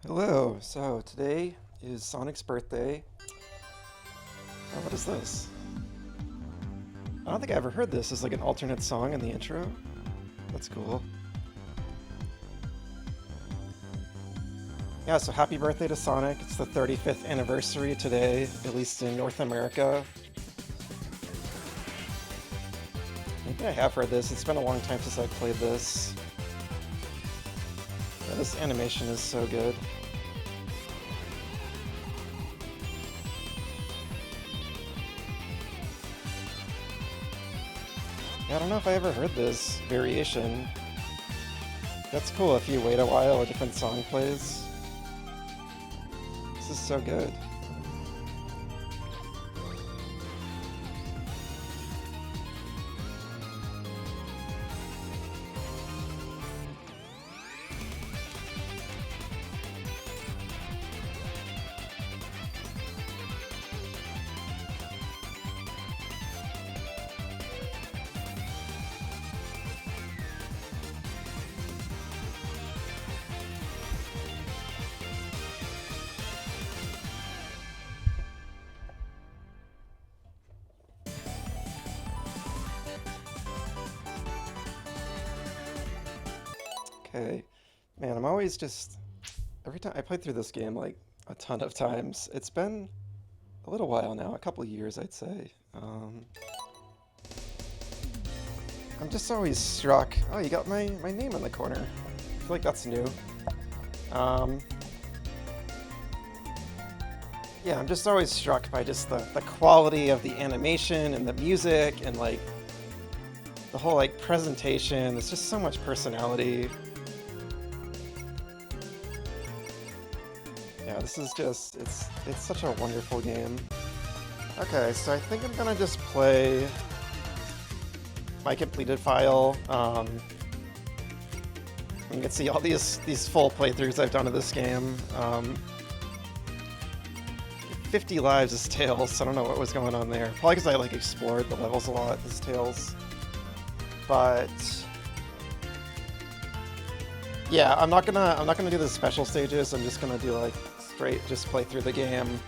Hello, so today is Sonic's birthday. Oh, what is this? I don't think I ever heard this as like an alternate song in the intro. That's cool. Yeah, so happy birthday to Sonic. It's the 35th anniversary today, at least in North America. Maybe I have heard this. It's been a long time since I played this. Yeah, this animation is so good. Yeah, I don't know if I ever heard this variation. That's cool if you wait a while, a different song plays. This is so good. Okay. Man, I'm always just... Every time I played through this game like a ton of times. It's been a little while now, a couple of years I'd say. I'm just always struck... Oh, you got my name in the corner. I feel like that's new. Yeah, I'm just always struck by just the quality of the animation and the music and like the whole like presentation. There's just so much personality. Yeah, this is just, it's such a wonderful game. Okay, so I think I'm gonna just play my completed file. You can see all these full playthroughs I've done of this game. 50 lives as Tails, I don't know what was going on there. Probably because I like explored the levels a lot as Tails. But yeah, I'm not gonna do the special stages. I'm just gonna do like straight just play through the game.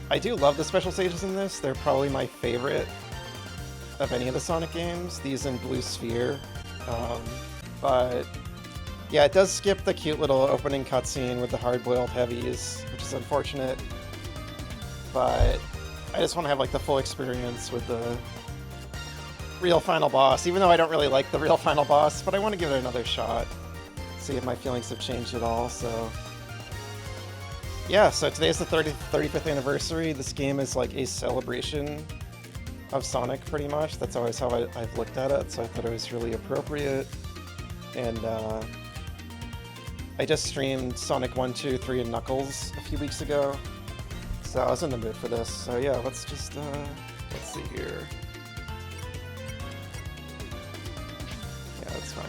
I do love the special stages in this. They're probably my favorite of any of the Sonic games. These in Blue Sphere. But yeah, it does skip the cute little opening cutscene with the hard-boiled heavies, which is unfortunate. But I just want to have like the full experience with the real final boss, even though I don't really like the real final boss, but I want to give it another shot. See if my feelings have changed at all, so... Yeah, so today's the 35th anniversary. This game is like a celebration of Sonic, pretty much. That's always how I've looked at it, so I thought it was really appropriate. And I just streamed Sonic 1, 2, 3, and Knuckles a few weeks ago, so I was in the mood for this. So yeah, let's just, let's see here. Yeah, that's fine.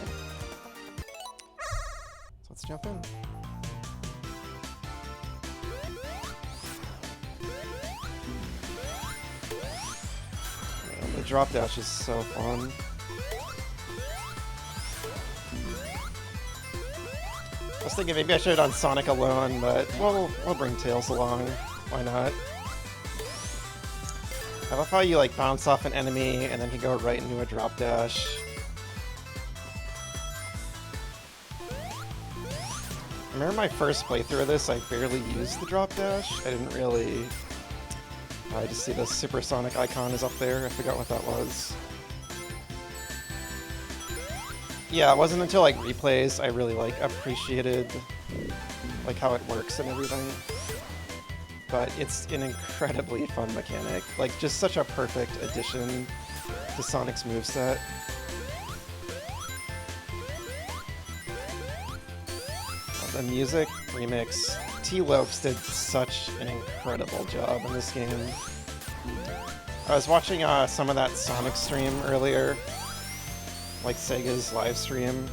So let's jump in. Man, the drop dash is so fun. I was thinking maybe I should have done Sonic alone, but we'll bring Tails along. Why not? I love how you like bounce off an enemy and then you go right into a drop dash. I remember my first playthrough of this, I barely used the drop dash. I didn't really... I just see the supersonic icon is up there. I forgot what that was. Yeah, it wasn't until like replays I really like appreciated like how it works and everything. But it's an incredibly fun mechanic. Like just such a perfect addition to Sonic's moveset. The music remix, T-Lopes did such an incredible job in this game. I was watching some of that Sonic stream earlier, like Sega's live stream,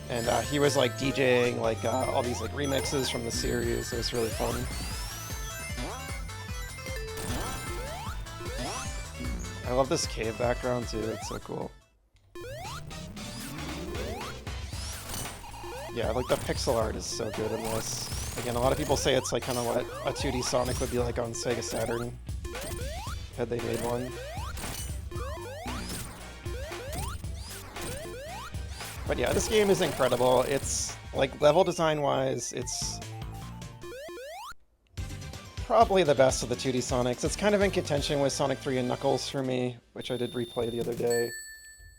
and he was like DJing like all these like remixes from the series. It was really fun. I love this cave background too, it's so cool. Yeah, like the pixel art is so good in this. Again, a lot of people say it's like kind of what a 2D Sonic would be like on Sega Saturn, had they made one. But yeah, this game is incredible. It's, like, level design-wise, it's probably the best of the 2D Sonics. It's kind of in contention with Sonic 3 and Knuckles for me, which I did replay the other day.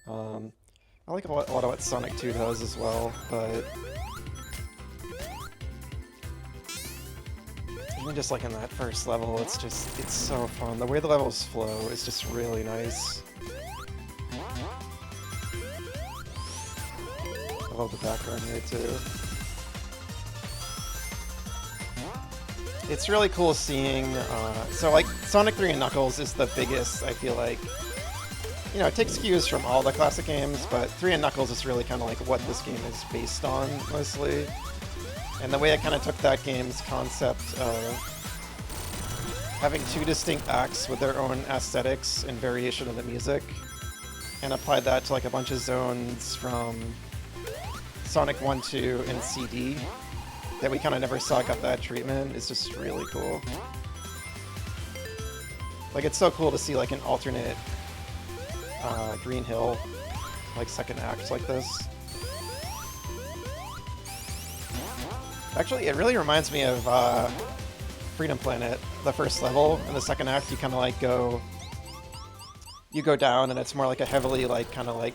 I like a lot of what Sonic 2 does as well, but even just like in that first level, it's so fun. The way the levels flow is just really nice. I love the background here too. It's really cool seeing, so like Sonic 3 and Knuckles is the biggest, I feel like. You know, it takes cues from all the classic games, but 3 and Knuckles is really kind of like what this game is based on, mostly. And the way I kind of took that game's concept of having two distinct acts with their own aesthetics and variation of the music, and applied that to like a bunch of zones from Sonic 1, 2, and CD that we kind of never saw got that treatment is just really cool. Like, it's so cool to see like an alternate Green Hill, like second act like this. Actually, it really reminds me of Freedom Planet, the first level. In the second act, you kind of like go down, and it's more like a heavily like kind of like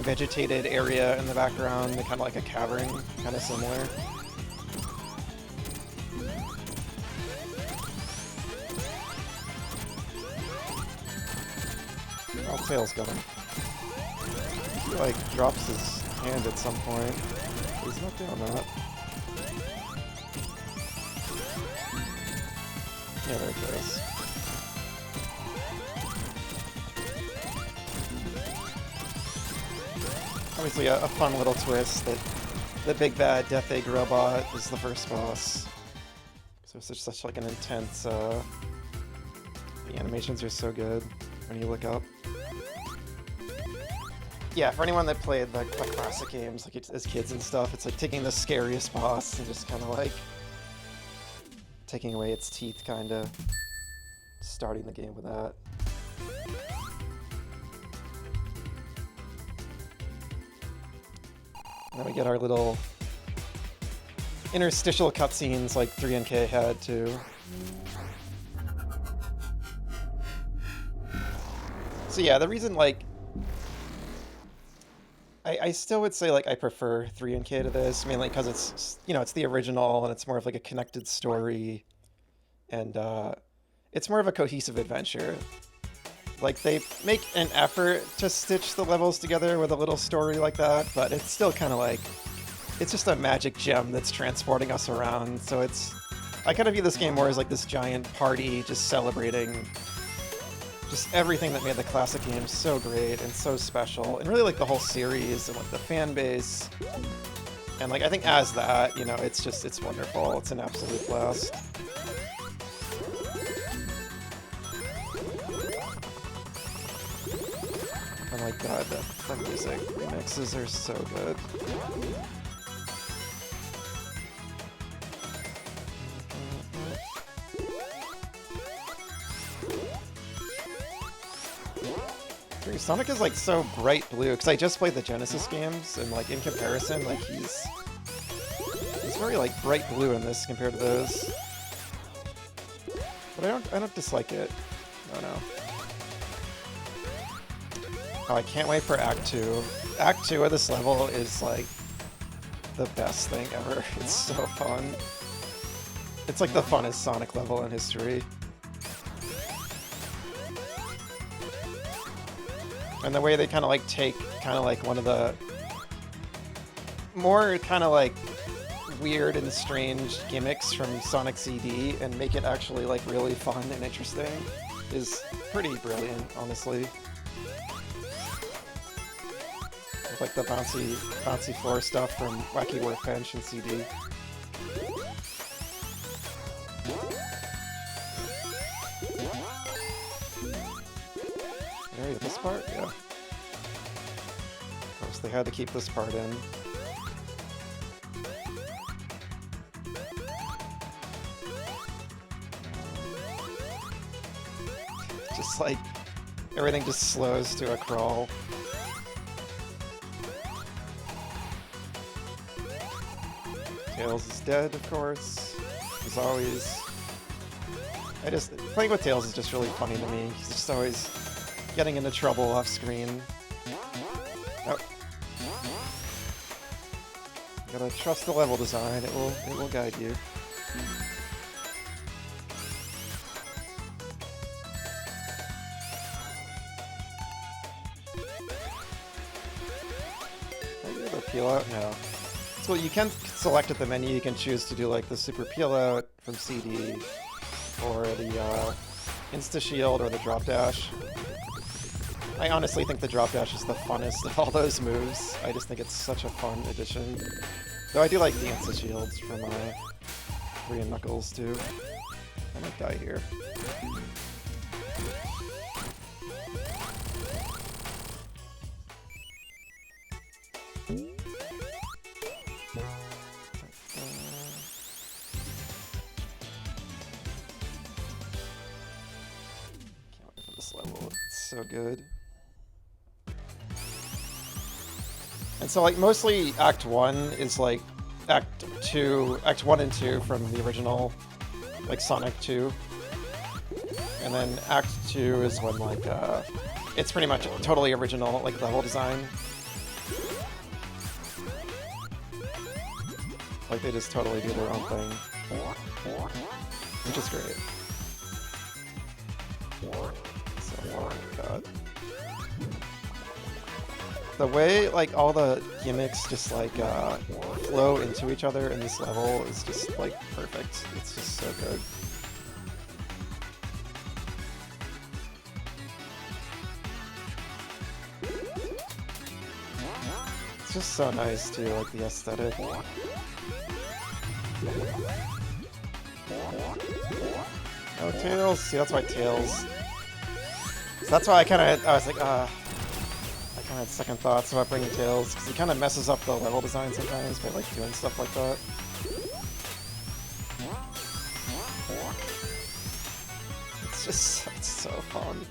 vegetated area in the background, kind of like a cavern, kind of similar. Oh, Tails got him. He like drops his hand at some point. He's not doing that. Yeah, there it goes. Obviously a fun little twist that the big bad Death Egg robot is the first boss. So it's such like an intense, the animations are so good when you look up. Yeah, for anyone that played the classic games like as kids and stuff, it's like taking the scariest boss and just kind of like taking away its teeth, kind of starting the game with that. And then we get our little interstitial cutscenes like 3 and K had too. So yeah, the reason like I still would say like I prefer 3 and K to this, mainly because it's, you know, it's the original and it's more of like a connected story, and it's more of a cohesive adventure. Like, they make an effort to stitch the levels together with a little story like that, but it's still kind of like, it's just a magic gem that's transporting us around. So I kind of view this game more as like this giant party just celebrating just everything that made the classic games so great and so special, and really like the whole series and like the fan base. And like, I think as that, you know, it's wonderful. It's an absolute blast. Oh my god, the music remixes are so good. Sonic is like so bright blue, because I just played the Genesis games, and like in comparison, like he's very like bright blue in this compared to those. But I don't dislike it. Oh no. Oh, I can't wait for Act 2. Act 2 of this level is like the best thing ever. It's so fun. It's like the funnest Sonic level in history. And the way they kind of like take kind of like one of the more kind of like weird and strange gimmicks from Sonic CD and make it actually like really fun and interesting is pretty brilliant, honestly. With like the bouncy floor stuff from Wacky Workbench and CD. Area this part? Yeah. Of course, they had to keep this part in. just like everything just slows to a crawl. Tails is dead, of course, as always. Playing with Tails is just really funny to me. He's just always getting into trouble off screen. Oh. You gotta trust the level design, it will guide you. The peel out? No. So you can select at the menu, you can choose to do like the super peel out from CD, or the insta shield, or the drop dash. I honestly think the drop dash is the funnest of all those moves. I just think it's such a fun addition. Though I do like the insta shields from 3 and Knuckles too. I might die here. So good. And so like mostly Act 1 is like Act 1 and 2 from the original like Sonic 2. And then Act 2 is when like it's pretty much totally original like level design. Like they just totally do their own thing. Which is great. Oh my god. The way, like, all the gimmicks just, like, flow into each other in this level is just, like, perfect. It's just so good. It's just so nice, too, like, the aesthetic. Oh, Tails! See, that's why Tails... So that's why I was like, I kind of had second thoughts about bringing Tails, because he kind of messes up the level design sometimes by like doing stuff like that. It's so fun.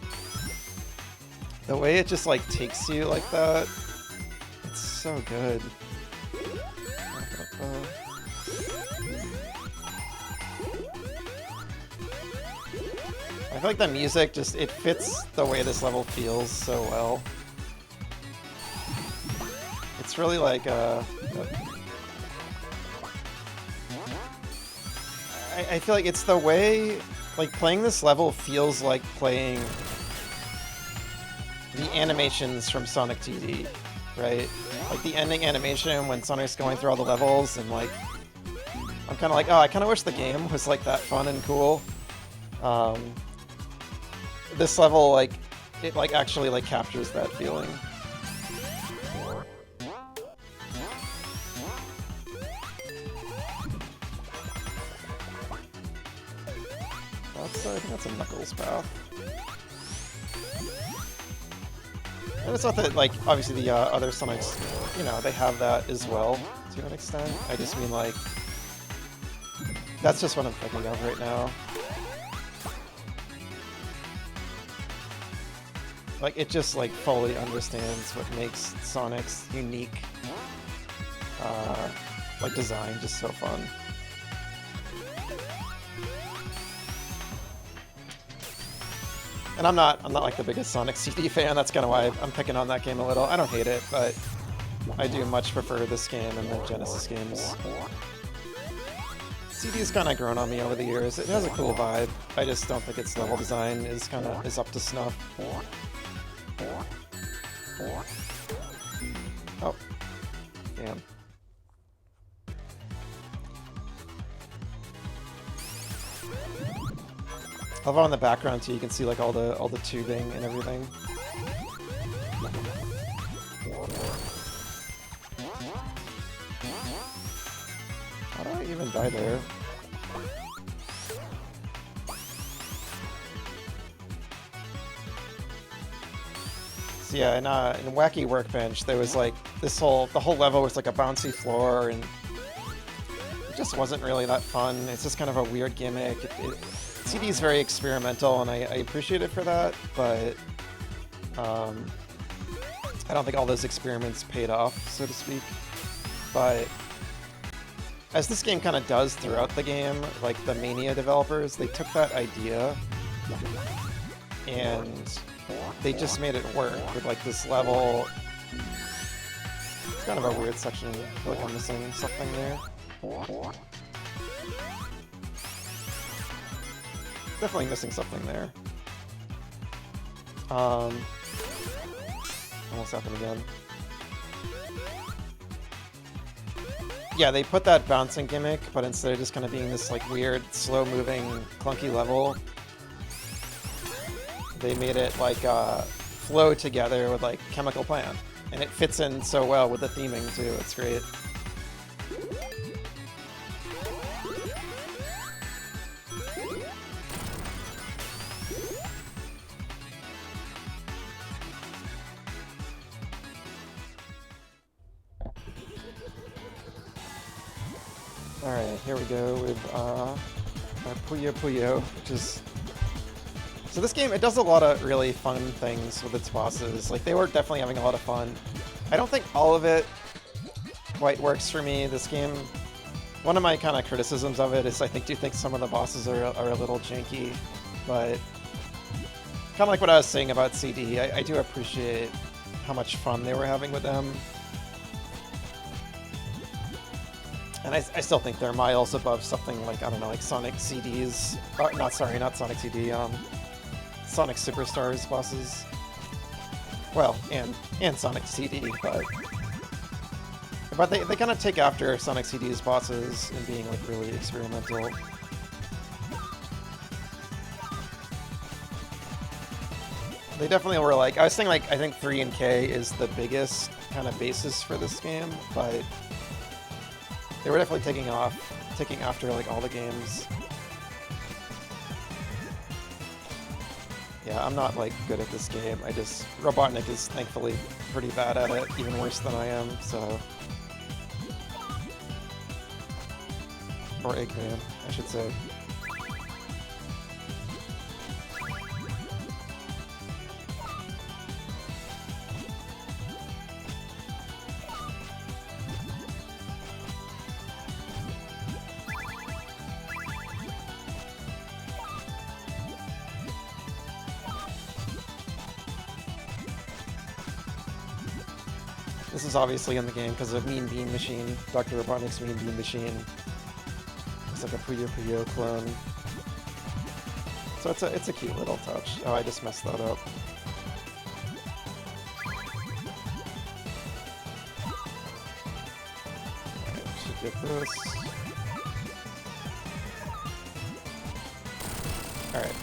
The way it just like takes you like that, it's so good. I feel like the music just, it fits the way this level feels so well. It's really like I feel like it's the way, like playing this level feels like playing the animations from Sonic TD, right? Like the ending animation when Sonic's going through all the levels, and like, I'm kind of like, oh, I kind of wish the game was like that fun and cool. This level, like, it like actually like captures that feeling. I think that's a Knuckles path. And it's not that, like, obviously the other Sonics, you know, they have that as well, to an extent. I just mean, like, that's just what I'm thinking of right now. Like, it just, like, fully understands what makes Sonic's unique, like, design just so fun. And I'm not like the biggest Sonic CD fan. That's kind of why I'm picking on that game a little. I don't hate it, but I do much prefer this game and the Genesis games. CD's kind of grown on me over the years. It has a cool vibe. I just don't think its level design is up to snuff. Oh, damn. I love on the background too. You can see like all the tubing and everything. How do I even die there? So yeah, in Wacky Workbench, there was like the whole level was like a bouncy floor, and it just wasn't really that fun. It's just kind of a weird gimmick. CD is very experimental, and I appreciate it for that, but I don't think all those experiments paid off, so to speak. But as this game kind of does throughout the game, like the Mania developers, they took that idea and they just made it work with like this level. It's kind of a weird section. I feel like I'm missing something there. Definitely missing something there. Almost happened again. Yeah, they put that bouncing gimmick, but instead of just kind of being this like weird, slow-moving, clunky level, they made it like flow together with like Chemical Plant, and it fits in so well with the theming too. It's great. Alright, here we go with our Puyo Puyo, which is... So this game, it does a lot of really fun things with its bosses. Like, they were definitely having a lot of fun. I don't think all of it quite works for me. This game, one of my kind of criticisms of it is I do think some of the bosses are a little janky, but kind of like what I was saying about CD, I do appreciate how much fun they were having with them. And I still think they're miles above something like, I don't know, like Sonic CD's... not Sonic CD, Sonic Superstars bosses. Well, and Sonic CD, but they kind of take after Sonic CD's bosses and being like really experimental. They definitely were like, I was thinking like, I think 3 and K is the biggest kind of basis for this game, but they were definitely taking after like all the games. Yeah, I'm not like good at this game. Robotnik is thankfully pretty bad at it, even worse than I am, so. Or Eggman, I should say. This is obviously in the game because of Mean Bean Machine, Dr. Robotnik's Mean Bean Machine. It's like a Puyo Puyo clone. So it's a cute little touch. Oh, I just messed that up. Alright, should get this. Alright.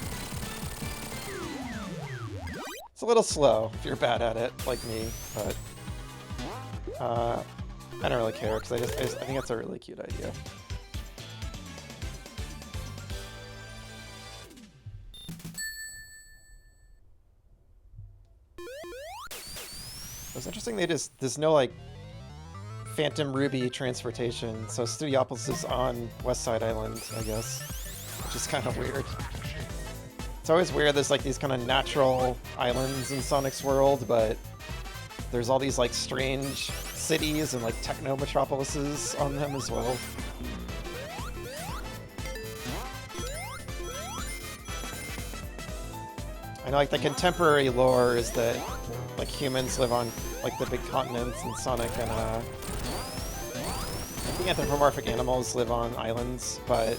It's a little slow if you're bad at it, like me, but I don't really care, because I think it's a really cute idea. It was interesting there's no, like, Phantom Ruby transportation, so Studiopolis is on West Side Island, I guess, which is kind of weird. It's always weird, there's, like, these kind of natural islands in Sonic's world, but there's all these, like, strange cities and, like, techno-metropolises on them as well. I know, like, the contemporary lore is that, like, humans live on, like, the big continents, and Sonic and, I think anthropomorphic animals live on islands, but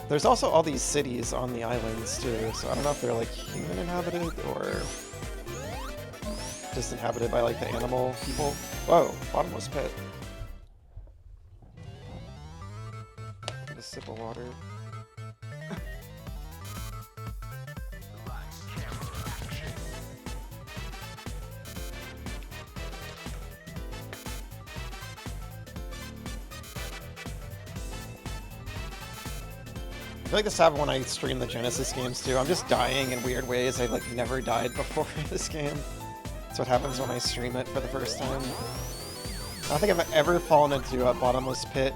there's also all these cities on the islands, too, so I don't know if they're, like, human-inhabited, or just inhabited by, like, the animal people. Whoa, bottomless pit. Get a sip of water. I feel like this happened when I stream the Genesis games too. I'm just dying in weird ways. I like never died before in this game. That's what happens when I stream it for the first time. I don't think I've ever fallen into a bottomless pit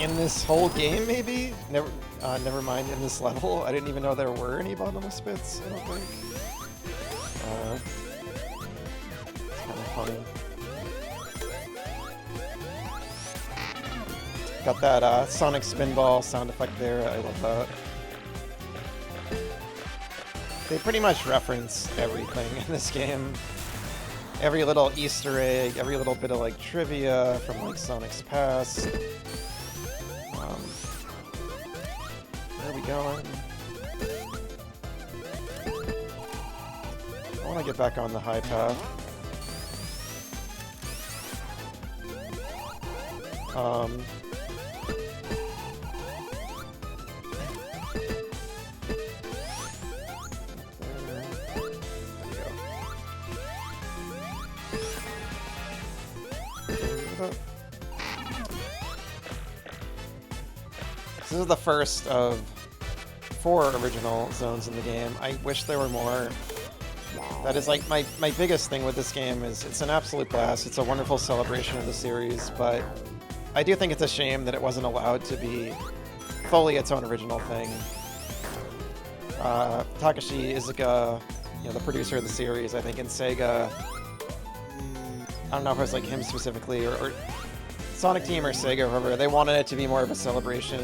in this whole game, maybe? Never mind in this level. I didn't even know there were any bottomless pits, I don't think. It's kind of funny. Got that Sonic Spinball sound effect there, I love that. They pretty much reference everything in this game. Every little Easter egg, every little bit of like trivia from like Sonic's past. Where are we going? I want to get back on the high path. This is the first of 4 original zones in the game. I wish there were more. That is like my biggest thing with this game is it's an absolute blast. It's a wonderful celebration of the series, but I do think it's a shame that it wasn't allowed to be fully its own original thing. Takashi Iizuka, the producer of the series, I think in Sega, I don't know if it was like him specifically or Sonic Team or Sega or whoever, they wanted it to be more of a celebration,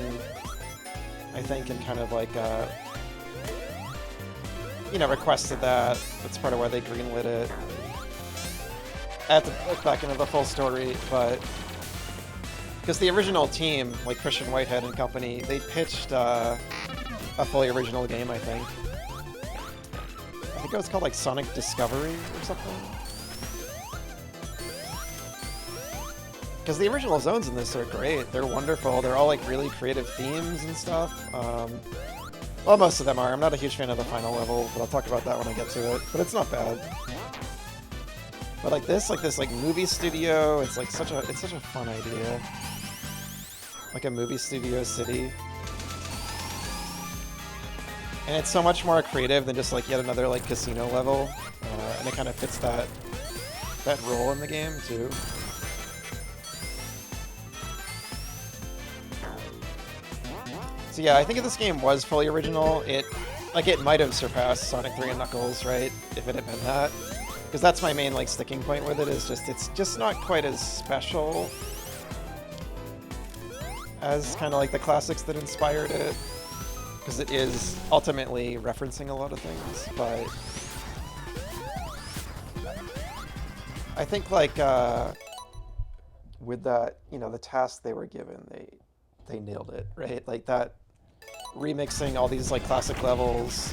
I think, and kind of like, requested that. That's part of why they greenlit it. I have to look back into the full story, but because the original team, like Christian Whitehead and company, they pitched a fully original game, I think. I think it was called like Sonic Discovery or something. Because the original zones in this are great. They're wonderful. They're all like really creative themes and stuff. Well, most of them are. I'm not a huge fan of the final level, but I'll talk about that when I get to it. But it's not bad. But like this movie studio, it's such a fun idea. Like a movie studio city. And it's so much more creative than just like yet another like casino level. And it kind of fits that role in the game too. So yeah, I think if this game was fully original, it might have surpassed Sonic 3 and Knuckles, right? If it had been that. Because that's my main like sticking point with it, is it's just not quite as special as kind of like the classics that inspired it. Because it is ultimately referencing a lot of things, but I think like with that, the task they were given, they nailed it, right? Like that, remixing all these like classic levels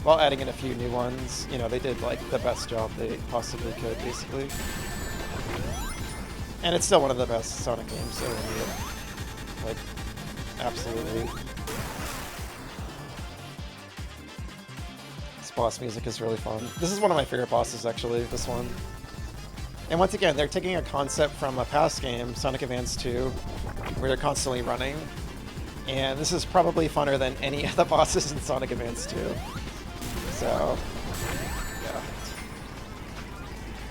while adding in a few new ones. They did like the best job they possibly could, basically. And it's still one of the best Sonic games ever made. Like, absolutely. This boss music is really fun. This is one of my favorite bosses, actually, this one. And once again, they're taking a concept from a past game, Sonic Advance 2, where they're constantly running. And this is probably funner than any of the bosses in Sonic Advance 2. So, yeah.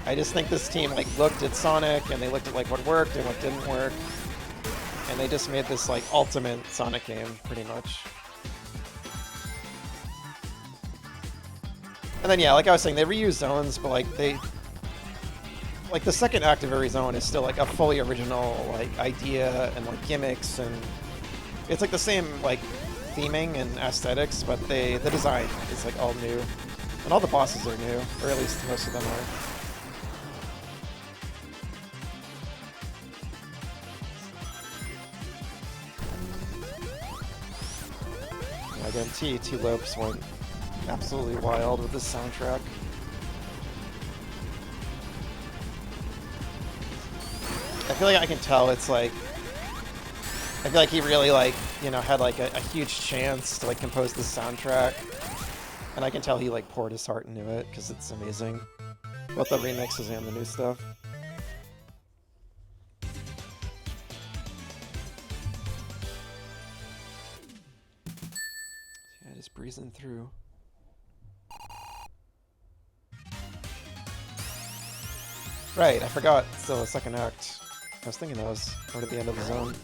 I just think this team like looked at Sonic and they looked at like what worked and what didn't work. And they just made this like ultimate Sonic game, pretty much. And then yeah, like I was saying, they reuse zones, but like the second act of every zone is still like a fully original like idea and like gimmicks, and it's like the same like theming and aesthetics, but the design is like all new, and all the bosses are new, or at least most of them are. Yeah, again, T Lopes went absolutely wild with this soundtrack. I feel like I can tell it's like, I feel like he really like, had like a huge chance to like compose this soundtrack. And I can tell he like poured his heart into it because it's amazing. Both the remixes and the new stuff. Yeah, just breezing through. Right, I forgot. Still a second act. I was thinking that was right at the end of the zone.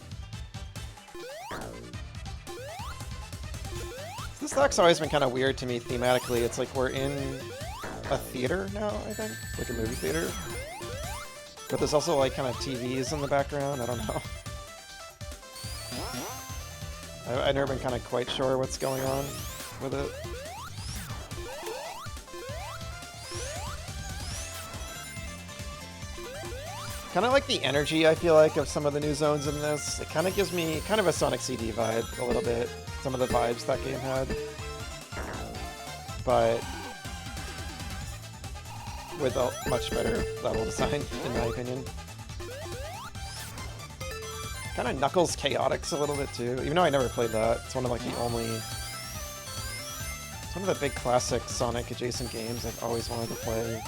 stock's always been kind of weird to me thematically. It's like we're in a theater now, I think, like a movie theater. But there's also like kind of TVs in the background. I don't know. I've never been kind of quite sure what's going on with it. Kind of like the energy, I feel like, of some of the new zones in this. It kind of gives me kind of a Sonic CD vibe a little bit. Some of the vibes that game had. But with a much better level design, in my opinion. Kind of Knuckles Chaotix a little bit too, even though I never played that. It's one of like the only... It's one of the big classic Sonic adjacent games I've always wanted to play.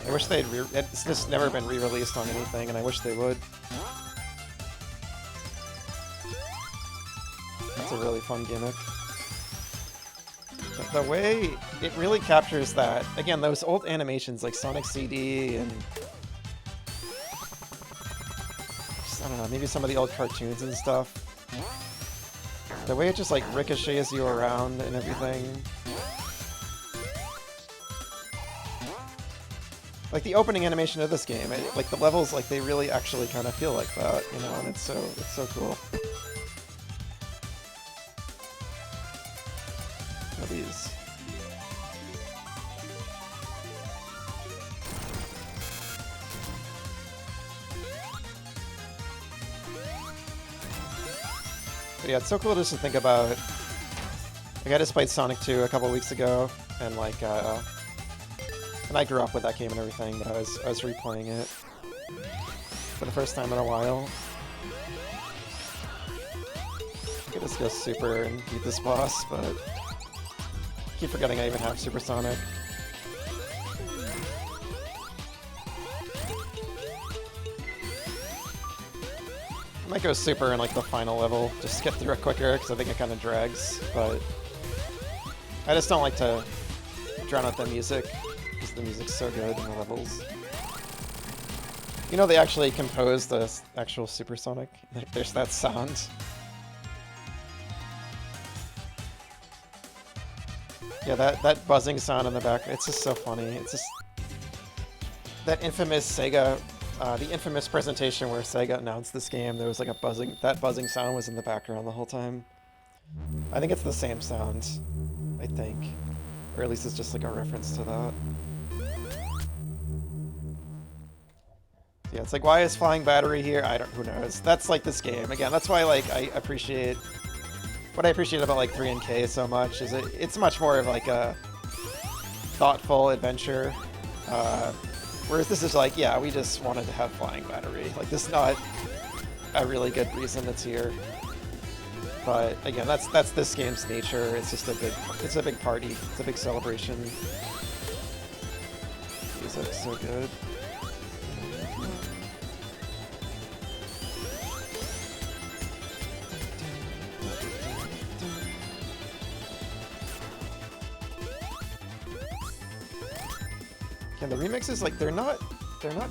I wish they'd it's just never been re-released on anything, and I wish they would. That's a really fun gimmick. The way it really captures that, again, those old animations like Sonic CD and just, I don't know, maybe some of the old cartoons and stuff. The way it just like ricochets you around and everything. Like the opening animation of this game, like the levels, like they really actually kind of feel like that, you know, and it's so cool. What are these? But yeah, it's so cool just to think about. Like I just played Sonic 2 a couple weeks ago, and like, and I grew up with that game and everything, but I was replaying it for the first time in a while. I could just go super and beat this boss, but I keep forgetting I even have Super Sonic. I might go super in like the final level, just to get through it quicker, because I think it kind of drags, but I just don't like to drown out the music. The music's so good in the levels. You know, they actually composed the actual Super Sonic. There's that sound. Yeah, that buzzing sound in the back, it's just so funny. It's just... That infamous Sega, the infamous presentation where Sega announced this game, there was like a buzzing... That buzzing sound was in the background the whole time. I think it's the same sound, I think. Or at least it's just like a reference to that. Yeah, it's like, why is Flying Battery here? Who knows? That's like this game. Again, that's why like I appreciate, what I appreciate about like 3 and K so much is it's much more of like a thoughtful adventure. Whereas this is like, yeah, we just wanted to have Flying Battery. Like this is not a really good reason it's here. But again, that's this game's nature. It's just it's a big party. It's a big celebration. Music's so good. And the remixes, like, they're not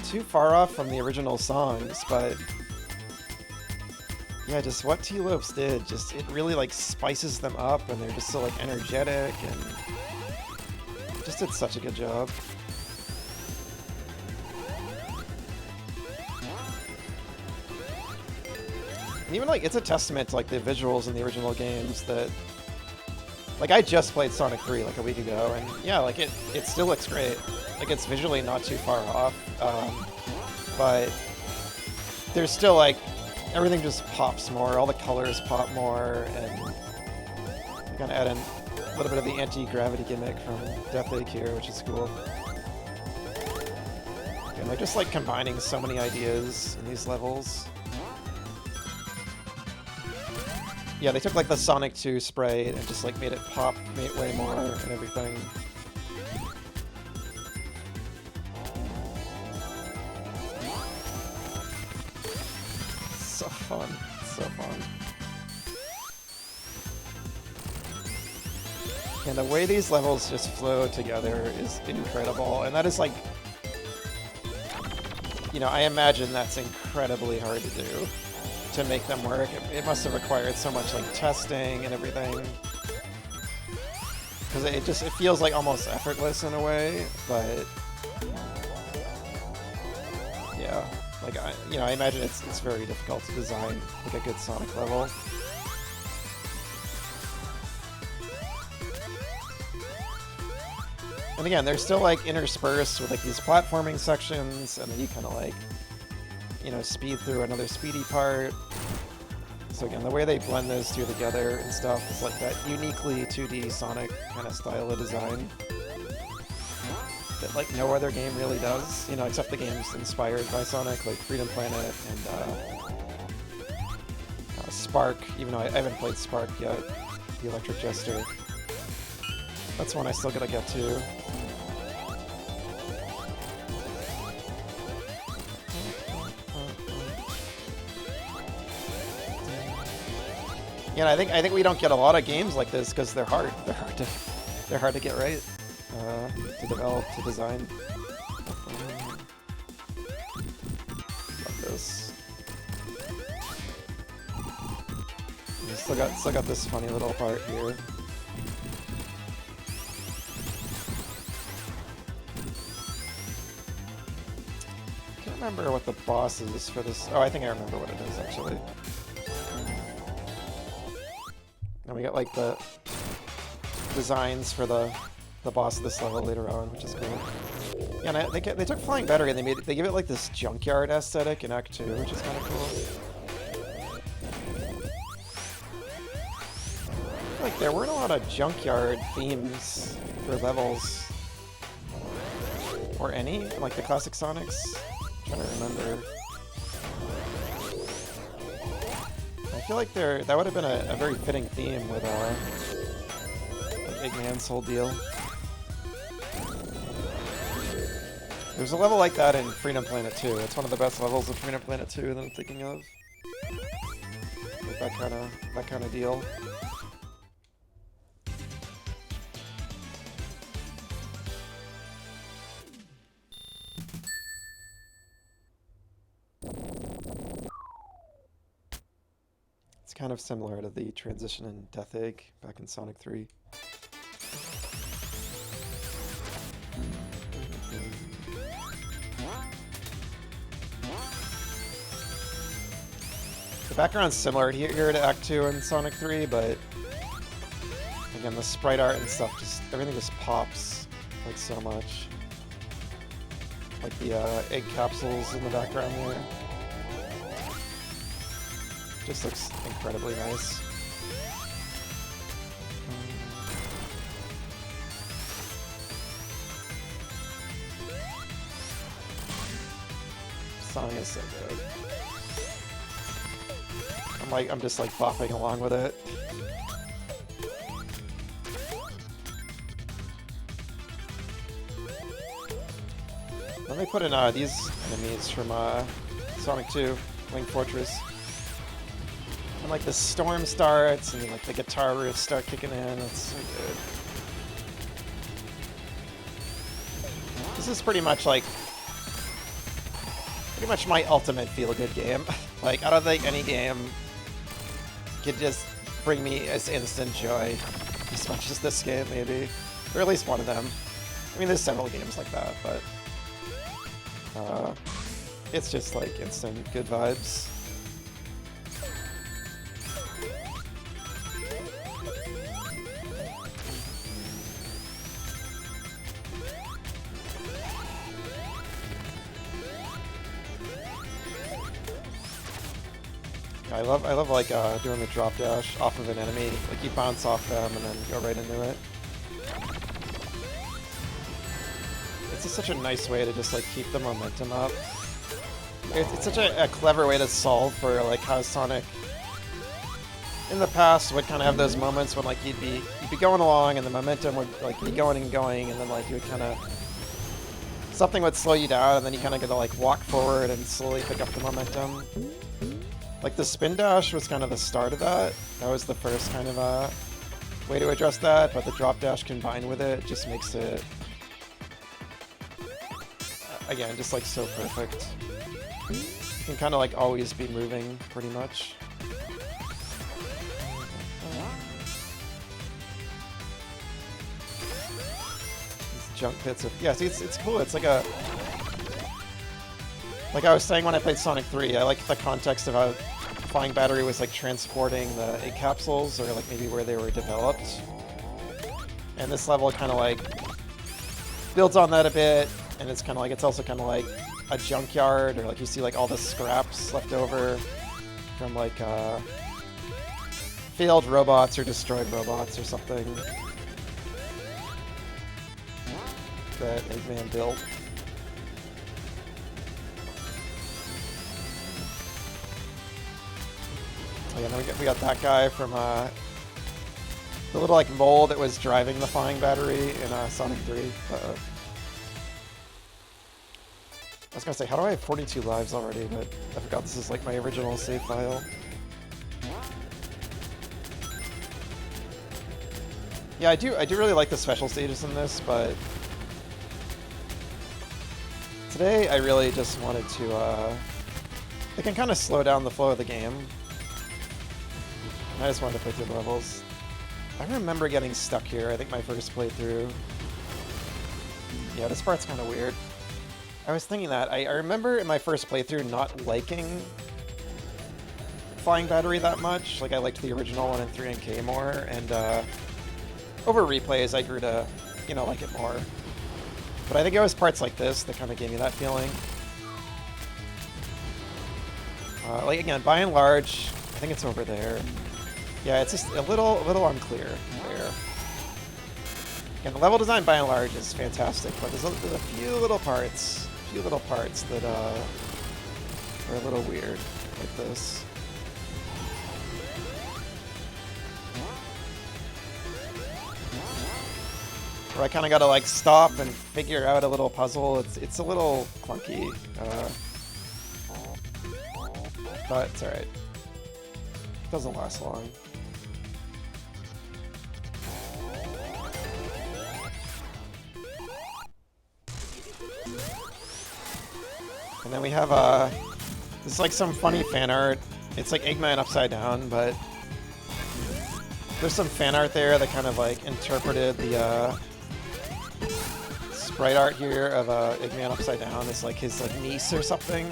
too far off from the original songs, but yeah, just what T-Lopes did, just it really like spices them up, and they're just so like energetic, and just did such a good job. And even like it's a testament to like the visuals in the original games that, like, I just played Sonic 3 like a week ago, and yeah, like it still looks great. Like it's visually not too far off, but there's still like everything just pops more. All the colors pop more, and I'm gonna add in a little bit of the anti-gravity gimmick from Death Egg here, which is cool. And they're just like combining so many ideas in these levels. Yeah, they took like the Sonic 2 spray and just like made it pop way more and everything. So fun, so fun. And the way these levels just flow together is incredible, and that is like, you know, I imagine that's incredibly hard to do. to make them work. It must have required so much like testing and everything. Because it feels like almost effortless in a way, but yeah, like I imagine it's very difficult to design like a good Sonic level. And again, they're still like interspersed with like these platforming sections, and then you kind of like, speed through another speedy part. So again, the way they blend those two together and stuff is like that uniquely 2D Sonic kind of style of design that like no other game really does, except the games inspired by Sonic, like Freedom Planet and Spark, even though I haven't played Spark yet, the Electric Jester. That's one I still gotta get to. Yeah, I think we don't get a lot of games like this because they're hard. They're hard to get right, to develop, to design. Like this. We still got this funny little part here. Can't remember what the boss is for this. Oh, I think I remember what it is actually. And we got like the designs for the boss of this level later on, which is cool. Yeah, and they took Flying Battery and they give it like this junkyard aesthetic in Act 2, which is kind of cool. I feel like there weren't a lot of junkyard themes for levels, or any, like the classic Sonics. I'm trying to remember. I feel like that would have been a very fitting theme with like Eggman's whole deal. There's a level like that in Freedom Planet 2. It's one of the best levels of Freedom Planet 2 that I'm thinking of. Like that kind of deal. It's kind of similar to the transition in Death Egg back in Sonic 3. The background's similar here to Act 2 in Sonic 3, but again, the sprite art and stuff, everything just pops like so much. Like the egg capsules in the background there. Just looks incredibly nice. Song is so good. I'm just like bopping along with it. Let me put in these enemies from Sonic 2, Wing Fortress. And like the storm starts and like the guitar riffs start kicking in. It's so good. This is pretty much my ultimate feel-good game. Like, I don't think any game could just bring me as instant joy as much as this game, maybe. Or at least one of them. I mean, there's several games like that, but it's just like instant good vibes. I love like doing the drop dash off of an enemy. Like you bounce off them and then go right into it. It's just such a nice way to just like keep the momentum up. It's such a clever way to solve for like how Sonic in the past would kind of have those moments when like you'd be going along and the momentum would like be going and going, and then like you would kind of something would slow you down, and then you kind of get to like walk forward and slowly pick up the momentum. Like the spin dash was kind of the start of that. That was the first kind of way to address that, but the drop dash combined with it just makes it, again, just like so perfect. You can kind of like always be moving, pretty much. These junk pits of... Yeah, see, it's cool. It's like a... Like I was saying when I played Sonic 3, I liked the context of how Flying Battery was like transporting the egg capsules, or like maybe where they were developed. And this level kind of like builds on that a bit, and it's kind of like, it's also kind of like a junkyard, or like you see like all the scraps left over from like failed robots or destroyed robots or something that Eggman built. Oh yeah, then we got that guy from the little like mole that was driving the Flying Battery in Sonic 3. Uh-oh. I was gonna say, how do I have 42 lives already? But I forgot this is like my original save file. Yeah, I do really like the special stages in this, but today I really just wanted to it can kind of slow down the flow of the game. I just wanted to play through the levels. I remember getting stuck here, I think my first playthrough. Yeah, this part's kind of weird. I was thinking that. I remember in my first playthrough not liking Flying Battery that much. Like, I liked the original 1 and 3 and K more, and over replays I grew to, you know, like it more. But I think it was parts like this that kind of gave me that feeling. Like, again, by and large, I think it's over there. Yeah, it's just a little unclear there. And the level design, by and large, is fantastic, but there's a few little parts that are a little weird, like this. Where I kind of got to like stop and figure out a little puzzle. It's a little clunky, but it's all right. It doesn't last long. And then we have this is like some funny fan art. It's like Eggman upside down, but there's some fan art there that kind of like interpreted the sprite art here of Eggman upside down. It's like his like niece or something.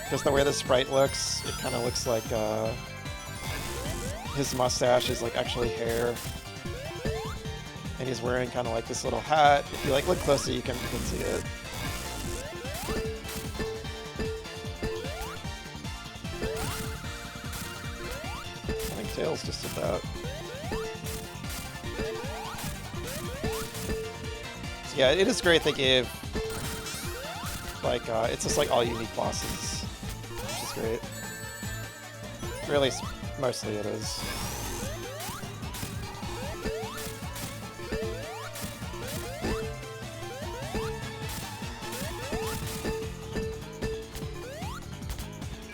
Just the way the sprite looks, it kind of looks like his mustache is like actually hair. And he's wearing kind of like this little hat. If you like look closely, you can see it. I think Tails just did that. So yeah, it is great they gave like it's just like all unique bosses, which is great. Or at least mostly it is.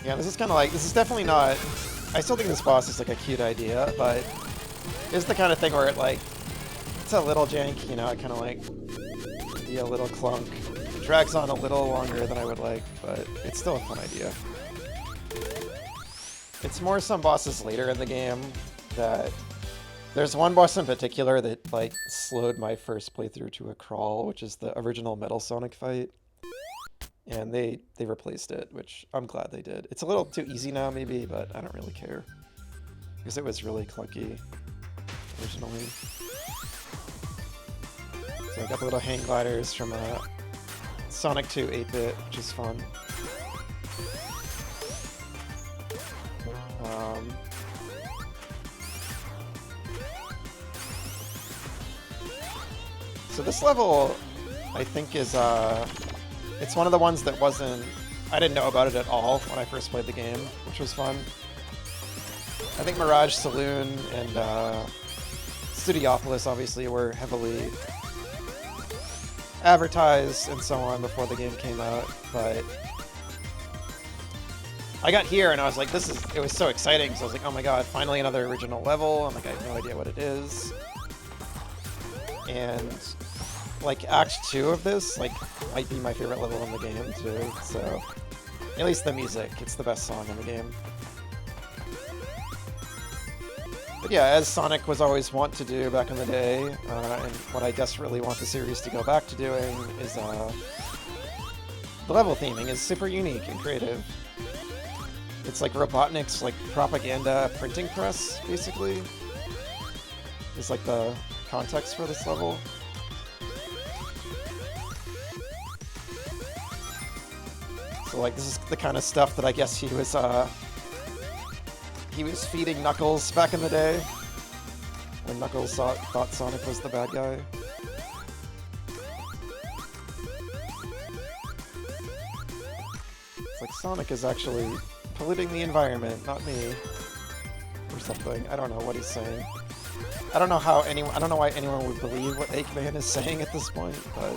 Yeah, this is kind of like, this is definitely not, I still think this boss is like a cute idea, but it's the kind of thing where it like, it's a little janky, you know, it kind of like, be a little clunk. It drags on a little longer than I would like, but it's still a fun idea. It's more some bosses later in the game that, there's one boss in particular that like slowed my first playthrough to a crawl, which is the original Metal Sonic fight. And they replaced it, which I'm glad they did. It's a little too easy now, maybe, but I don't really care. Because it was really clunky originally. So I got the little hang gliders from Sonic 2 8-bit, which is fun. So this level, I think, is it's one of the ones that I didn't know about it at all when I first played the game, which was fun. I think Mirage Saloon and Studiopolis obviously were heavily advertised and so on before the game came out, but I got here and I was like, it was so exciting, so I was like, oh my god, finally another original level. I'm like, I have no idea what it is. And like Act 2 of this, like, might be my favorite level in the game too. So, at least the music, it's the best song in the game. But yeah, as Sonic was always wont to do back in the day, and what I desperately want the series to go back to doing is the level theming is super unique and creative. It's like Robotnik's like propaganda printing press, basically. Is like the context for this level. So like this is the kind of stuff that I guess he was feeding Knuckles back in the day, when Knuckles thought Sonic was the bad guy. It's like Sonic is actually polluting the environment, not me, or something. I don't know what he's saying. I don't know why anyone would believe what Eggman is saying at this point, but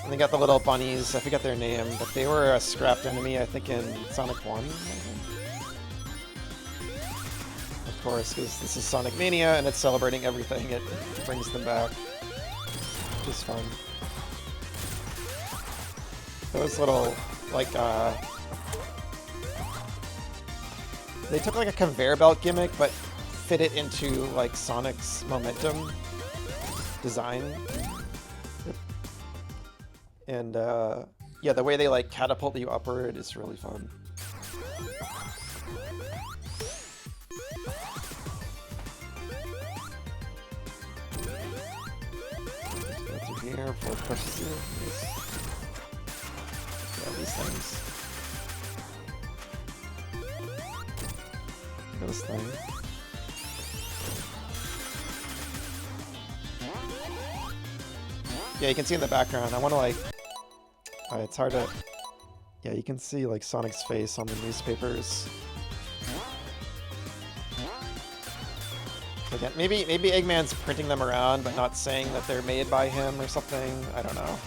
they got the little bunnies, I forget their name, but they were a scrapped enemy, I think, in Sonic 1. Of course, because this is Sonic Mania, and it's celebrating everything, it brings them back. Which is fun. Those little, like, they took, like, a conveyor belt gimmick, but fit it into, like, Sonic's momentum design. And, yeah, the way they, like, catapult you upward is really fun. Let's go through here before it pushes you. Yeah, these things. This thing. Yeah, you can see in the background, I want to, like... it's hard to... Yeah, you can see, like, Sonic's face on the newspapers. So again, maybe Eggman's printing them around, but not saying that they're made by him or something. I don't know.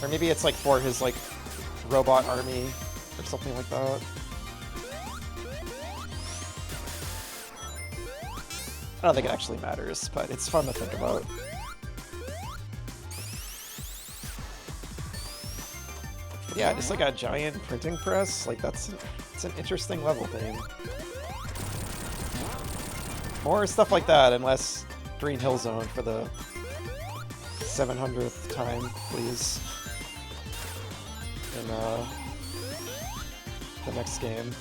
Or maybe it's, like, for his, like, robot army or something like that. I don't think it actually matters, but it's fun to think about. Yeah, just like a giant printing press, like it's an interesting level theme. More stuff like that, and less Green Hill Zone for the 700th time, please. In the next game.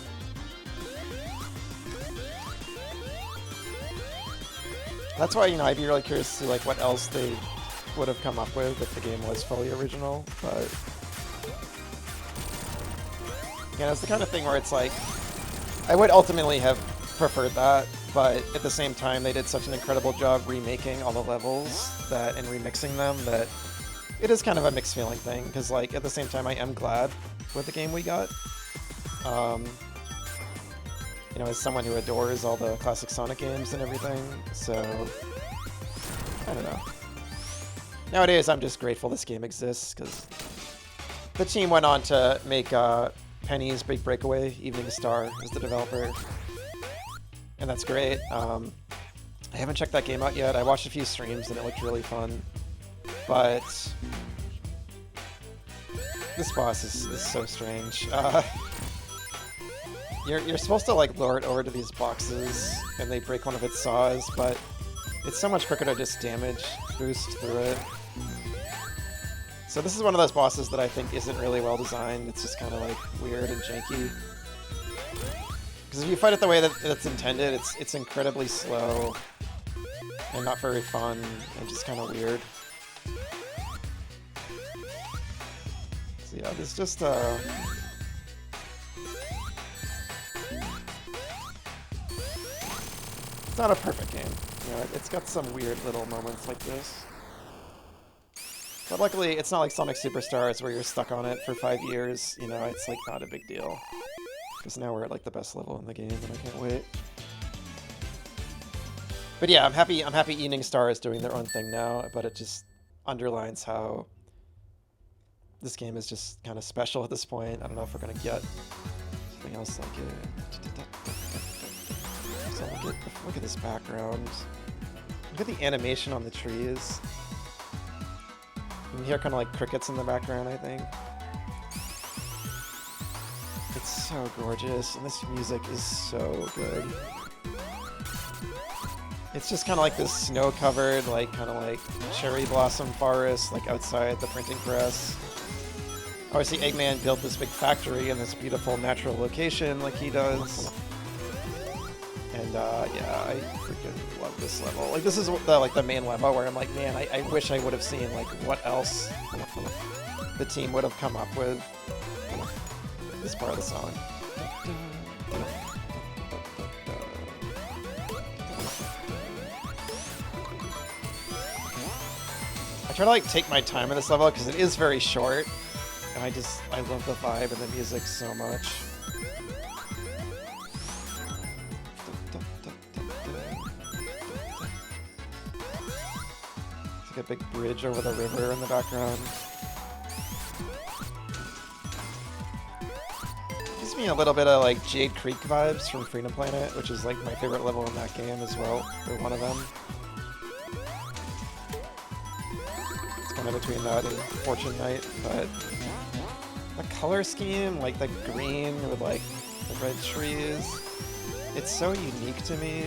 That's why, I'd be really curious to see like what else they would have come up with if the game was fully original, but yeah, it's the kind of thing where it's like, I would ultimately have preferred that, but at the same time, they did such an incredible job remaking all the levels and remixing them that it is kind of a mixed feeling thing, because like, at the same time, I am glad with the game we got. As someone who adores all the classic Sonic games and everything, so, I don't know. Nowadays, I'm just grateful this game exists, because the team went on to make Penny's Big Breakaway. Evening Star is the developer, and that's great. I haven't checked that game out yet. I watched a few streams, and it looked really fun, but this boss is so strange. You're supposed to like lure it over to these boxes and they break one of its saws, but it's so much quicker to just damage boost through it. So this is one of those bosses that I think isn't really well designed. It's just kind of like weird and janky. Because if you fight it the way that it's intended, it's incredibly slow and not very fun and just kind of weird. So yeah, there's just it's not a perfect game. It's got some weird little moments like this. But luckily, it's not like Sonic Superstars where you're stuck on it for 5 years. It's like not a big deal. Because now we're at like the best level in the game, and I can't wait. But yeah, I'm happy Evening Star is doing their own thing now, but it just underlines how this game is just kind of special at this point. I don't know if we're gonna get something else like it. So look at this background. Look at the animation on the trees. You can hear kind of like crickets in the background, I think. It's so gorgeous, and this music is so good. It's just kind of like this snow-covered, like kind of like cherry blossom forest, like outside the printing press. Obviously, Eggman built this big factory in this beautiful natural location, like he does. And yeah, I freaking love this level. Like, this is the main level where I'm like, man, I wish I would have seen like what else the team would have come up with. This part of the song. I try to like take my time in this level because it is very short, and I love the vibe and the music so much. It's like a big bridge over the river in the background. Gives me a little bit of like Jade Creek vibes from Freedom Planet, which is like my favorite level in that game as well, or one of them. It's kind of between that and Fortune Knight, but the color scheme, like the green with like the red trees, it's so unique to me.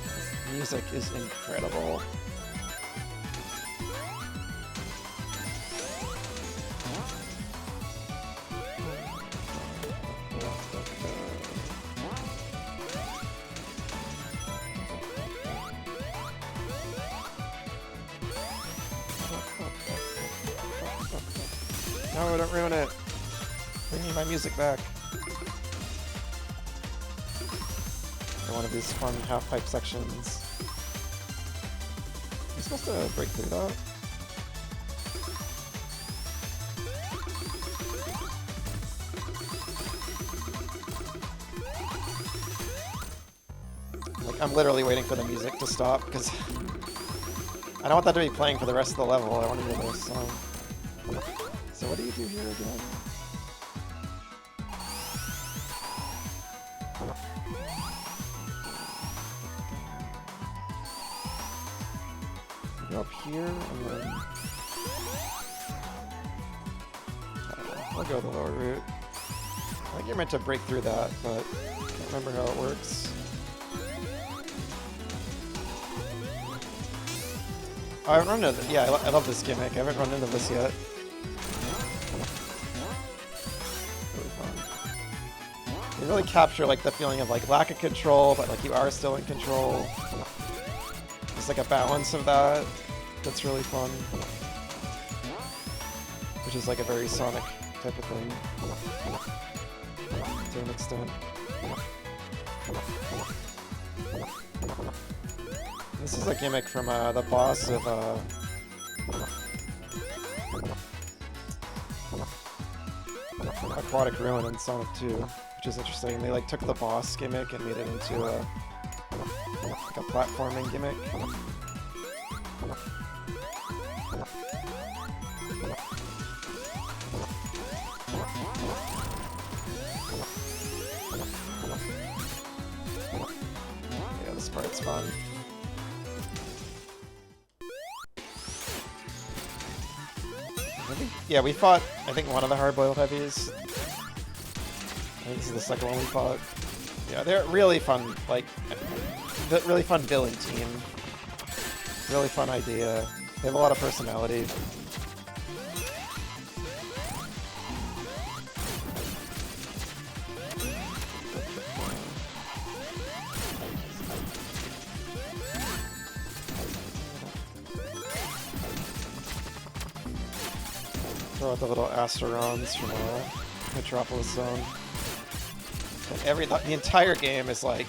This music is incredible. No, don't ruin it. Bring me my music back. For one of these fun half-pipe sections. Am I supposed to break through that? Like, I'm literally waiting for the music to stop, because I don't want that to be playing for the rest of the level. I want to hear this song. So what do you do here again? Go up here and then I'll go the lower route. I think you're meant to break through that, but I can't remember how it works. Oh, I haven't run into yeah, I love this gimmick. I haven't run into this yet. You really capture like the feeling of like lack of control, but like you are still in control. There's like a balance of that that's really fun, which is like a very Sonic type of thing to an extent. This is a gimmick from the boss of Aquatic Ruin in Sonic 2, which is interesting. They like took the boss gimmick and made it into like a platforming gimmick. Yeah, this part's fun. Yeah, we fought, I think, one of the hard-boiled heavies. I think this is the second one we fought. Yeah, they're really fun, like, really fun villain team. Really fun idea. They have a lot of personality. Throw out the little Asterons from Metropolis Zone. And the entire game is like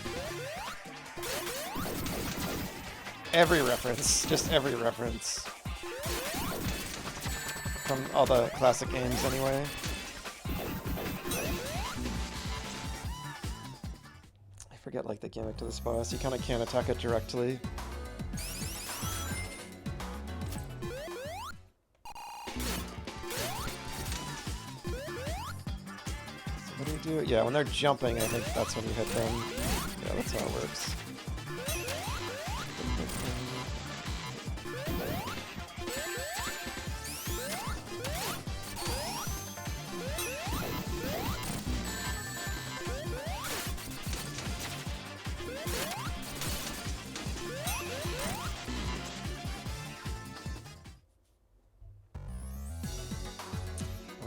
every reference, just every reference from all the classic games anyway. I forget like the gimmick to this boss. You kind of can't attack it directly. What do you do? Yeah, when they're jumping, I think that's when you hit them. Yeah, that's how it works.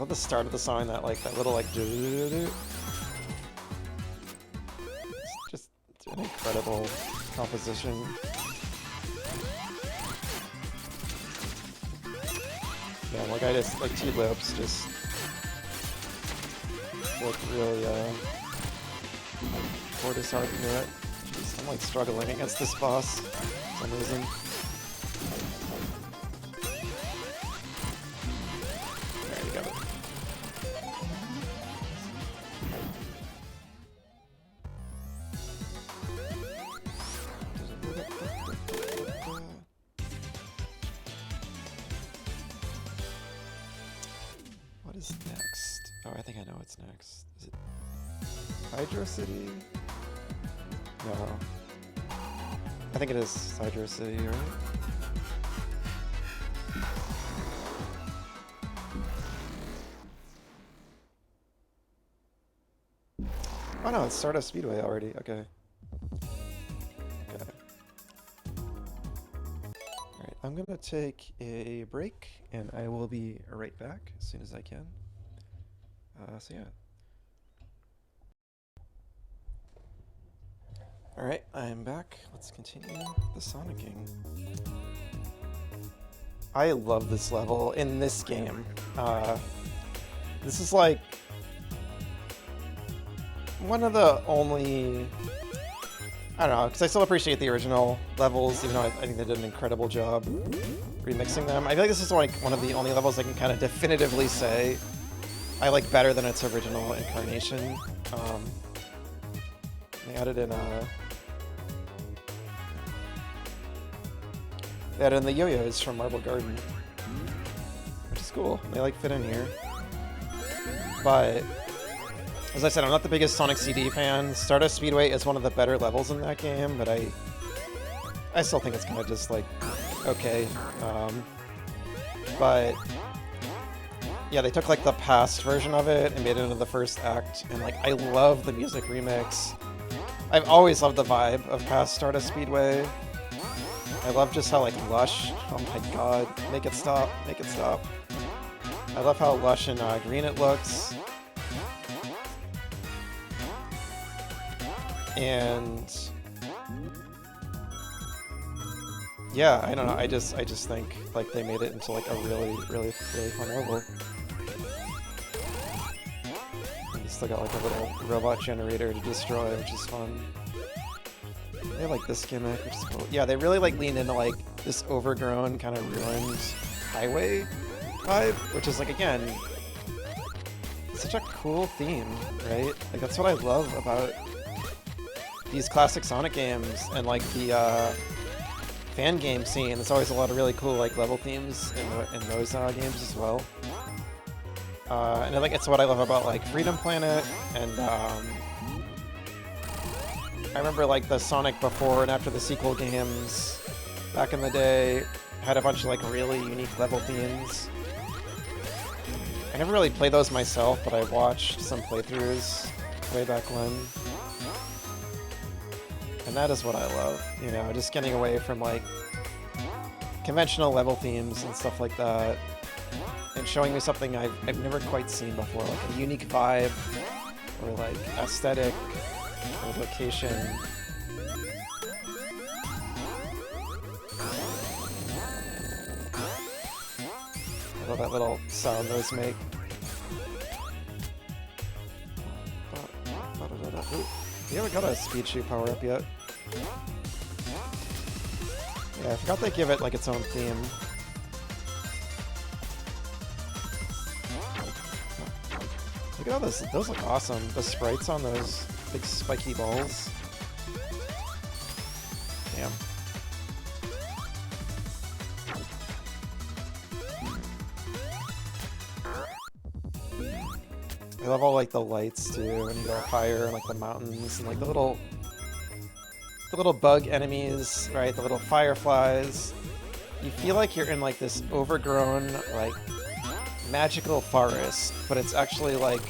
love the start of the song, that little it's just an incredible composition. Yeah, like I just like two loops just look really Fortis hard to do it. Jeez, I'm like struggling against this boss for some reason. There you go. What is next? Oh, I think I know what's next. Is it Hydro City? No. I think it is Hydro City, right? Oh no, it's Stardust Speedway already. Okay. Okay. Alright, I'm gonna take a break and I will be right back as soon as I can. So yeah. Alright, I am back. Let's continue the Sonicking. I love this level in this game. This is like one of the only... I don't know, because I still appreciate the original levels, even though I think they did an incredible job remixing them. I feel like this is like one of the only levels I can kind of definitively say I like better than its original incarnation. They added in the yo-yos from Marble Garden, which is cool. They like fit in here. But as I said, I'm not the biggest Sonic CD fan. Stardust Speedway is one of the better levels in that game, but I still think it's kind of just like okay. But yeah, they took like the past version of it and made it into the first act, and like I love the music remix. I've always loved the vibe of past Stardust Speedway. I love just how like lush, oh my god, make it stop, make it stop. I love how lush and green it looks. And yeah, I don't know, I just think like they made it into like a really fun level. And you still got like a little robot generator to destroy, which is fun. They like this gimmick, which is cool. Yeah, they really like lean into like this overgrown, kind of ruined highway vibe, which is like, again, such a cool theme, right? Like that's what I love about these classic Sonic games and like the fan game scene. There's always a lot of really cool like level themes in those games as well. And like it's what I love about like Freedom Planet and I remember like the Sonic before and after the sequel games back in the day had a bunch of like really unique level themes. I never really played those myself, but I watched some playthroughs way back when. And that is what I love, you know, just getting away from like conventional level themes and stuff like that, and showing me something I've never quite seen before, like a unique vibe or like aesthetic or location. I love that little sound those make. Ooh, we haven't got a speed shoot power up yet. Yeah, I forgot they give it like its own theme. Look at all this, those look awesome. The sprites on those big spiky balls. Damn. I love all like the lights too when you go higher, and like the mountains and like the little bug enemies, right? The little fireflies. You feel like you're in like this overgrown, like magical forest, but it's actually like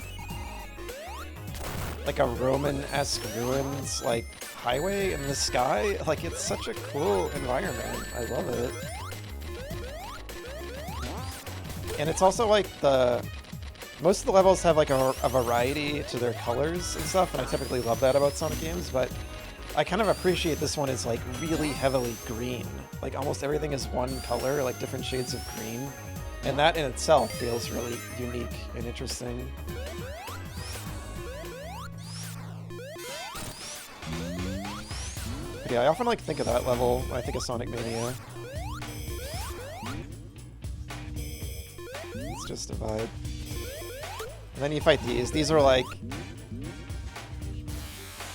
a Roman-esque ruins, like highway in the sky. Like it's such a cool environment. I love it. And it's also like Most of the levels have like a variety to their colors and stuff, and I typically love that about Sonic games, but I kind of appreciate this one is like really heavily green. Like almost everything is one color, like different shades of green. And that in itself feels really unique and interesting. But yeah, I often like think of that level when I think of Sonic Mania. It's just a vibe. And then you fight these. These are like...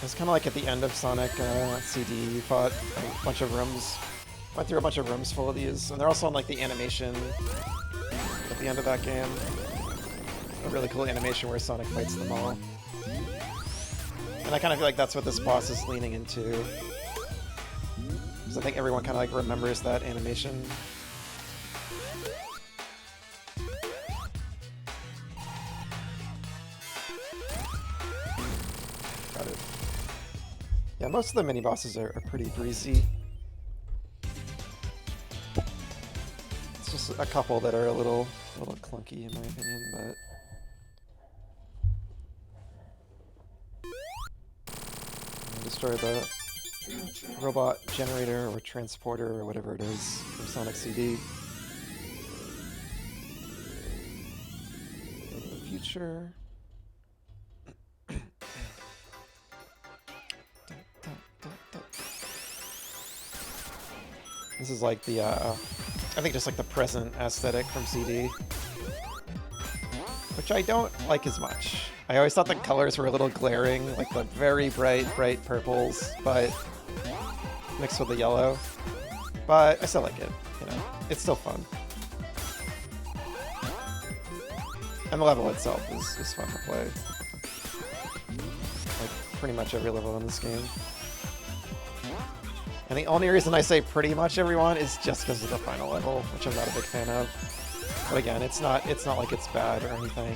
It's kind of like at the end of Sonic CD, you fought a bunch of rooms. Went through a bunch of rooms full of these. And they're also in like the animation at the end of that game. A really cool animation where Sonic fights them all. And I kind of feel like that's what this boss is leaning into. Because I think everyone kind of like remembers that animation. Got it. Yeah, most of the mini-bosses are pretty breezy. It's just a couple that are a little clunky in my opinion, but... Destroy the robot generator or transporter or whatever it is from Sonic CD. The future. This is like the, I think just like the present aesthetic from CD, which I don't like as much. I always thought the colors were a little glaring, like the very bright purples, but mixed with the yellow. But I still like it, you know, it's still fun. And the level itself is fun to play. Like pretty much every level in this game. And the only reason I say pretty much everyone is just because of the final level, which I'm not a big fan of. But again, it's not like it's bad or anything.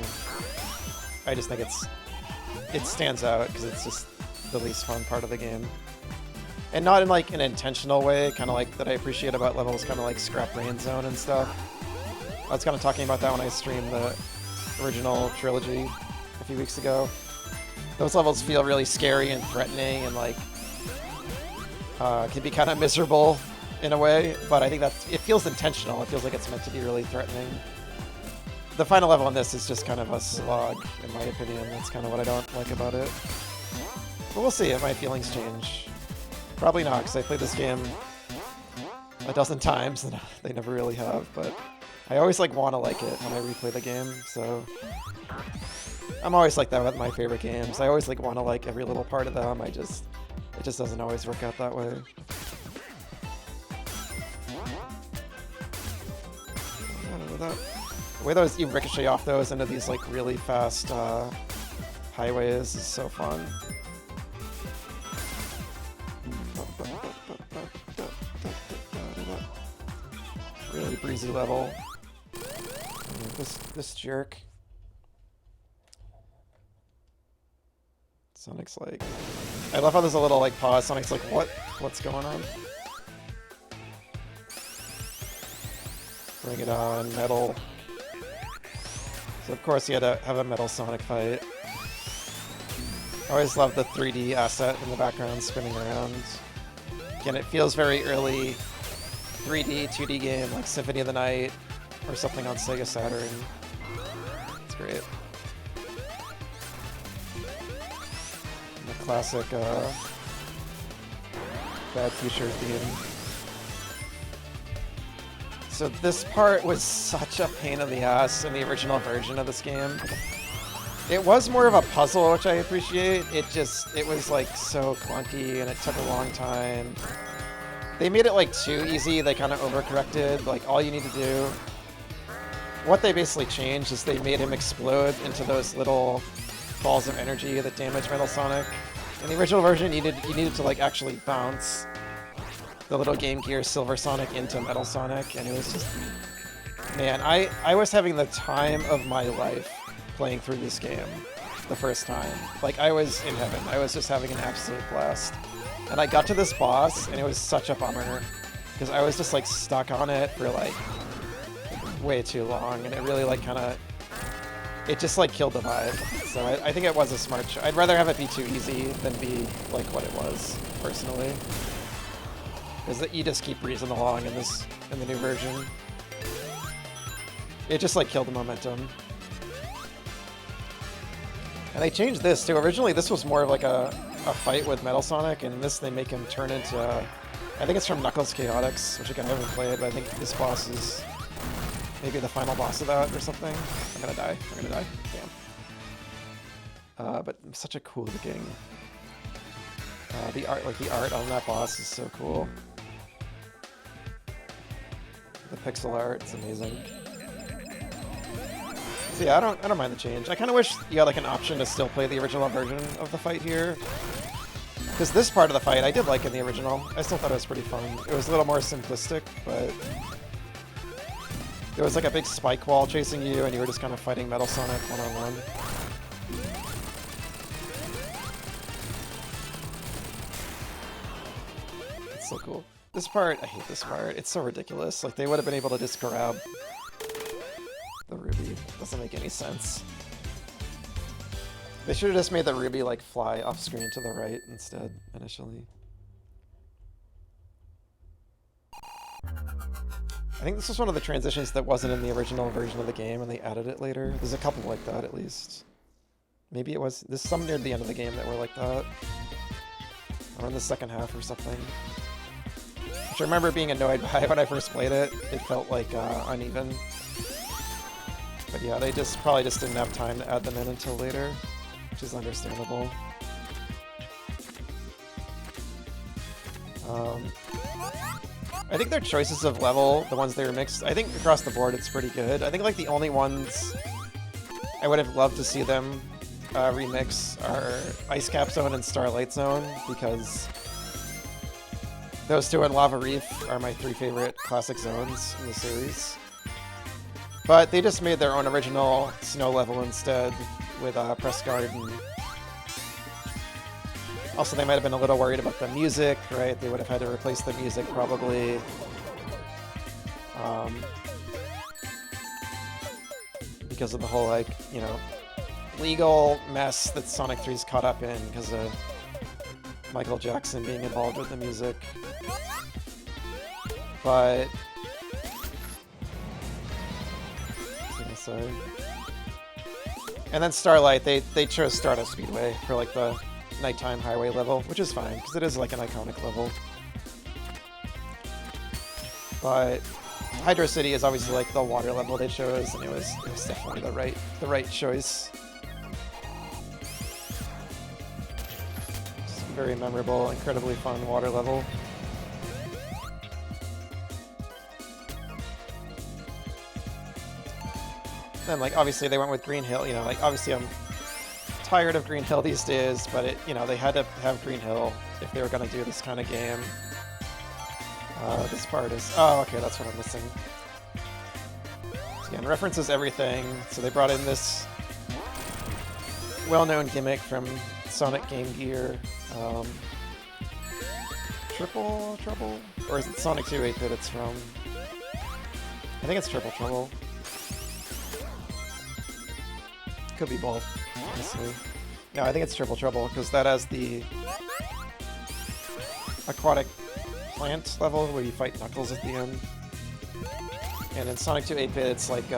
I just think it stands out because it's just the least fun part of the game. And not in like an intentional way, kind of like that I appreciate about levels kind of like Scrap Brain Zone and stuff. I was kind of talking about that when I streamed the original trilogy a few weeks ago. Those levels feel really scary and threatening and like can be kind of miserable in a way, but I think it feels intentional. It feels like it's meant to be really threatening. The final level in this is just kind of a slog, in my opinion. That's kind of what I don't like about it. But we'll see if my feelings change. Probably not, because I played this game a dozen times, and they never really have, but I always like want to like it when I replay the game, so... I'm always like that with my favorite games. I always like want to like every little part of them, it just doesn't always work out that way. The way those you ricochet off those into these like really fast highways is so fun. Really breezy level. This jerk. Sonic's like... I love how there's a little like pause. Sonic's like, what's going on? Bring it on, metal. So of course you had to have a Metal Sonic fight. I always love the 3D asset in the background spinning around. Again, it feels very early 3D, 2D game like Symphony of the Night or something on Sega Saturn. It's great. And the classic Bad Future theme. So this part was such a pain in the ass in the original version of this game. It was more of a puzzle, which I appreciate. It was like so clunky and it took a long time. They made it like too easy, they kind of overcorrected. Like all you need to do, what they basically changed is they made him explode into those little balls of energy that damage Metal Sonic. In the original version, you needed to like actually bounce the little Game Gear Silver Sonic into Metal Sonic, and it was just... Man, I was having the time of my life playing through this game the first time. Like, I was in heaven. I was just having an absolute blast. And I got to this boss, and it was such a bummer, because I was just, like, stuck on it for, like, way too long, and it really, like, kind of it just like killed the vibe. So I think it was a smart choice. I'd rather have it be too easy than be like what it was, personally. Because you just keep breezing along in the new version. It just like killed the momentum. And they changed this too. Originally this was more of like a fight with Metal Sonic, and in this they make him turn into I think it's from Knuckles Chaotix, which again I haven't played, but I think this boss is maybe the final boss of that or something. I'm gonna die. Damn. But such a cool looking. The art on that boss is so cool. The pixel art, it's amazing. So yeah, I don't mind the change. I kind of wish you had like an option to still play the original version of the fight here. Because this part of the fight I did like in the original. I still thought it was pretty fun. It was a little more simplistic, but there was like a big spike wall chasing you and you were just kind of fighting Metal Sonic one-on-one. It's so cool. This part, I hate this part. It's so ridiculous. Like, they would have been able to just grab the ruby. Doesn't make any sense. They should have just made the ruby, like, fly off screen to the right instead, initially. I think this was one of the transitions that wasn't in the original version of the game, and they added it later. There's a couple like that, at least. Maybe it was... There's some near the end of the game that were like that. Or in the second half or something. Which I remember being annoyed by when I first played it. It felt like uneven. But yeah, they probably just didn't have time to add them in until later, which is understandable. I think their choices of level, the ones they remixed, I think across the board it's pretty good. I think like the only ones I would have loved to see them remix are Ice Cap Zone and Starlight Zone, because those two and Lava Reef are my three favorite classic zones in the series. But they just made their own original snow level instead with Press Garden. Also, they might have been a little worried about the music, right? They would have had to replace the music probably. Because of the whole, like, you know, legal mess that Sonic 3's caught up in because of Michael Jackson being involved with the music. But... Sorry. And then Starlight, they chose Stardust Speedway for like the nighttime highway level, which is fine because it is like an iconic level. But Hydro City is obviously like the water level they chose, and it was definitely the right choice. Just very memorable, incredibly fun water level. Then, like, obviously they went with Green Hill, you know, like, obviously I'm tired of Green Hill these days, but it, you know, they had to have Green Hill if they were going to do this kind of game. This part is, oh, okay, that's what I'm missing. So again, references everything, so they brought in this well-known gimmick from Sonic Game Gear, Triple Trouble? Or is it Sonic 2 8-bit it's from? I think it's Triple Trouble. Could be both, honestly. No, I think it's Triple Trouble, because that has the aquatic plant level where you fight Knuckles at the end. And in Sonic 2 8-bit, it's like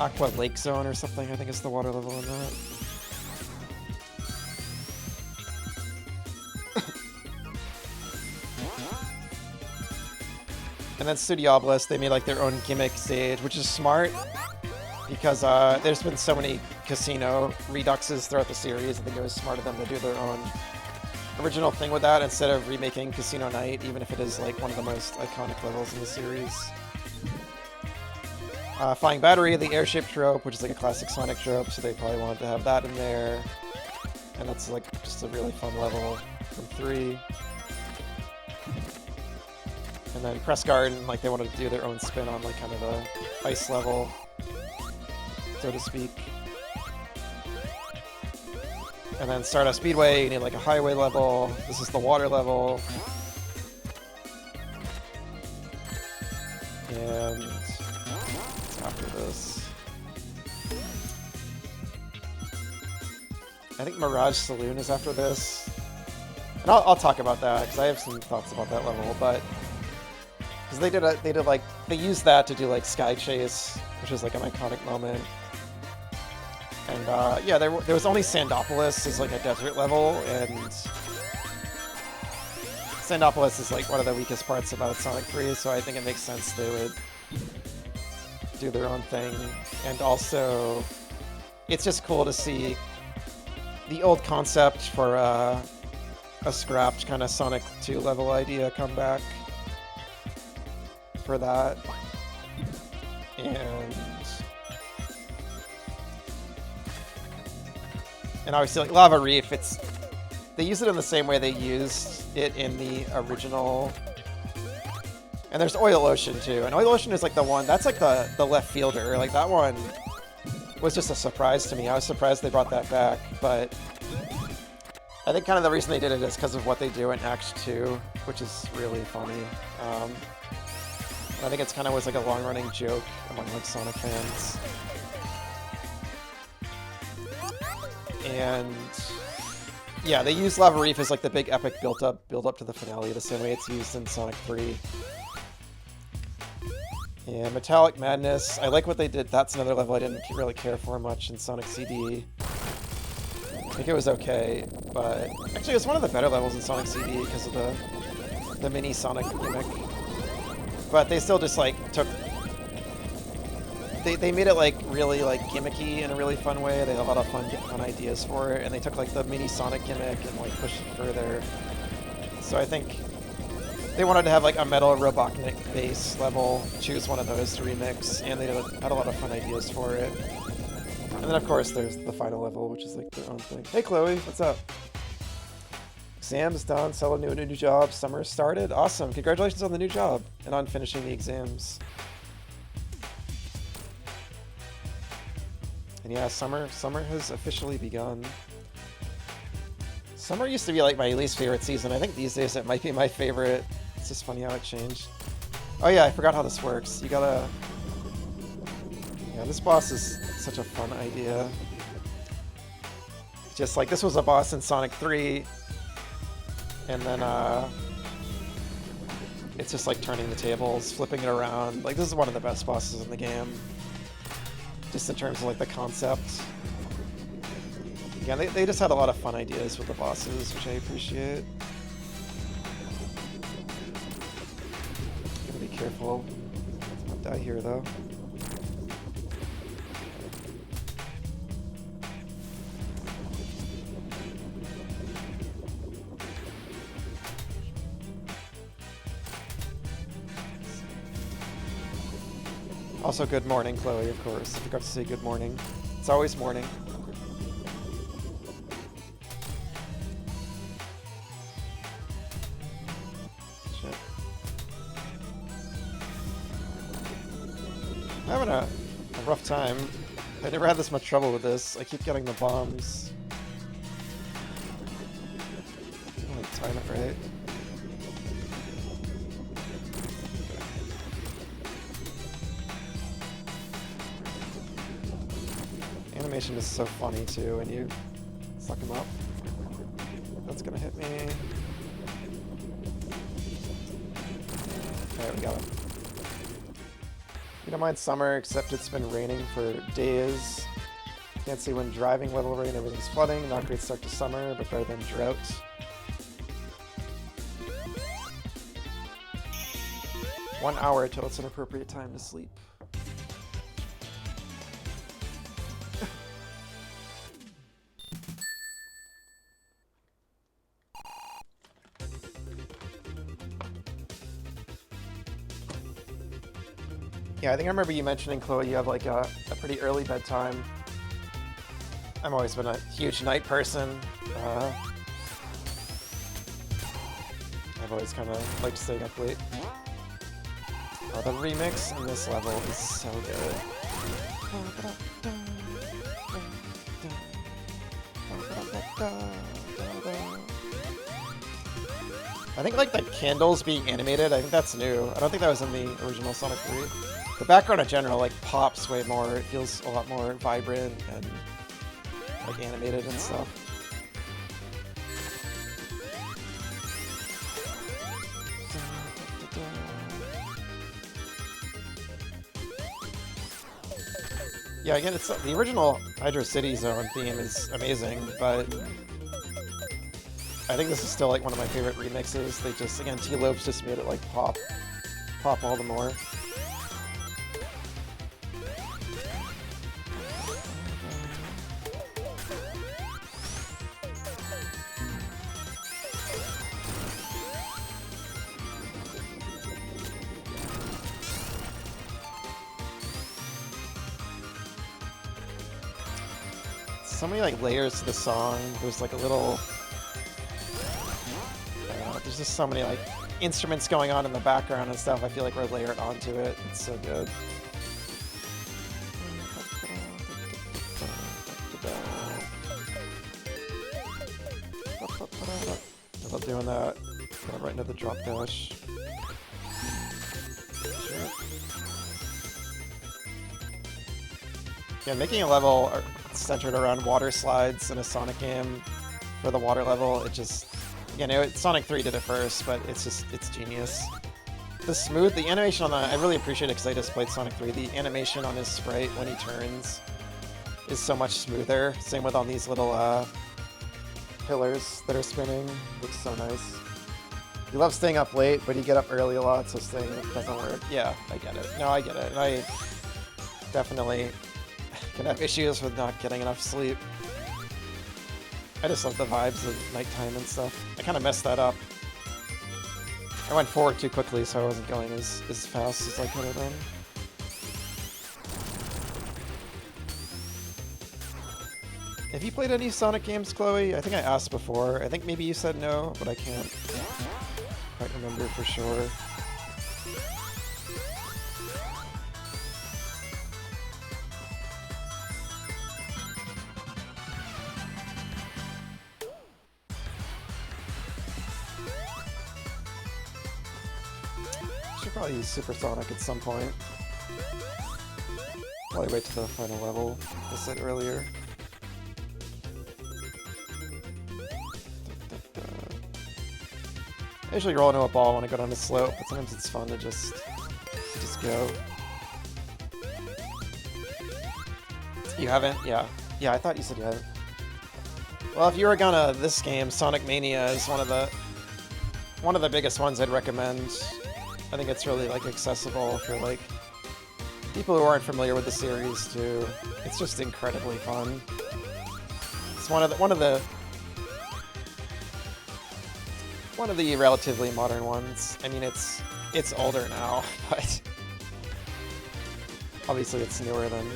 Aqua Lake Zone or something, I think is the water level in that. And then Studiopolis, they made like their own gimmick stage, which is smart. Because there's been so many casino reduxes throughout the series, I think it was smart of them to do their own original thing with that instead of remaking Casino Night, even if it is like one of the most iconic levels in the series. Flying Battery, the airship trope, which is like a classic Sonic trope, so they probably wanted to have that in there. And that's like just a really fun level from 3. And then Press Garden, like they wanted to do their own spin on like kind of the ice level, so to speak. And then Stardust Speedway, you need like a highway level. This is the water level. And after this. I think Mirage Saloon is after this. And I'll talk about that, because I have some thoughts about that level, but... Because they used that to do, like, Sky Chase, which is, like, an iconic moment. And, yeah, there was only Sandopolis as, like, a desert level, and... Sandopolis is, like, one of the weakest parts about Sonic 3, so I think it makes sense they would do their own thing. And also, it's just cool to see the old concept for, a scrapped kind of Sonic 2 level idea come back for that. And obviously, like, Lava Reef, they use it in the same way they used it in the original. And there's Oil Ocean too. And Oil Ocean is like the one, that's like the left fielder. Like that one was just a surprise to me. I was surprised they brought that back, but I think kind of the reason they did it is because of what they do in Act 2, which is really funny. I think it's kind of was like a long-running joke among like Sonic fans. And yeah, they use Lava Reef as like the big epic build up to the finale, the same way it's used in Sonic 3. And Metallic Madness, I like what they did. That's another level I didn't really care for much in Sonic CD. I think it was okay, but actually it was one of the better levels in Sonic CD because of the mini Sonic gimmick. But they still just like took... They made it like really like gimmicky in a really fun way. They had a lot of fun ideas for it, and they took like the mini Sonic gimmick and like pushed it further. So I think they wanted to have like a Metal Robotnik bass level, choose one of those to remix, and they had a lot of fun ideas for it. And then of course there's the final level, which is like their own thing. Hey Chloe, what's up? Exams done, settled into a new job, summer started. Awesome, congratulations on the new job and on finishing the exams. And yeah, summer has officially begun. Summer used to be like my least favorite season. I think these days it might be my favorite. It's just funny how it changed. Oh yeah, I forgot how this works. You gotta... Yeah, this boss is such a fun idea. Just like, this was a boss in Sonic 3. And then, it's just like turning the tables, flipping it around. Like, this is one of the best bosses in the game. Just in terms of like the concept. Yeah, they just had a lot of fun ideas with the bosses, which I appreciate. Gotta be careful. I'll die here though. Also, good morning, Chloe, of course. I forgot to say good morning. It's always morning. Shit. I'm having a rough time. I never had this much trouble with this. I keep getting the bombs. I don't like time it right. Animation is so funny too when you suck him up. That's gonna hit me. There we go. You don't mind summer, except it's been raining for days. Can't see when driving, level rain, everything's flooding. Not great start to summer, but better than drought. One hour till it's an appropriate time to sleep. Yeah, I think I remember you mentioning, Chloe, you have like a pretty early bedtime. I've always been a huge night person. I've always kind of liked staying up late. The remix in this level is so good. I think like the candles being animated, I think that's new. I don't think that was in the original Sonic 3. The background in general like pops way more. It feels a lot more vibrant and like animated and stuff. Yeah, again, it's the original Hydro City Zone theme is amazing, but I think this is still like one of my favorite remixes. They just, again, T-Lopes just made it like pop all the more. So many like layers to the song. There's like a little, I don't know, there's just so many like instruments going on in the background and stuff. I feel like we're layered onto it. It's so good. I love doing that. Going right into the drop dash. Yeah, making a level centered around water slides in a Sonic game for the water level, it just, you know, Sonic 3 did it first, but it's genius. The animation on that, I really appreciate it because I just played Sonic 3. The animation on his sprite when he turns is so much smoother. Same with all these little pillars that are spinning. Looks so nice. He loves staying up late, but he get up early a lot, so staying up doesn't work. Yeah, I get it. No, I get it. And I definitely can have issues with not getting enough sleep. I just love the vibes of nighttime and stuff. I kind of messed that up. I went forward too quickly, so I wasn't going as fast as I could have been. Have you played any Sonic games, Chloe? I think I asked before. I think maybe you said no, but I can't quite remember for sure. Should probably use Supersonic at some point. Probably wait to the final level, I said earlier. I usually roll into a ball when I go down the slope, but sometimes it's fun to just go. You haven't? Yeah. Yeah, I thought you said you haven't. Well, if you were gonna this game, Sonic Mania is one of the biggest ones I'd recommend. I think it's really like accessible for like people who aren't familiar with the series too. It's just incredibly fun. It's one of the relatively modern ones. I mean, it's older now, but obviously it's newer than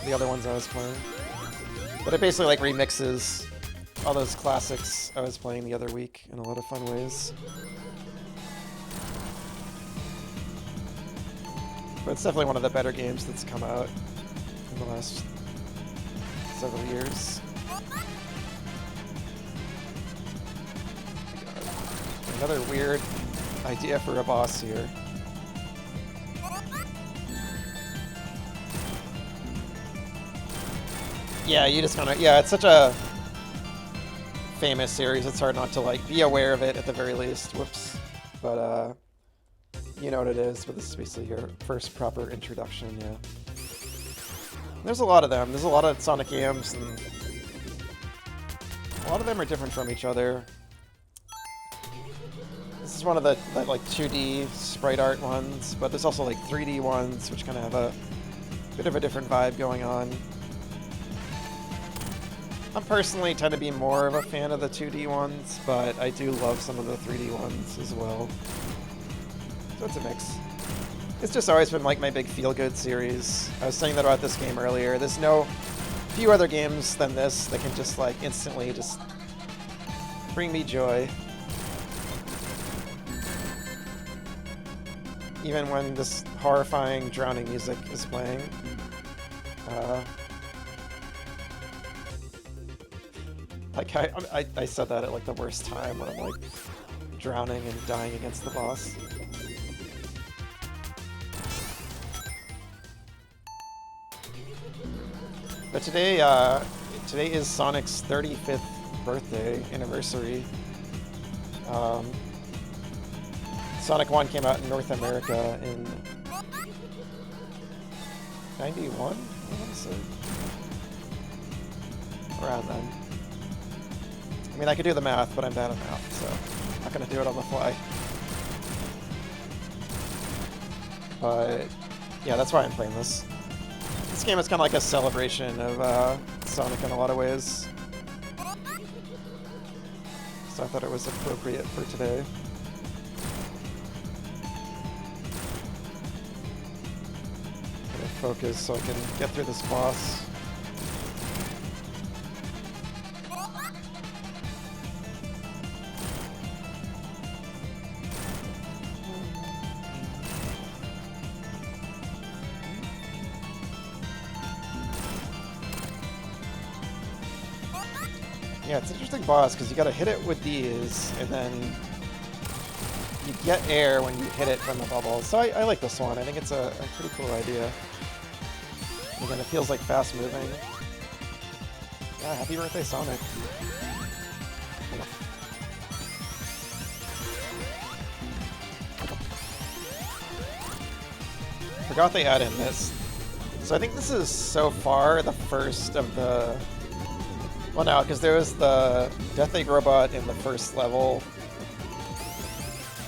the other ones I was playing. But it basically like remixes all those classics I was playing the other week in a lot of fun ways. But it's definitely one of the better games that's come out in the last several years. Another weird idea for a boss here. Yeah, you just kind of, yeah, it's such a famous series, it's hard not to like be aware of it at the very least. Whoops. But you know what it is, but this is basically your first proper introduction, yeah. There's a lot of them. There's a lot of Sonic games, and a lot of them are different from each other. This is one of the like 2D sprite art ones, but there's also like 3D ones, which kind of have a bit of a different vibe going on. I personally tend to be more of a fan of the 2D ones, but I do love some of the 3D ones as well. So it's a mix. It's just always been like my big feel-good series. I was saying that about this game earlier. There's no few other games than this that can just like instantly just bring me joy. Even when this horrifying drowning music is playing. Like I said that at like the worst time when I'm like drowning and dying against the boss. But today is Sonic's 35th birthday anniversary. Sonic 1 came out in North America in 91? I want to say. Around then. I mean, I could do the math, but I'm bad at math, so I'm not going to do it on the fly. But yeah, that's why I'm playing this. This game is kind of like a celebration of Sonic in a lot of ways. So I thought it was appropriate for today. Gonna focus so I can get through this boss. Yeah, it's an interesting boss because you gotta hit it with these, and then you get air when you hit it from the bubbles. So I like this one. I think it's a pretty cool idea. And then it feels like fast moving. Yeah, happy birthday, Sonic. Forgot they add in this. So I think this is so far the first of the... Well, no, because there was the Death Egg robot in the first level.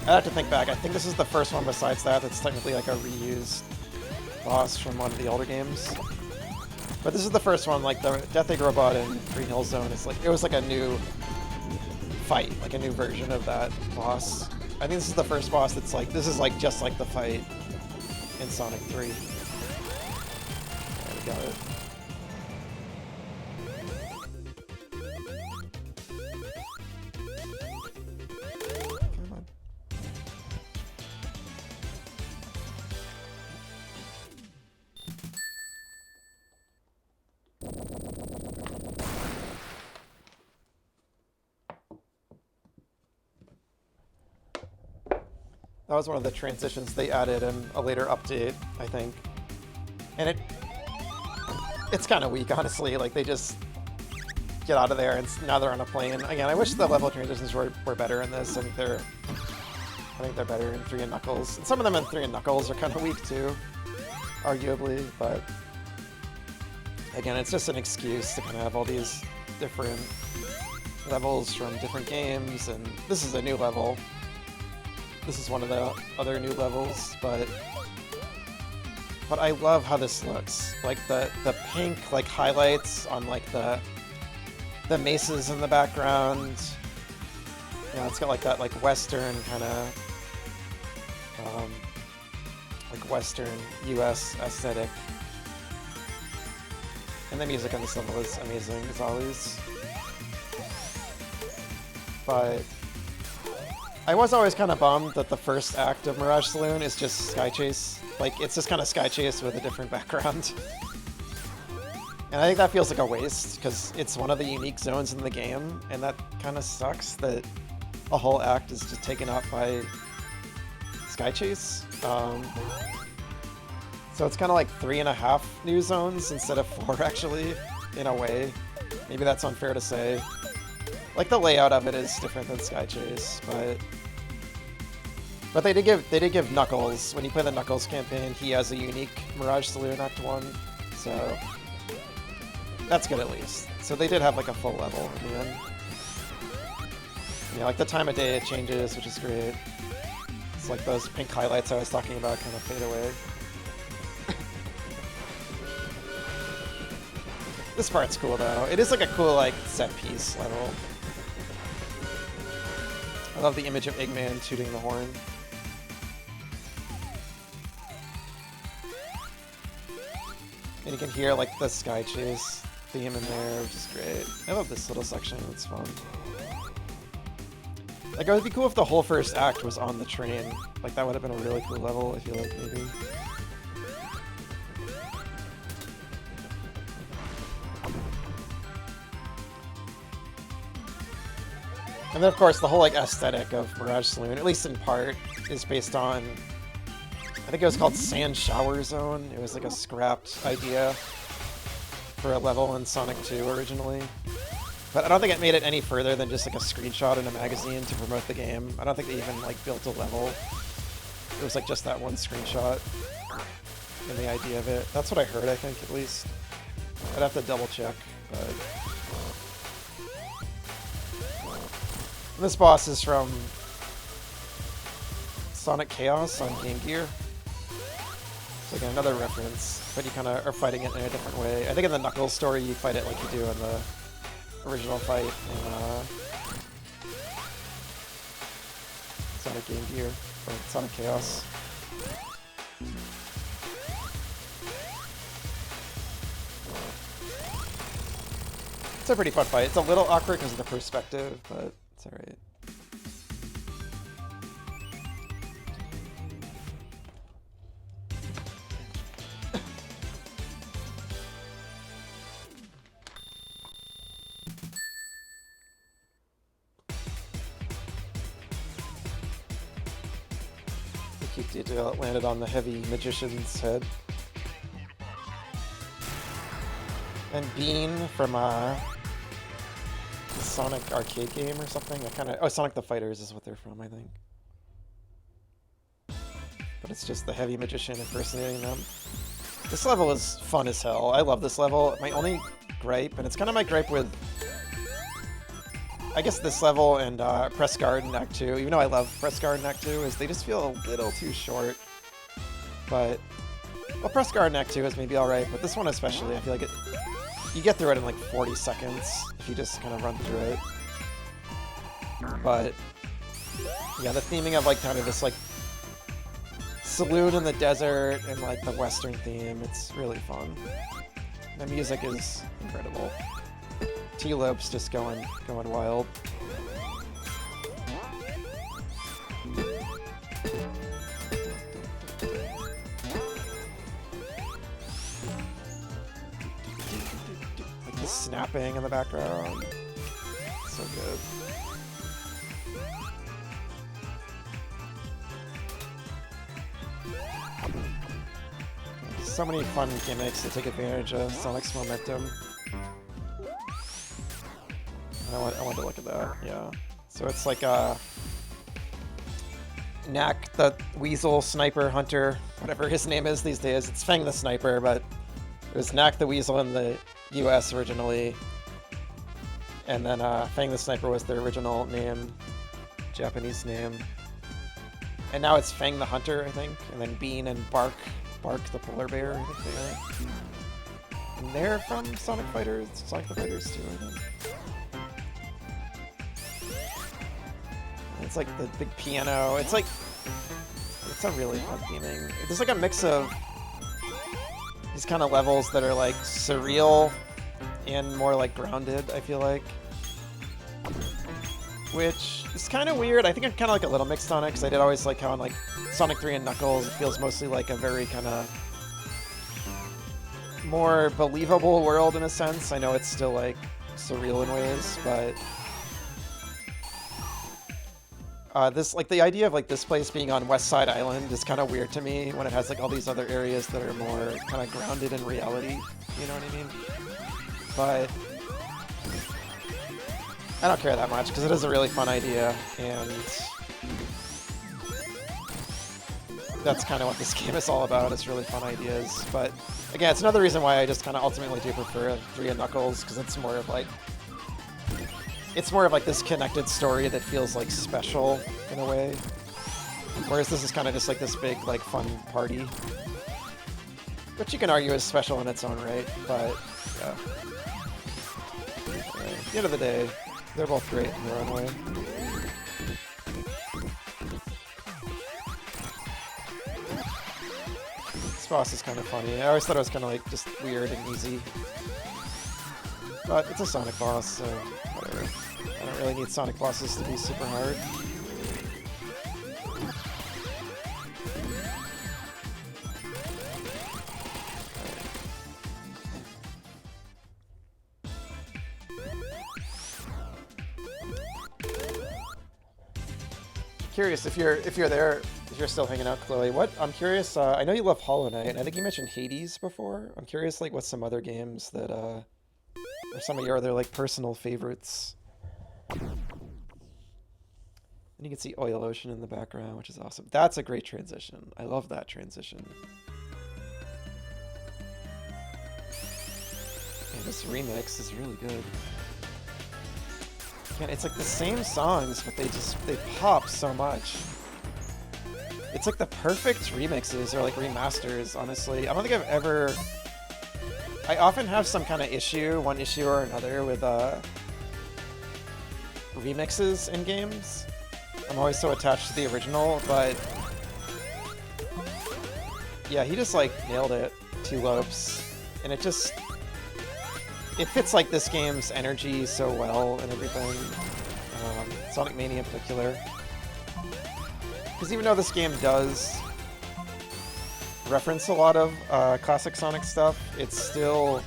I'd have to think back. I think this is the first one besides that that's technically like a reused boss from one of the older games. But this is the first one, like the Death Egg robot in Green Hill Zone. It's like it was like a new fight, like a new version of that boss. I think this is the first boss that's like, this is like just like the fight in Sonic 3. There we got it. That was one of the transitions they added in a later update, I think. And it's kind of weak, honestly. Like, they just get out of there, and now they're on a plane. Again, I wish the level transitions were better in this. I think they're better in 3 and Knuckles. And some of them in 3 and Knuckles are kind of weak, too, arguably. But, again, it's just an excuse to kind of have all these different levels from different games. And this is a new level. This is one of the other new levels, but I love how this looks. Like the pink like highlights on like the mesas in the background. You know, it's got like that like Western kind of like Western US aesthetic. And the music on this level is amazing as always. But I was always kind of bummed that the first act of Mirage Saloon is just Sky Chase. Like, it's just kind of Sky Chase with a different background. And I think that feels like a waste, because it's one of the unique zones in the game, and that kind of sucks that a whole act is just taken up by Sky Chase. So it's kind of like 3.5 new zones instead of 4, actually, in a way. Maybe that's unfair to say. Like, the layout of it is different than Sky Chase, but they did give Knuckles, when you play the Knuckles campaign, he has a unique Mirage Saloon Act 1, so that's good at least. So they did have like a full level in the end. Yeah, like the time of day it changes, which is great. It's like those pink highlights I was talking about kind of fade away. This part's cool though. It is like a cool like set piece level. I love the image of Eggman tooting the horn. And you can hear like the Sky Chase theme in there, which is great. I love this little section, it's fun. Like, it would be cool if the whole first act was on the train. Like, that would have been a really cool level, I feel like, maybe. And then, of course, the whole, like, aesthetic of Mirage Saloon, at least in part, is based on... I think it was called Sand Shower Zone. It was, like, a scrapped idea for a level in Sonic 2 originally. But I don't think it made it any further than just, like, a screenshot in a magazine to promote the game. I don't think they even, like, built a level. It was, like, just that one screenshot. in the idea of it. That's what I heard, I think, at least. I'd have to double check, but... This boss is from Sonic Chaos on Game Gear. It's like another reference, but you kind of are fighting it in a different way. I think in the Knuckles story, you fight it like you do in the original fight in Sonic Game Gear, or Sonic Chaos. It's a pretty fun fight. It's a little awkward because of the perspective, but it's alright. The cute detail it landed on the heavy magician's head. And Bean from Sonic arcade game or something. I kind of... Oh, Sonic the Fighters is what they're from, I think. But it's just the heavy magician impersonating them. This level is fun as hell. I love this level. My only gripe, and it's kind of my gripe with... I guess this level and Press Garden Act 2, even though I love Press Garden Act 2, is they just feel a little too short. But... Well, Press Garden Act 2 is maybe alright, but this one especially, I feel like it... You get through it in like 40 seconds if you just kind of run through it. But yeah, the theming of like kind of this like saloon in the desert and like the Western theme, it's really fun. The music is incredible. T-Lope's just going wild. Snapping in the background. So good. So many fun gimmicks to take advantage of Sonic's momentum. I want to look at that, yeah. So it's like Knack the Weasel Sniper Hunter, whatever his name is these days. It's Fang the Sniper, but it was Knack the Weasel in the US originally, and then Fang the Sniper was their original name, Japanese name, and now it's Fang the Hunter, I think, and then Bean and Bark the polar bear, I think they are. And they're from Sonic the Fighters too, I think. It's like the big piano. It's a really fun theming. There's like a mix of these kind of levels that are like surreal and more like grounded, I feel like. Which is kind of weird. I think I'm kind of like a little mixed on it because I did always like how in like Sonic 3 and Knuckles it feels mostly like a very kind of more believable world in a sense. I know it's still like surreal in ways, but this, like, the idea of like this place being on West Side Island is kind of weird to me when it has like all these other areas that are more kind of grounded in reality. You know what I mean? But I don't care that much because it is a really fun idea, and that's kind of what this game is all about. It's really fun ideas. But again, it's another reason why I just kind of ultimately do prefer 3 and Knuckles, because it's more of like this connected story that feels like special in a way. Whereas this is kind of just like this big like fun party, which you can argue is special in its own right. But yeah, anyway, at the end of the day, they're both great in their own way. This boss is kind of funny. I always thought it was kind of like just weird and easy. But it's a Sonic boss, so whatever. I don't really need Sonic bosses to be super hard. Curious if you're there, if you're still hanging out, Chloe. What I'm curious. I know you love Hollow Knight, and I think you mentioned Hades before. I'm curious, like, what's some other games that or some of your other like personal favorites. And you can see Oil Ocean in the background, which is awesome. That's a great transition. I love that transition. This remix is really good. Man, it's like the same songs, but they pop so much. It's like the perfect remixes or like remasters, honestly. I don't think I've ever... I often have some kind of issue, one issue or another, with remixes in games. I'm always so attached to the original, but... yeah, he just like nailed it. 2 lopes. And it just... it fits like this game's energy so well and everything. Sonic Mania in particular. Because even though this game does reference a lot of classic Sonic stuff, it still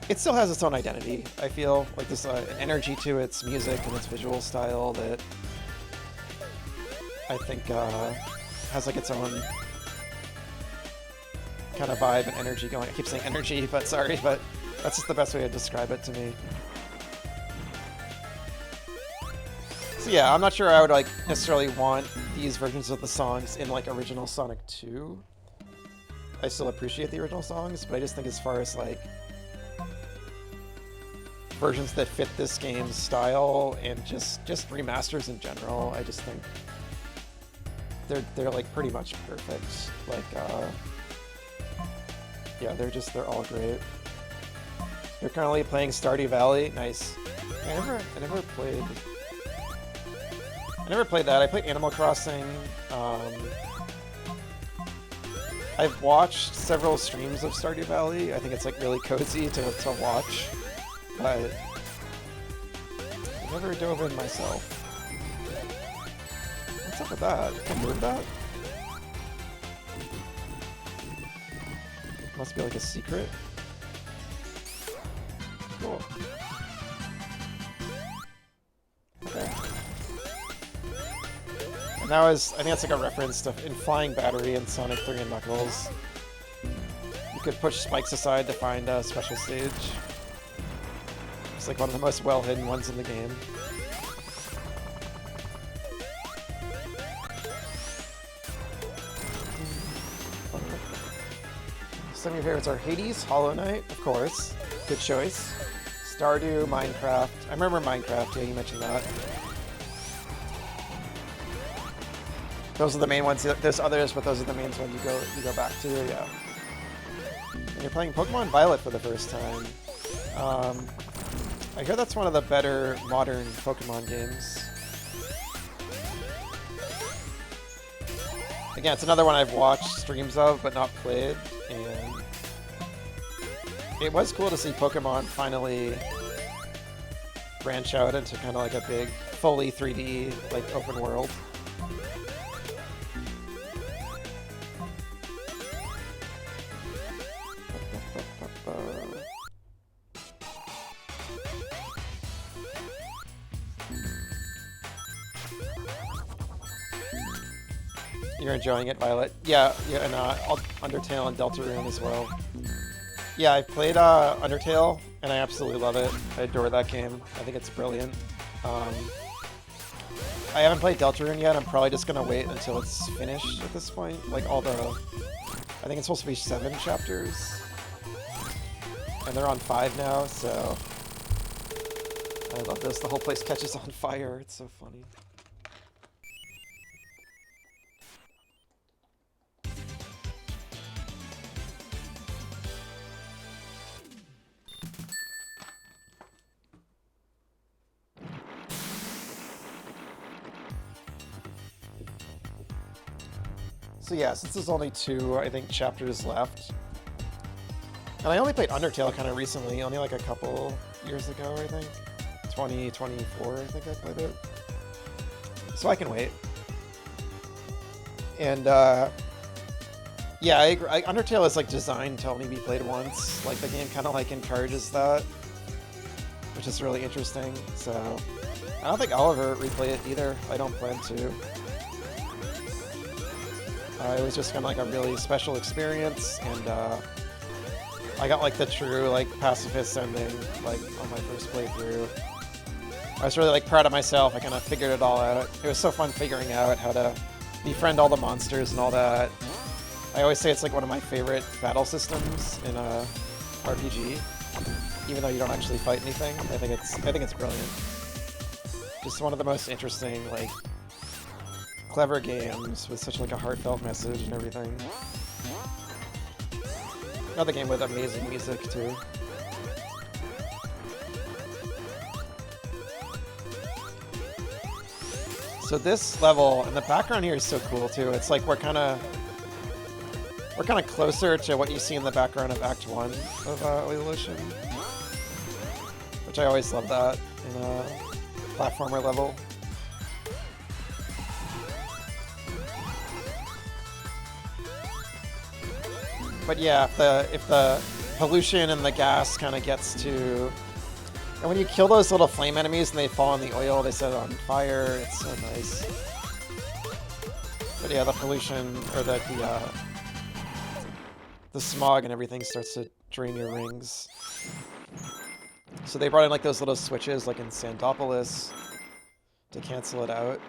has its own identity, I feel. Like there's an energy to its music and its visual style that I think has like its own kind of vibe and energy going. I keep saying energy, but sorry, but that's just the best way to describe it to me. So yeah, I'm not sure I would like necessarily want these versions of the songs in like original Sonic 2. I still appreciate the original songs, but I just think as far as like versions that fit this game's style and just remasters in general, I just think they're like pretty much perfect. Like yeah, they're all great. You're currently playing Stardew Valley. Nice. I never played that. I played Animal Crossing. I've watched several streams of Stardew Valley. I think it's like really cozy to watch, but I never dove in myself. What's up with that? Can I move that? Must be like a secret. Cool. Okay. And that was, I think that's like a reference to in Flying Battery in Sonic 3 and Knuckles. You could push spikes aside to find a special stage. It's like one of the most well-hidden ones in the game. Some of your favorites are Hades, Hollow Knight, of course. Good choice. Stardew, Minecraft. I remember Minecraft, yeah, you mentioned that. Those are the main ones. There's others, but those are the main ones you go back to, yeah. And you're playing Pokemon Violet for the first time. I hear that's one of the better modern Pokemon games. Again, it's another one I've watched streams of, but not played, and it was cool to see Pokemon finally branch out into kind of like a big, fully 3D, like, open world. You're enjoying it, Violet? Yeah, and Undertale and Deltarune as well. Yeah, I played Undertale, and I absolutely love it. I adore that game. I think it's brilliant. I haven't played Deltarune yet. I'm probably just gonna wait until it's finished at this point. Like all the... I think it's supposed to be 7 chapters. And they're on 5 now, so... I love this. The whole place catches on fire. It's so funny. So yeah, since there's only 2, I think, chapters left. And I only played Undertale kind of recently, only like a couple years ago, I think. 2024, I think I played it. So I can wait. And yeah, I agree. Undertale is like designed to only be played once. Like the game kind of like encourages that, which is really interesting. So I don't think I'll ever replay it either. I don't plan to. It was just kind of like a really special experience, and I got like the true like pacifist ending like on my first playthrough. I was really like proud of myself. I kind of figured it all out. It was so fun figuring out how to befriend all the monsters and all that. I always say it's like one of my favorite battle systems in a RPG. even though you don't actually fight anything. I think it's brilliant. Just one of the most interesting, like, clever games with such like a heartfelt message and everything. Another game with amazing music too. So this level, and the background here is so cool too. It's like we're kind of closer to what you see in the background of Act 1 of Evolution, which I always love that in a platformer level. But yeah, if the pollution and the gas kind of gets to... And when you kill those little flame enemies and they fall in the oil, they set it on fire. It's so nice. But yeah, the pollution, or the smog and everything starts to drain your rings. So they brought in like those little switches like in Sandopolis to cancel it out.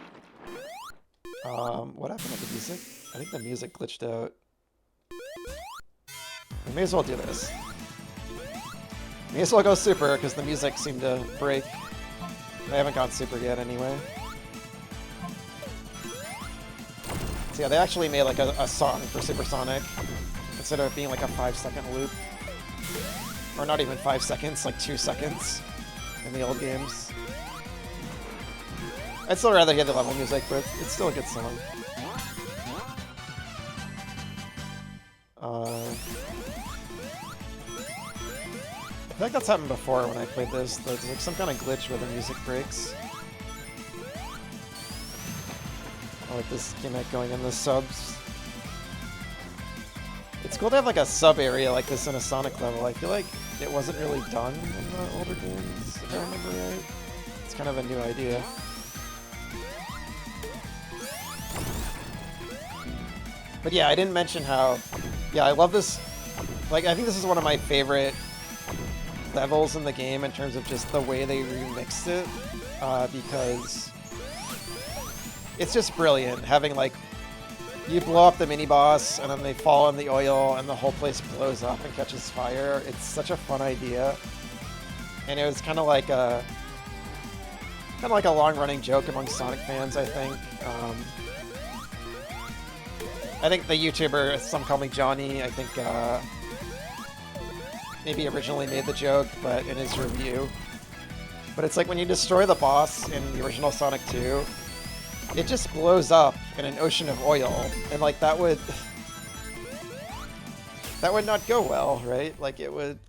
What happened to the music? I think the music glitched out. We may as well do this. May as well go super, because the music seemed to break. I haven't gone super yet anyway. So yeah, they actually made like a song for Supersonic, instead of it being like a 5-second loop. Or not even 5 seconds, like 2 seconds in the old games. I'd still rather hear the level music, but it's still a good song. I feel like that's happened before when I played this. There's like some kind of glitch where the music breaks. I like this gimmick going in the subs. It's cool to have like a sub area like this in a Sonic level. I feel like it wasn't really done in the older games, if I remember right. It's kind of a new idea. But yeah, I didn't mention how... Yeah, I love this... Like, I think this is one of my favorite levels in the game in terms of just the way they remixed it, because it's just brilliant having like you blow up the mini boss and then they fall in the oil and the whole place blows up and catches fire. It's such a fun idea, and it was kind of like a long-running joke among Sonic fans. I think the YouTuber, some call me Johnny, I think maybe originally made the joke, but in his review. But it's like when you destroy the boss in the original Sonic 2, it just blows up in an ocean of oil, and like that would not go well, right? Like everything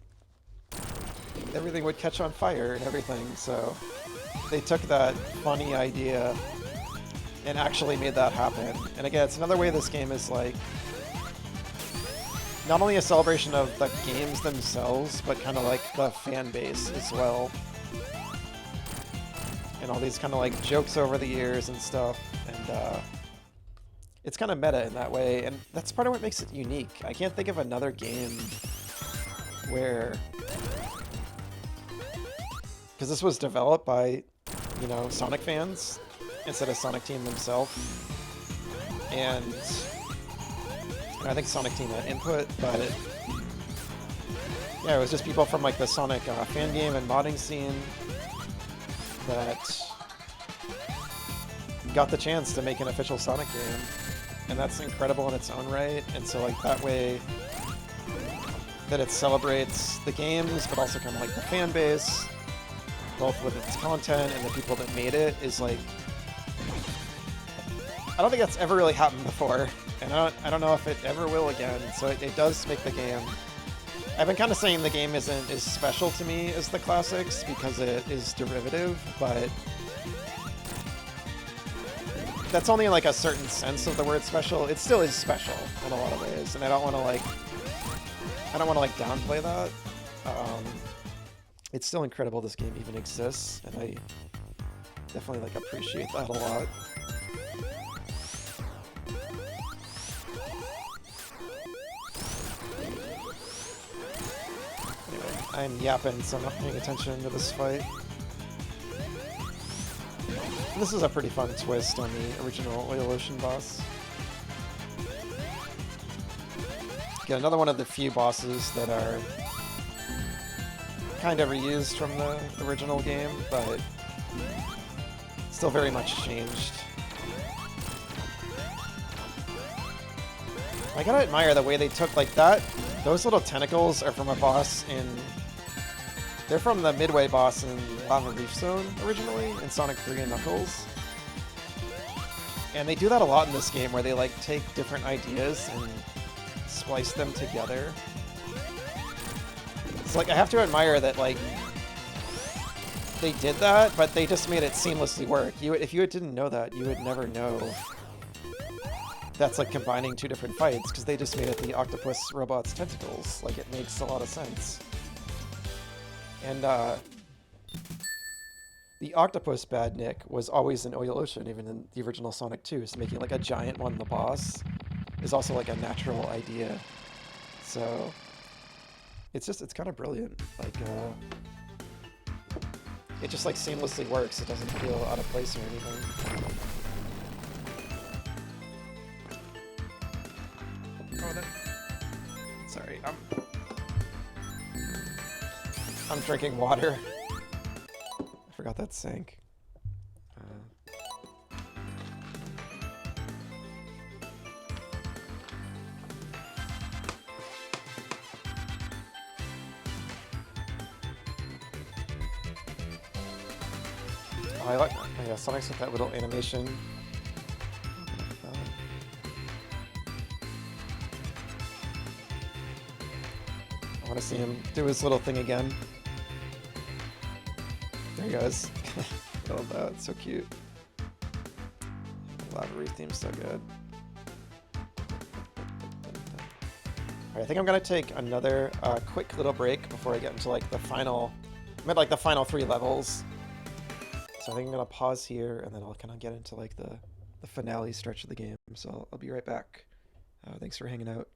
would catch on fire and everything. So they took that funny idea and actually made that happen. And again, it's another way this game is like not only a celebration of the games themselves, but kind of like the fan base as well. And all these kind of like jokes over the years and stuff. And it's kind of meta in that way. And that's part of what makes it unique. I can't think of another game where... Because this was developed by, you know, Sonic fans instead of Sonic Team themselves. And I think Sonic Team had input, but yeah, it was just people from like the Sonic fan game and modding scene that got the chance to make an official Sonic game, and that's incredible in its own right. And so like that way that it celebrates the games, but also kind of like the fan base, both with its content and the people that made it, is like, I don't think that's ever really happened before, and I don't know if it ever will again. So it does make the game... I've been kind of saying the game isn't as special to me as the classics because it is derivative, but that's only in like a certain sense of the word special. It still is special in a lot of ways, and I don't want to downplay that. It's still incredible this game even exists, and I definitely like appreciate that a lot. I'm yapping, so I'm not paying attention to this fight. And this is a pretty fun twist on the original Oil Ocean boss. Again, another one of the few bosses that are kind of reused from the original game, but still very much changed. I gotta admire the way they took, like, that. Those little tentacles are from a boss in... They're from the Midway boss in Lava Reef Zone, originally, in Sonic 3 and Knuckles. And they do that a lot in this game, where they, like, take different ideas and splice them together. It's like, I have to admire that, like, they did that, but they just made it seamlessly work. If you didn't know that, you would never know that's like combining two different fights, because they just made it the octopus robot's tentacles. Like, it makes a lot of sense. And the octopus badnik was always in Oil Ocean, even in the original Sonic 2, so making like a giant one the boss is also like a natural idea. So it's kind of brilliant. Like, it just like seamlessly works. It doesn't feel out of place or anything. Oh, that... Sorry, I'm drinking water. I forgot that sank. I like, yeah, Sonic's with that little animation. I want to see him do his little thing again. There he goes. I love that, it's so cute. The Lava Reef theme's so good. Alright, I think I'm gonna take another quick little break before I get into like the final, I'm at like the final 3 levels. So I think I'm gonna pause here and then I'll kind of get into like the finale stretch of the game. So I'll be right back. Thanks for hanging out.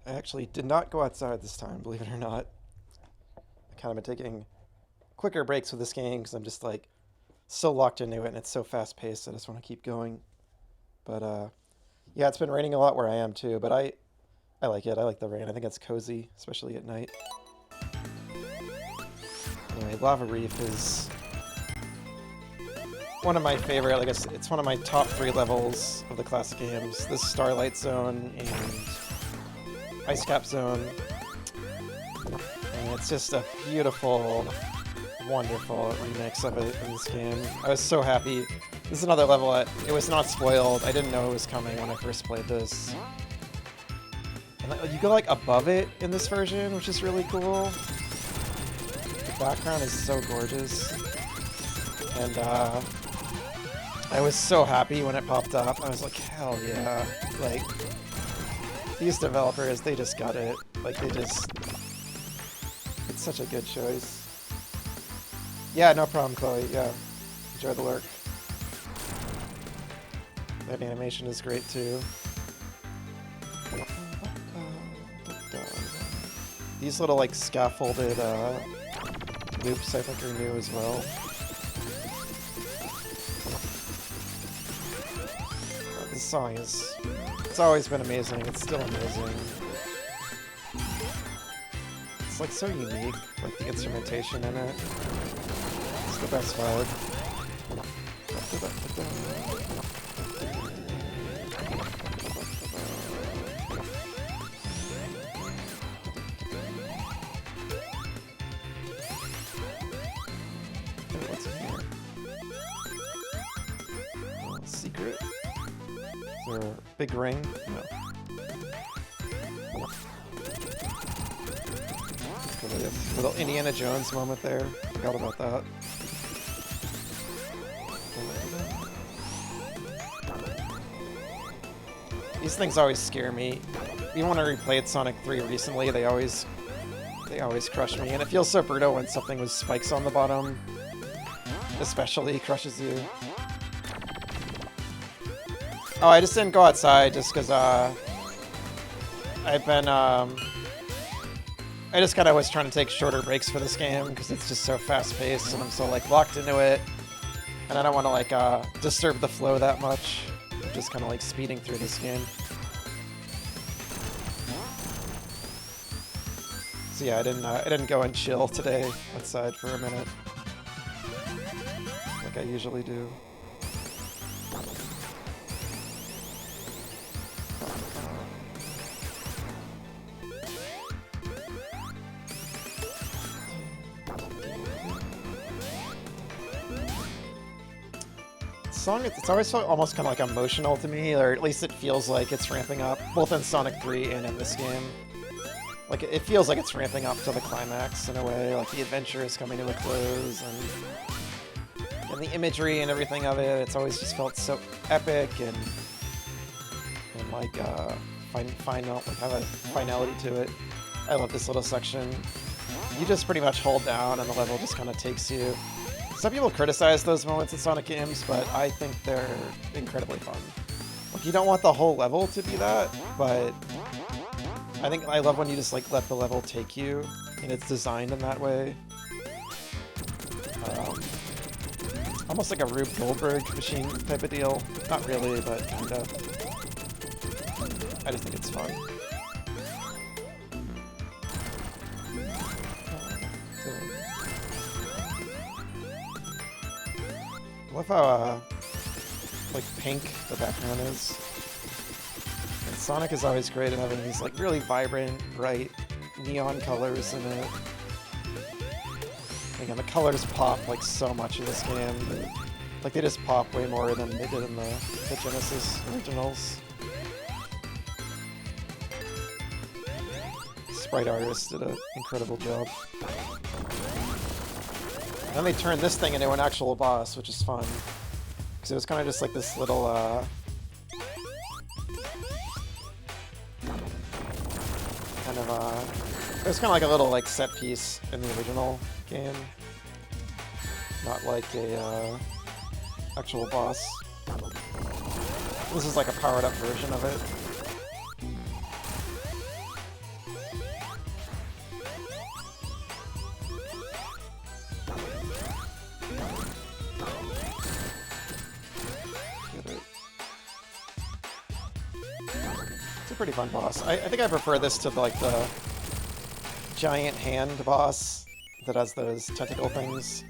I actually did not go outside this time, believe it or not. I kind of been taking quicker breaks with this game because I'm just like so locked into it and it's so fast paced. I just want to keep going. But yeah, it's been raining a lot where I am too, but I like it. I like the rain. I think it's cozy, especially at night. Anyway, Lava Reef is one of my favorite, like it's one of my top 3 levels of the classic games. This Starlight Zone and Ice Cap Zone. And it's just a beautiful, wonderful remix of it in this game. I was so happy. This is another level that it was not spoiled. I didn't know it was coming when I first played this. And you go like above it in this version, which is really cool. The background is so gorgeous. And I was so happy when it popped up. I was like, hell yeah. Like, these developers, they just got it. Like, they just... It's such a good choice. Yeah, no problem, Chloe. Yeah. Enjoy the lurk. That animation is great, too. These little, like, scaffolded loops, I think, are new as well. This song is... It's always been amazing. It's still amazing. It's, like, so unique. Like, the instrumentation in it. It's the best vibe. What's in here? Secret? Is there a big ring? No. Little Indiana Jones moment there. Forgot about that. These things always scare me. Even when I replayed Sonic 3 recently, they always crush me. And it feels so brutal when something with spikes on the bottom especially crushes you. Oh, I just didn't go outside just because I've been I just kind of was trying to take shorter breaks for this game because it's just so fast-paced and I'm so like locked into it, and I don't want to like disturb the flow that much. I'm just kind of like speeding through this game. So yeah, I didn't go and chill today outside for a minute, like I usually do. Song, it's always felt almost kind of like emotional to me, or at least it feels like it's ramping up, both in Sonic 3 and in this game. Like, it feels like it's ramping up to the climax in a way, like the adventure is coming to a close, and the imagery and everything of it, it's always just felt so epic and like, final, like have a finality to it. I love this little section. You just pretty much hold down and the level just kind of takes you. Some people criticize those moments in Sonic games, but I think they're incredibly fun. Like, you don't want the whole level to be that, but I love when you just like let the level take you, and it's designed in that way. Almost like a Rube Goldberg machine type of deal. Not really, but kind of. I just think it's fun. I love how, like, pink the background is. And Sonic is always great at having these, like, really vibrant, bright, neon colors in it. Again, the colors pop, like, so much in this game. Like, they just pop way more than they did in the Genesis originals. Sprite artists did an incredible job. And then they turned this thing into an actual boss, which is fun. Because it was kind of just like this little, it was kind of like a little, like, set piece in the original game. Not like a, actual boss. This is like a powered-up version of it. Pretty fun boss. I think I prefer this to like the giant hand boss that has those tentacle things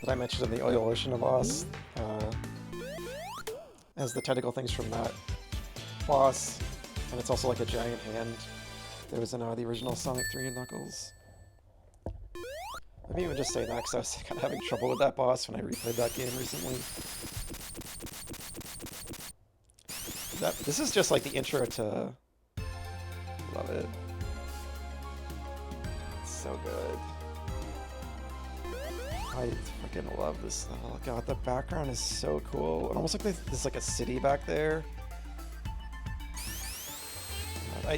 that I mentioned in the Oil Ocean boss. Has the tentacle things from that boss, and it's also like a giant hand that was in the original Sonic 3 and Knuckles. Let me even just say that because I was kind of having trouble with that boss when I replayed that game recently. This is just like the intro to... Love it. It's so good. I fucking love this level. God, the background is so cool. And almost like there's like a city back there. God, I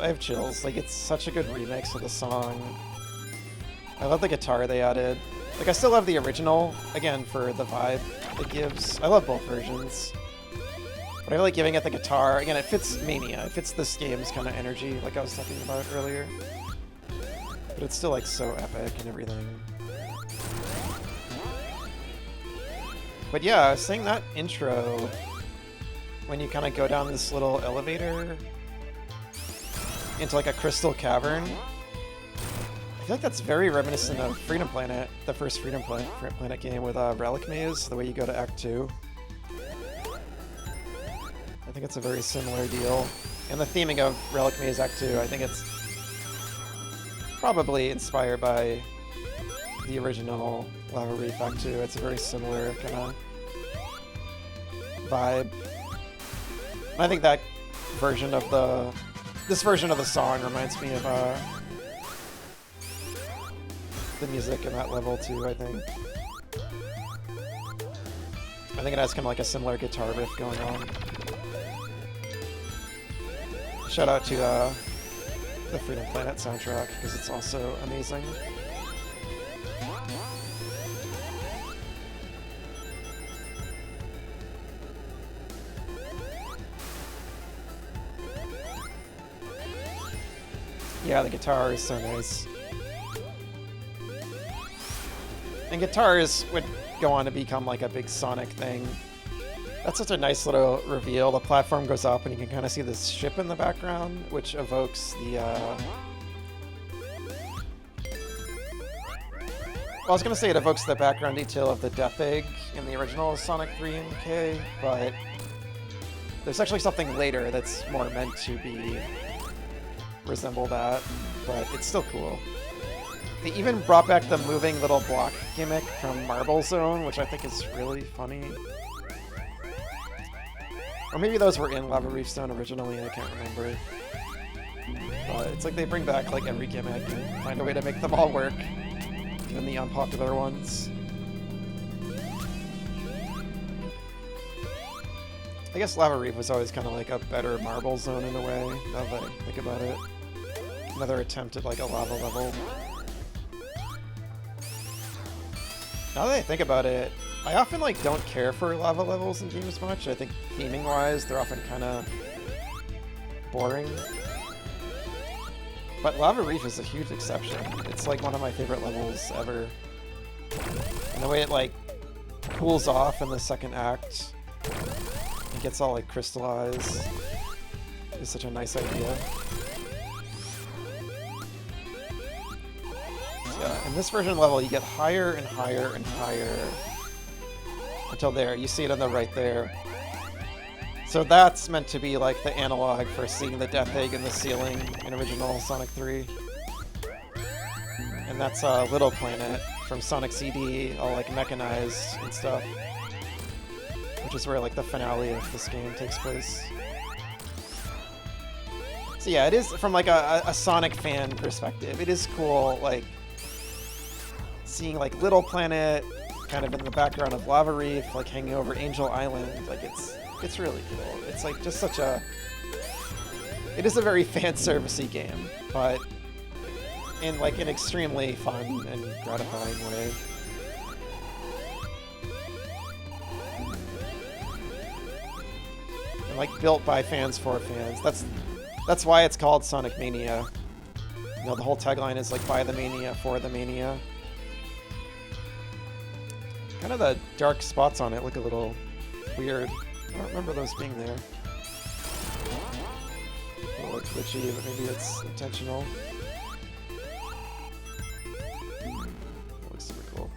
have chills. Like, it's such a good remix of the song. I love the guitar they added. Like, I still love the original, again, for the vibe it gives. I love both versions. But I feel like giving it the guitar, again, it fits Mania. It fits this game's kind of energy, like I was talking about earlier. But it's still, like, so epic and everything. But yeah, I was saying that intro, when you kind of go down this little elevator into, like, a crystal cavern, I feel like that's very reminiscent of Freedom Planet, the first Freedom Planet game with Relic Maze, the way you go to Act 2. I think it's a very similar deal. And the theming of Relic Maze Act 2, I think it's probably inspired by the original Lava Reef Act 2. It's a very similar kind of vibe. And I think that version of this version of the song reminds me of the music in that level too, I think. I think it has kind of like a similar guitar riff going on. Shout out to the Freedom Planet soundtrack, because it's also amazing. Yeah, the guitar is so nice. And guitars would go on to become like a big Sonic thing. That's such a nice little reveal. The platform goes up and you can kind of see this ship in the background, which evokes the I was gonna say it evokes the background detail of the Death Egg in the original Sonic 3 and K, but there's actually something later that's more meant to be resemble that, but it's still cool. They even brought back the moving little block gimmick from Marble Zone, which I think is really funny. Or maybe those were in Lava Reef Zone originally, I can't remember. But it's like they bring back like every gimmick and find a way to make them all work, even the unpopular ones. I guess Lava Reef was always kind of like a better Marble Zone in a way, now that I think about it. Another attempt at like a lava level. Now that I think about it, I often like don't care for lava levels in games much. I think theming-wise, they're often kind of boring. But Lava Reef is a huge exception. It's like one of my favorite levels ever. And the way it like cools off in the second act and gets all like crystallized is such a nice idea. Yeah, in this version of the level, you get higher and higher and higher until there. You see it on the right there. So that's meant to be like the analog for seeing the Death Egg in the ceiling in original Sonic 3. And that's Little Planet from Sonic CD, all like mechanized and stuff. Which is where like the finale of this game takes place. So yeah, it is from like a Sonic fan perspective. It is cool, like seeing like Little Planet kind of in the background of Lava Reef, like hanging over Angel Island. Like it's really cool. It's like just such a... It is a very fan-servicey game, but in like an extremely fun and gratifying way. And like built by fans for fans. That's why it's called Sonic Mania. You know, the whole tagline is like by the mania, for the mania. Kind of the dark spots on it look a little weird. I don't remember those being there. A little glitchy, but maybe it's intentional. That looks super cool.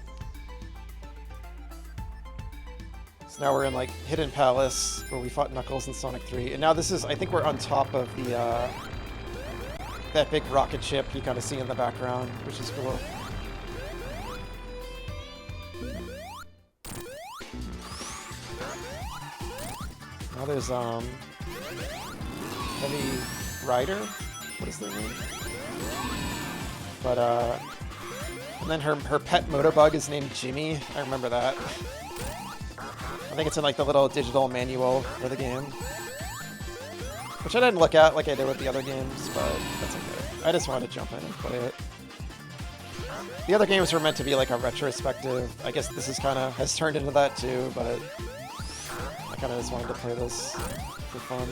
So now we're in like Hidden Palace, where we fought Knuckles in Sonic 3, and now this is, I think we're on top of the that big rocket ship you kind of see in the background, which is cool. Now there's Heavy Rider. What is their name? But and then her pet Motobug is named Jimmy. I remember that. I think it's in like the little digital manual for the game, which I didn't look at like I did with the other games, but that's okay. I just wanted to jump in and play it. The other games were meant to be like a retrospective. I guess this is kind of has turned into that too, but I kind of just wanted to play this for fun.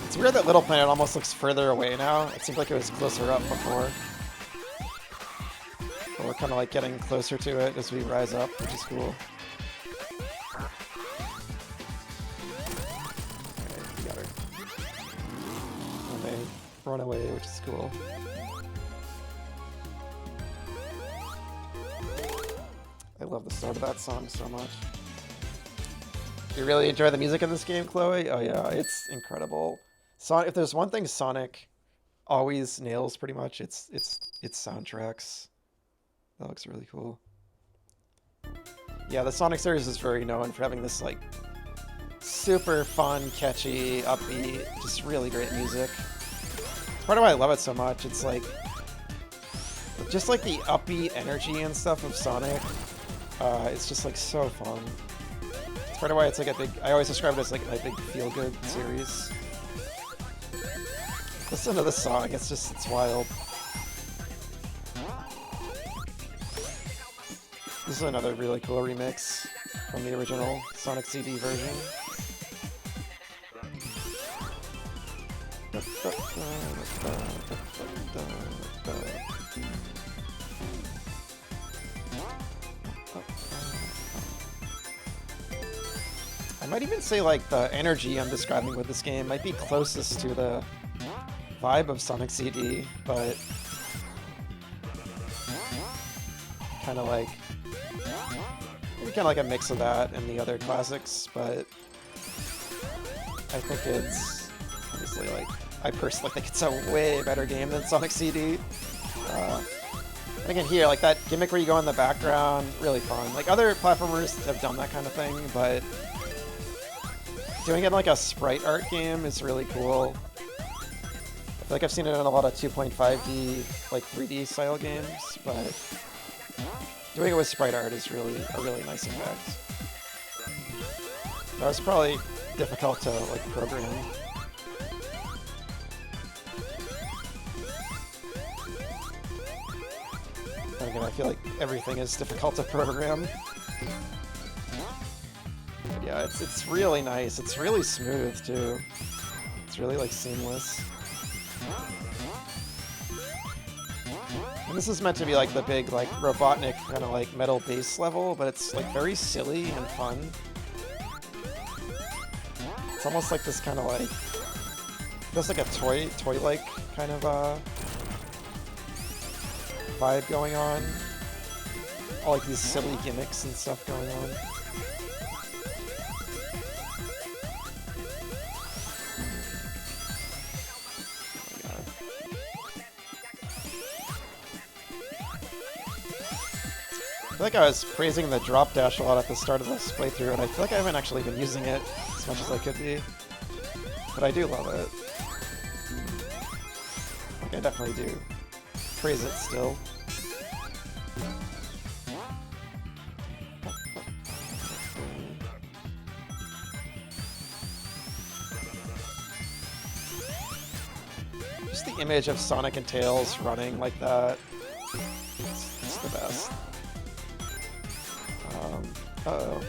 It's weird that Little Planet almost looks further away now. It seems like it was closer up before. But we're kind of like getting closer to it as we rise up, which is cool. Okay, we got her. And they run away, which is cool. I love the start of that song so much. You really enjoy the music in this game, Chloe? Oh yeah, it's incredible. If there's one thing Sonic always nails pretty much, it's soundtracks. That looks really cool. Yeah, the Sonic series is very known for having this like super fun, catchy, upbeat, just really great music. It's part of why I love it so much. It's like just like the upbeat energy and stuff of Sonic. It's just like so fun. It's part of why it's like a big... I always describe it as like my big feel-good series. Listen to this song, it's wild. This is another really cool remix from the original Sonic CD version. I might even say like the energy I'm describing with this game might be closest to the vibe of Sonic CD, but kind of like a mix of that and the other classics, but I think it's obviously like, I personally think it's a way better game than Sonic CD. And again here, like that gimmick where you go in the background, really fun. Like other platformers have done that kind of thing, but doing it in like a sprite art game is really cool. I feel like I've seen it in a lot of 2.5D, like 3D style games, but doing it with sprite art is really a really nice effect. That was probably difficult to like program. And again, I feel like everything is difficult to program. But yeah, it's really nice. It's really smooth too. It's really like seamless. And this is meant to be like the big like Robotnik kind of like metal bass level, but it's like very silly and fun. It's almost like this kind of like, just like a toy-like kind of vibe going on. All like these silly gimmicks and stuff going on. I feel like I was praising the drop dash a lot at the start of this playthrough, and I feel like I haven't actually been using it as much as I could be. But I do love it. Like, I definitely do praise it still. Just the image of Sonic and Tails running like that. It's the best. Uh-oh.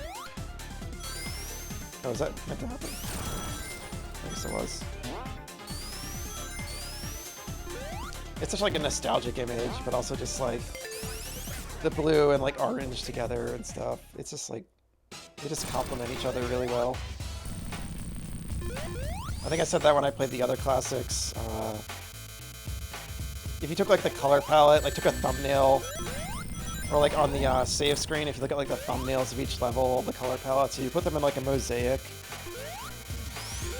Oh, was that meant to happen? I guess it was. It's such like a nostalgic image, but also just like the blue and like orange together and stuff. It's just like, they just complement each other really well. I think I said that when I played the other classics. If you took like the color palette, like took a thumbnail, or like on the save screen, if you look at like the thumbnails of each level, the color palette, so you put them in like a mosaic,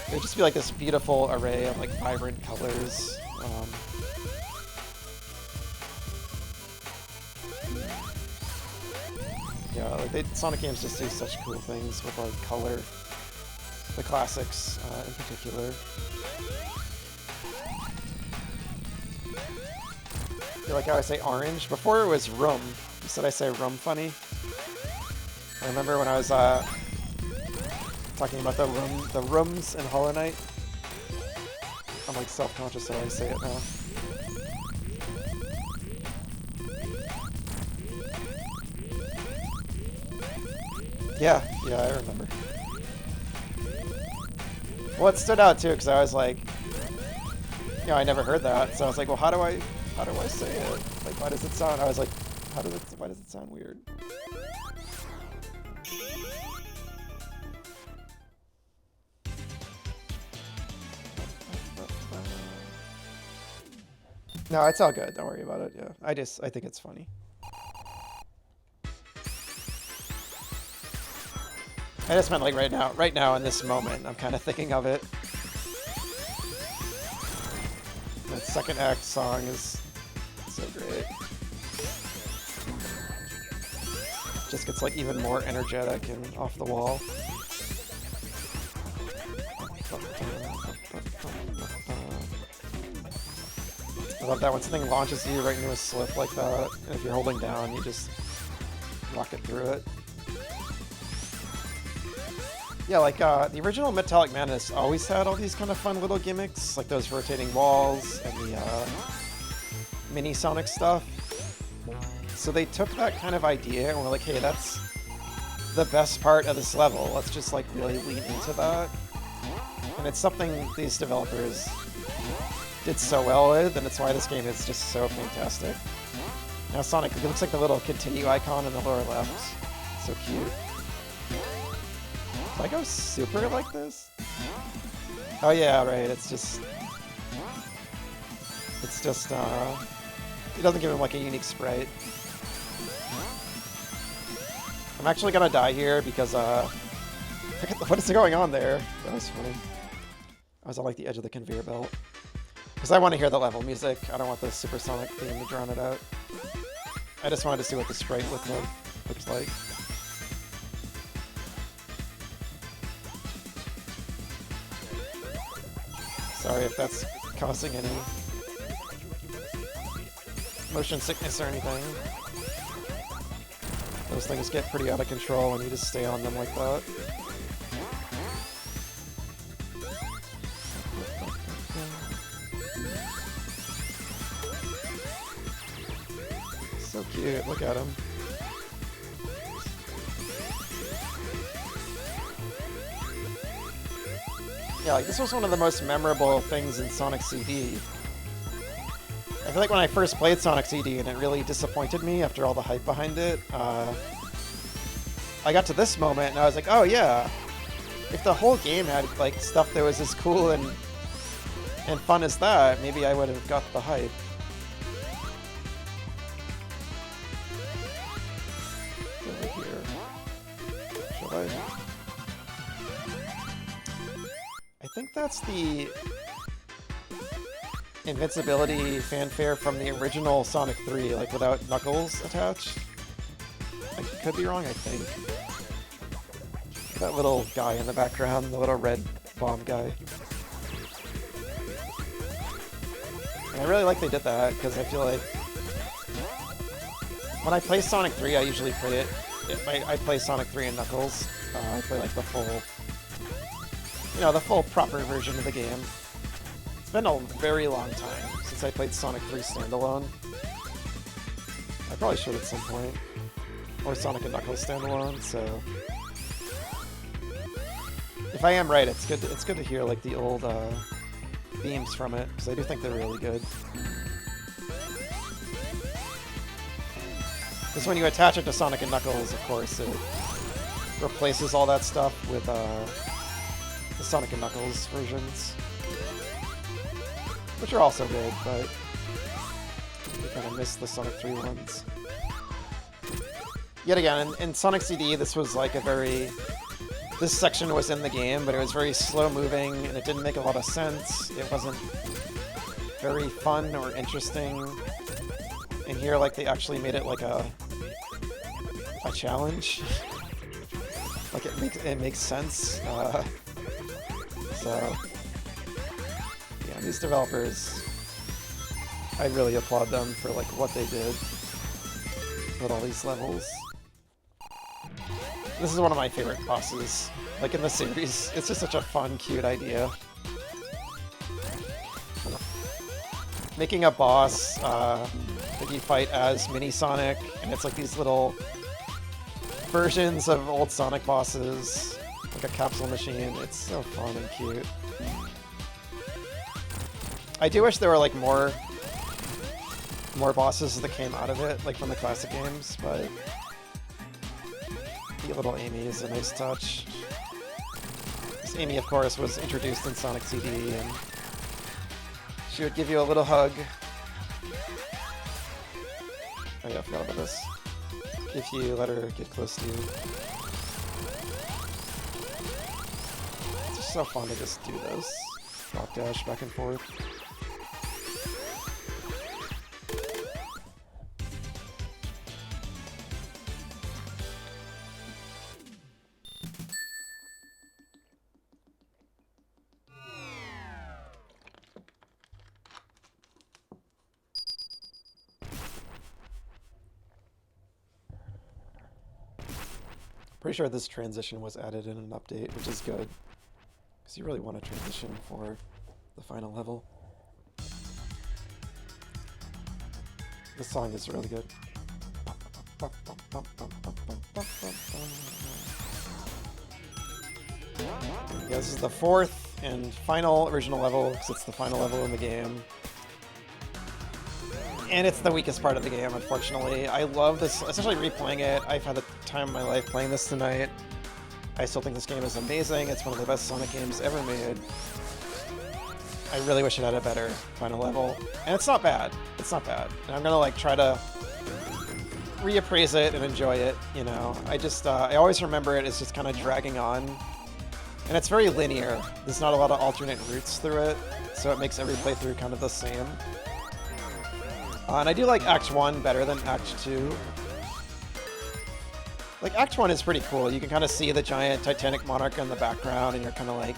it would just be like this beautiful array of like vibrant colors. Yeah, like Sonic games just do such cool things with like color, the classics in particular. I feel like how I say orange. Before it was rum. You said I say rum funny. I remember when I was talking about the rums in Hollow Knight. I'm like self-conscious how I say it now. Yeah, I remember. Well, it stood out too because I was like, you know, I never heard that, so I was like, well, how do I say it? Like, why does it sound? I was like, why does it sound weird? No, it's all good. Don't worry about it. Yeah, I think it's funny. I just meant like right now in this moment, I'm kind of thinking of it. That second act song is so great. Just gets like even more energetic and off the wall. I love that when something launches you right into a slip like that, and if you're holding down, you just rocket through it. Yeah, like the original Metallic Madness always had all these kind of fun little gimmicks, like those rotating walls and the mini Sonic stuff. So they took that kind of idea and were like, hey, that's the best part of this level. Let's just like really lean into that. And it's something these developers did so well with, and it's why this game is just so fantastic. Now Sonic, it looks like the little continue icon in the lower left. So cute. Did I go super like this? Oh yeah, right, it's just It's just, it doesn't give him like a unique sprite. I'm actually gonna die here because, what is going on there? That was funny. I was on like the edge of the conveyor belt. Because I want to hear the level music. I don't want the supersonic theme to drown it out. I just wanted to see what the sprite looks like. Sorry if that's causing any motion sickness or anything. Those things get pretty out of control and you just stay on them like that. So cute, look at him. Yeah, like this was one of the most memorable things in Sonic CD. I feel like when I first played Sonic CD and it really disappointed me after all the hype behind it, I got to this moment and I was like, oh yeah, if the whole game had like stuff that was as cool and fun as that, maybe I would have got the hype. Over here. Should I? I think that's the invincibility fanfare from the original Sonic 3, like without Knuckles attached. I could be wrong, I think. That little guy in the background, the little red bomb guy. And I really like they did that, because I feel like when I play Sonic 3, I usually play it. I play Sonic 3 and Knuckles. I play like the full, the full proper version of the game. It's been a very long time since I played Sonic 3 standalone. I probably should at some point. Or Sonic and Knuckles standalone, so... If I am right, it's good to hear like the old themes from it, because I do think they're really good. Because when you attach it to Sonic and Knuckles, of course, it replaces all that stuff with the Sonic and Knuckles versions. Which are also good, but you kind of miss the Sonic 3 ones. Yet again, in Sonic CD, this was like a very... This section was in the game, but it was very slow-moving, and it didn't make a lot of sense. It wasn't very fun or interesting. And here, like, they actually made it like a challenge. Like, it makes sense. So, yeah, these developers, I really applaud them for, like, what they did with all these levels. This is one of my favorite bosses, like in the series. It's just such a fun, cute idea. Making a boss that you fight as Mini Sonic, and it's like these little versions of old Sonic bosses, like a capsule machine. It's so fun and cute. I do wish there were like more bosses that came out of it, like from the classic games, but the little Amy is a nice touch. This Amy, of course, was introduced in Sonic CD, and she would give you a little hug. Oh yeah, I forgot about this. If you let her get close to you. It's just so fun to just do this. Drop dash back and forth. Pretty sure this transition was added in an update, which is good. Because you really want to transition for the final level. This song is really good. Yeah, this is the fourth and final original level, because it's the final level in the game. And it's the weakest part of the game, unfortunately. I love this, especially replaying it. I've had the time of my life playing this tonight. I still think this game is amazing. It's one of the best Sonic games ever made. I really wish it had a better final level. And it's not bad. It's not bad. And I'm gonna like try to reappraise it and enjoy it, you know. I always remember it as just kind of dragging on. And it's very linear. There's not a lot of alternate routes through it, so it makes every playthrough kind of the same. And I do like Act 1 better than Act 2. Like, Act 1 is pretty cool. You can kind of see the giant Titanic monarch in the background, and you're kind of like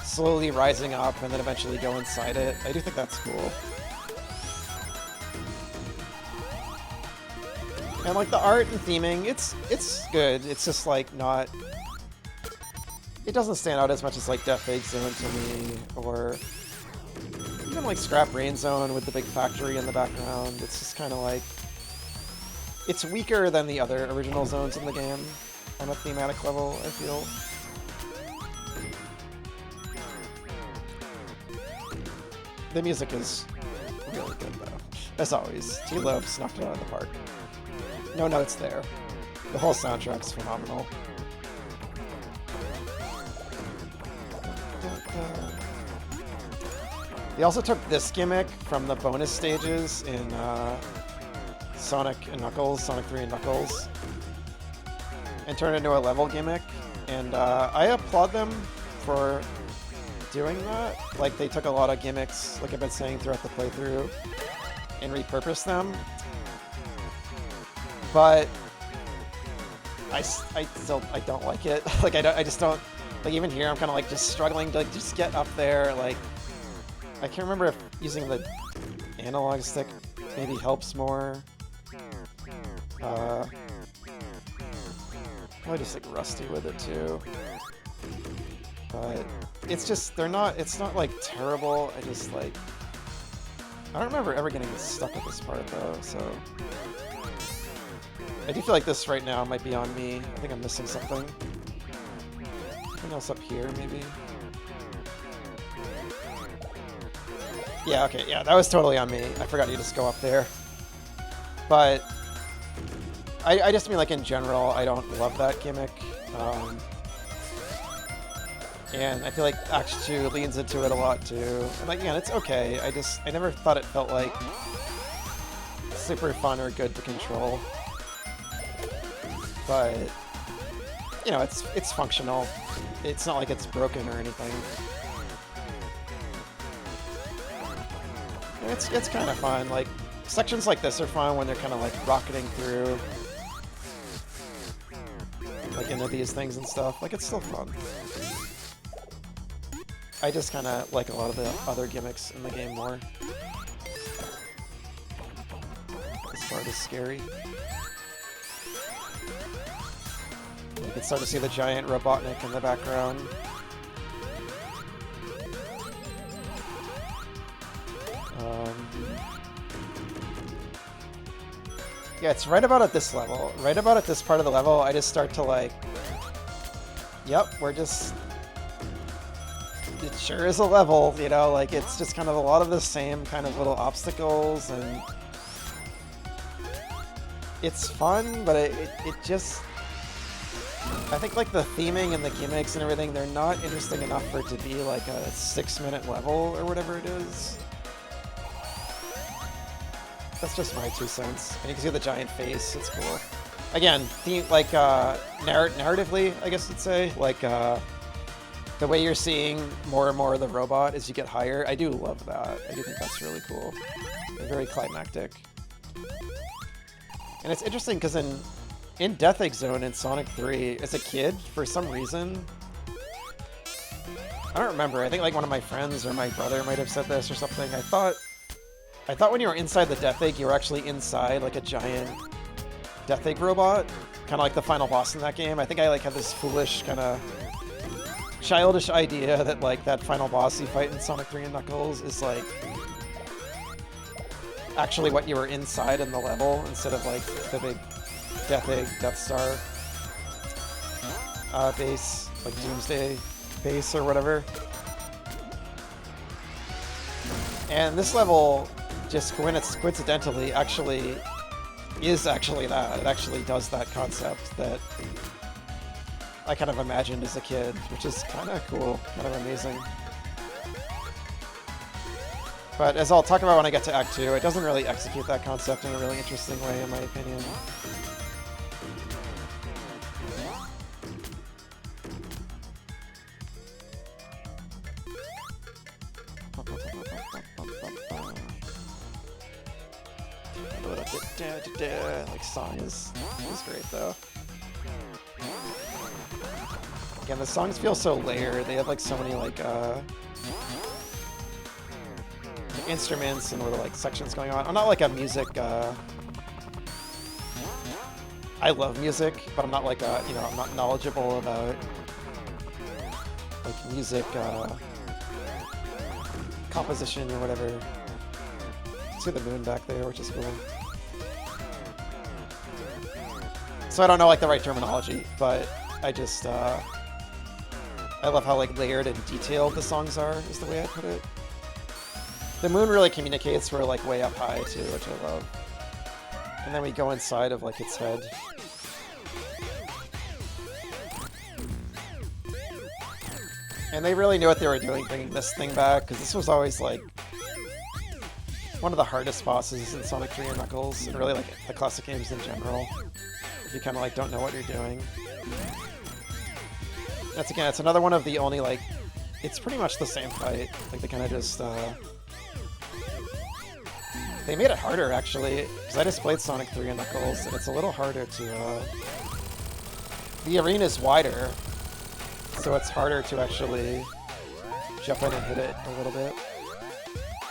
slowly rising up and then eventually go inside it. I do think that's cool. And like the art and theming, it's good. It's just like not... It doesn't stand out as much as like Death Egg Zone to me, or even like Scrap Rain Zone with the big factory in the background. It's just kind of like... It's weaker than the other original zones in the game on a thematic level, I feel. The music is really good though. As always, T-Lopes knocked it out of the park. No notes there. The whole soundtrack's phenomenal. They also took this gimmick from the bonus stages in Sonic and Knuckles, Sonic 3 and Knuckles, and turned it into a level gimmick. And I applaud them for doing that. Like, they took a lot of gimmicks, like I've been saying throughout the playthrough, and repurposed them. But I don't like it. Like, I just don't, like, even here I'm kind of like just struggling to like just get up there. Like, I can't remember if using the analog stick maybe helps more. Probably just like rusty with it too. But it's just, it's not like terrible. I just like, I don't remember ever getting stuck at this part though, so. I do feel like this right now might be on me. I think I'm missing something. Something else up here, maybe? Yeah, okay, yeah, that was totally on me. I forgot you just go up there. But I just mean, like, in general, I don't love that gimmick. And I feel like Act 2 leans into it a lot, too. And, like, again, it's okay. I never thought it felt, like, super fun or good to control. But, you know, it's functional. It's not like it's broken or anything. And it's kind of fun. Like, sections like this are fun when they're kind of, like, rocketing through, like, into these things and stuff. Like, it's still fun. I just kind of like a lot of the other gimmicks in the game more. This part is scary. You can start to see the giant Robotnik in the background. Yeah, it's right about at this level. Right about at this part of the level, I just start to like... Yep, we're just... It sure is a level, you know, like it's just kind of a lot of the same kind of little obstacles, and... It's fun, but it just... I think like the theming and the gimmicks and everything, they're not interesting enough for it to be like a 6-minute level or whatever it is. That's just my 2 cents. And you can see the giant face, it's cool. Again, like narratively, I guess you'd say, like the way you're seeing more and more of the robot as you get higher, I do love that. I do think that's really cool. And very climactic. And it's interesting because in Death Egg Zone in Sonic 3, as a kid, for some reason, I don't remember, I think like one of my friends or my brother might have said this or something, I thought when you were inside the Death Egg, you were actually inside like a giant Death Egg robot, kind of like the final boss in that game. I think I like had this foolish kind of childish idea that like that final boss you fight in Sonic 3 and Knuckles is like actually what you were inside in the level instead of like the big Death Egg, Death Star base, like Doomsday base or whatever. And this level just coincidentally actually is actually that. It actually does that concept that I kind of imagined as a kid, which is kind of cool, kind of amazing. But as I'll talk about when I get to Act 2, it doesn't really execute that concept in a really interesting way, in my opinion. Like, song is great, though. Again, the songs feel so layered. They have, like, so many, like instruments and little, like, sections going on. I'm not, like, a music, I love music, but I'm not, like, you know, I'm not knowledgeable about, like, music, composition or whatever. See the moon back there, which is cool. So I don't know, like, the right terminology, but I just, I love how, like, layered and detailed the songs are, is the way I put it. The moon really communicates we're, like, way up high, too, which I love. And then we go inside of, like, its head. And they really knew what they were doing bringing this thing back, because this was always, like, one of the hardest bosses in Sonic 3 and Knuckles, and really, like, the classic games in general. If you kind of, like, don't know what you're doing. That's, again, it's another one of the only, like, it's pretty much the same fight. Like, they kind of just, they made it harder, actually, because I just played Sonic 3 and Knuckles, and it's a little harder to, the arena's wider, so it's harder to actually jump in and hit it a little bit.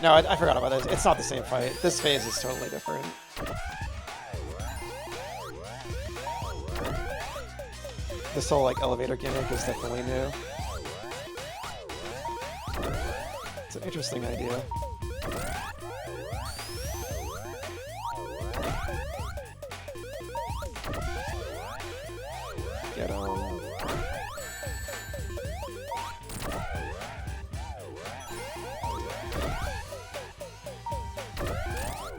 No, I forgot about this. It's not the same fight. This phase is totally different. This whole, like, elevator gimmick is definitely new. It's an interesting idea. Get on.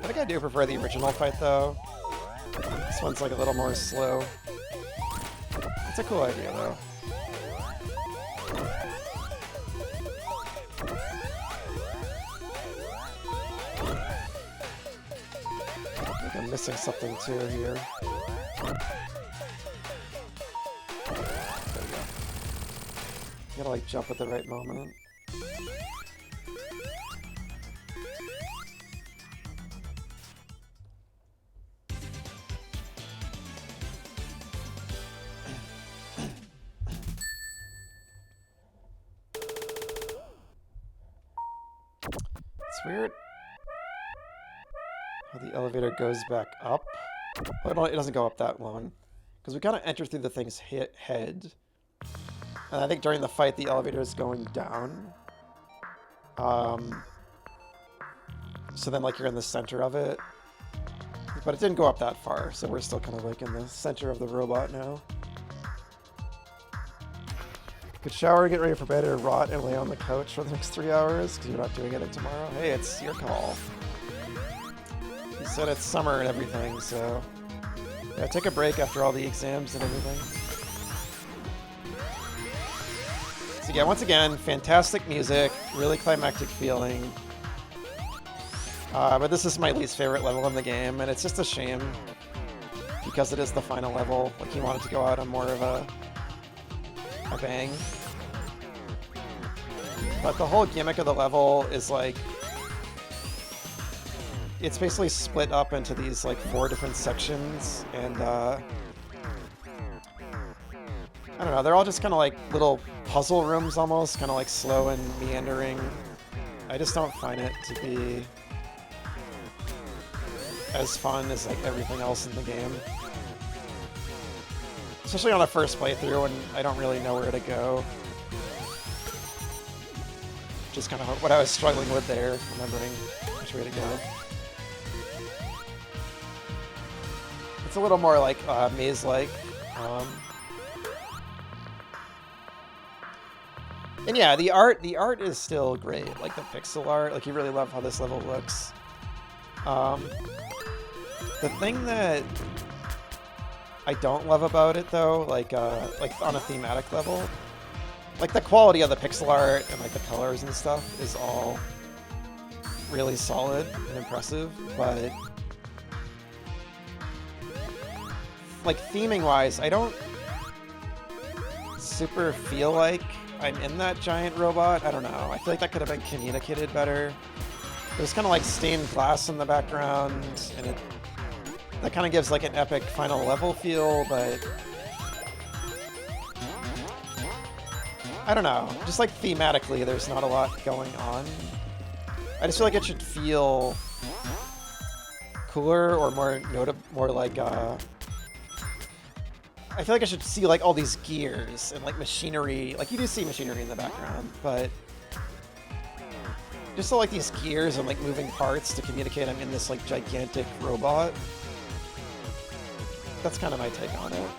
I think I do prefer the original fight, though. This one's, like, a little more slow. It's a cool idea, though. I think I'm missing something, too, here. There we go. You gotta, like, jump at the right moment. Weird how the elevator goes back up. Oh, it doesn't go up that long. Because we kind of enter through the thing's head. And I think during the fight, the elevator is going down. So then, like, you're in the center of it. But it didn't go up that far, so we're still kind of, like, in the center of the robot now. Could shower, get ready for bed, or rot and lay on the couch for the next 3 hours because you're not doing it tomorrow. Hey, it's your call. You said it's summer and everything, so yeah, take a break after all the exams and everything. So yeah, once again, fantastic music, really climactic feeling. But this is my least favorite level in the game, and it's just a shame because it is the final level. Like, he wanted to go out on more of a bang. But the whole gimmick of the level is, like, it's basically split up into these, like, 4 different sections, and I don't know, they're all just kind of like little puzzle rooms almost, kind of like slow and meandering. I just don't find it to be as fun as, like, everything else in the game. Especially on the first playthrough when I don't really know where to go. Just kind of what I was struggling with there, remembering which way to go. It's a little more like maze-like. And yeah, the art is still great. Like the pixel art, like you really love how this level looks. The thing that I don't love about it though, like on a thematic level, like the quality of the pixel art and like the colors and stuff is all really solid and impressive, but like theming-wise, I don't super feel like I'm in that giant robot. I don't know. I feel like that could have been communicated better. There's kind of like stained glass in the background, and that kind of gives like an epic final level feel, but I don't know. Just like thematically, there's not a lot going on. I just feel like it should feel cooler or more more like I feel like I should see like all these gears and like machinery. Like you do see machinery in the background, but just so like these gears and like moving parts to communicate I'm in this like gigantic robot. That's kind of my take on it.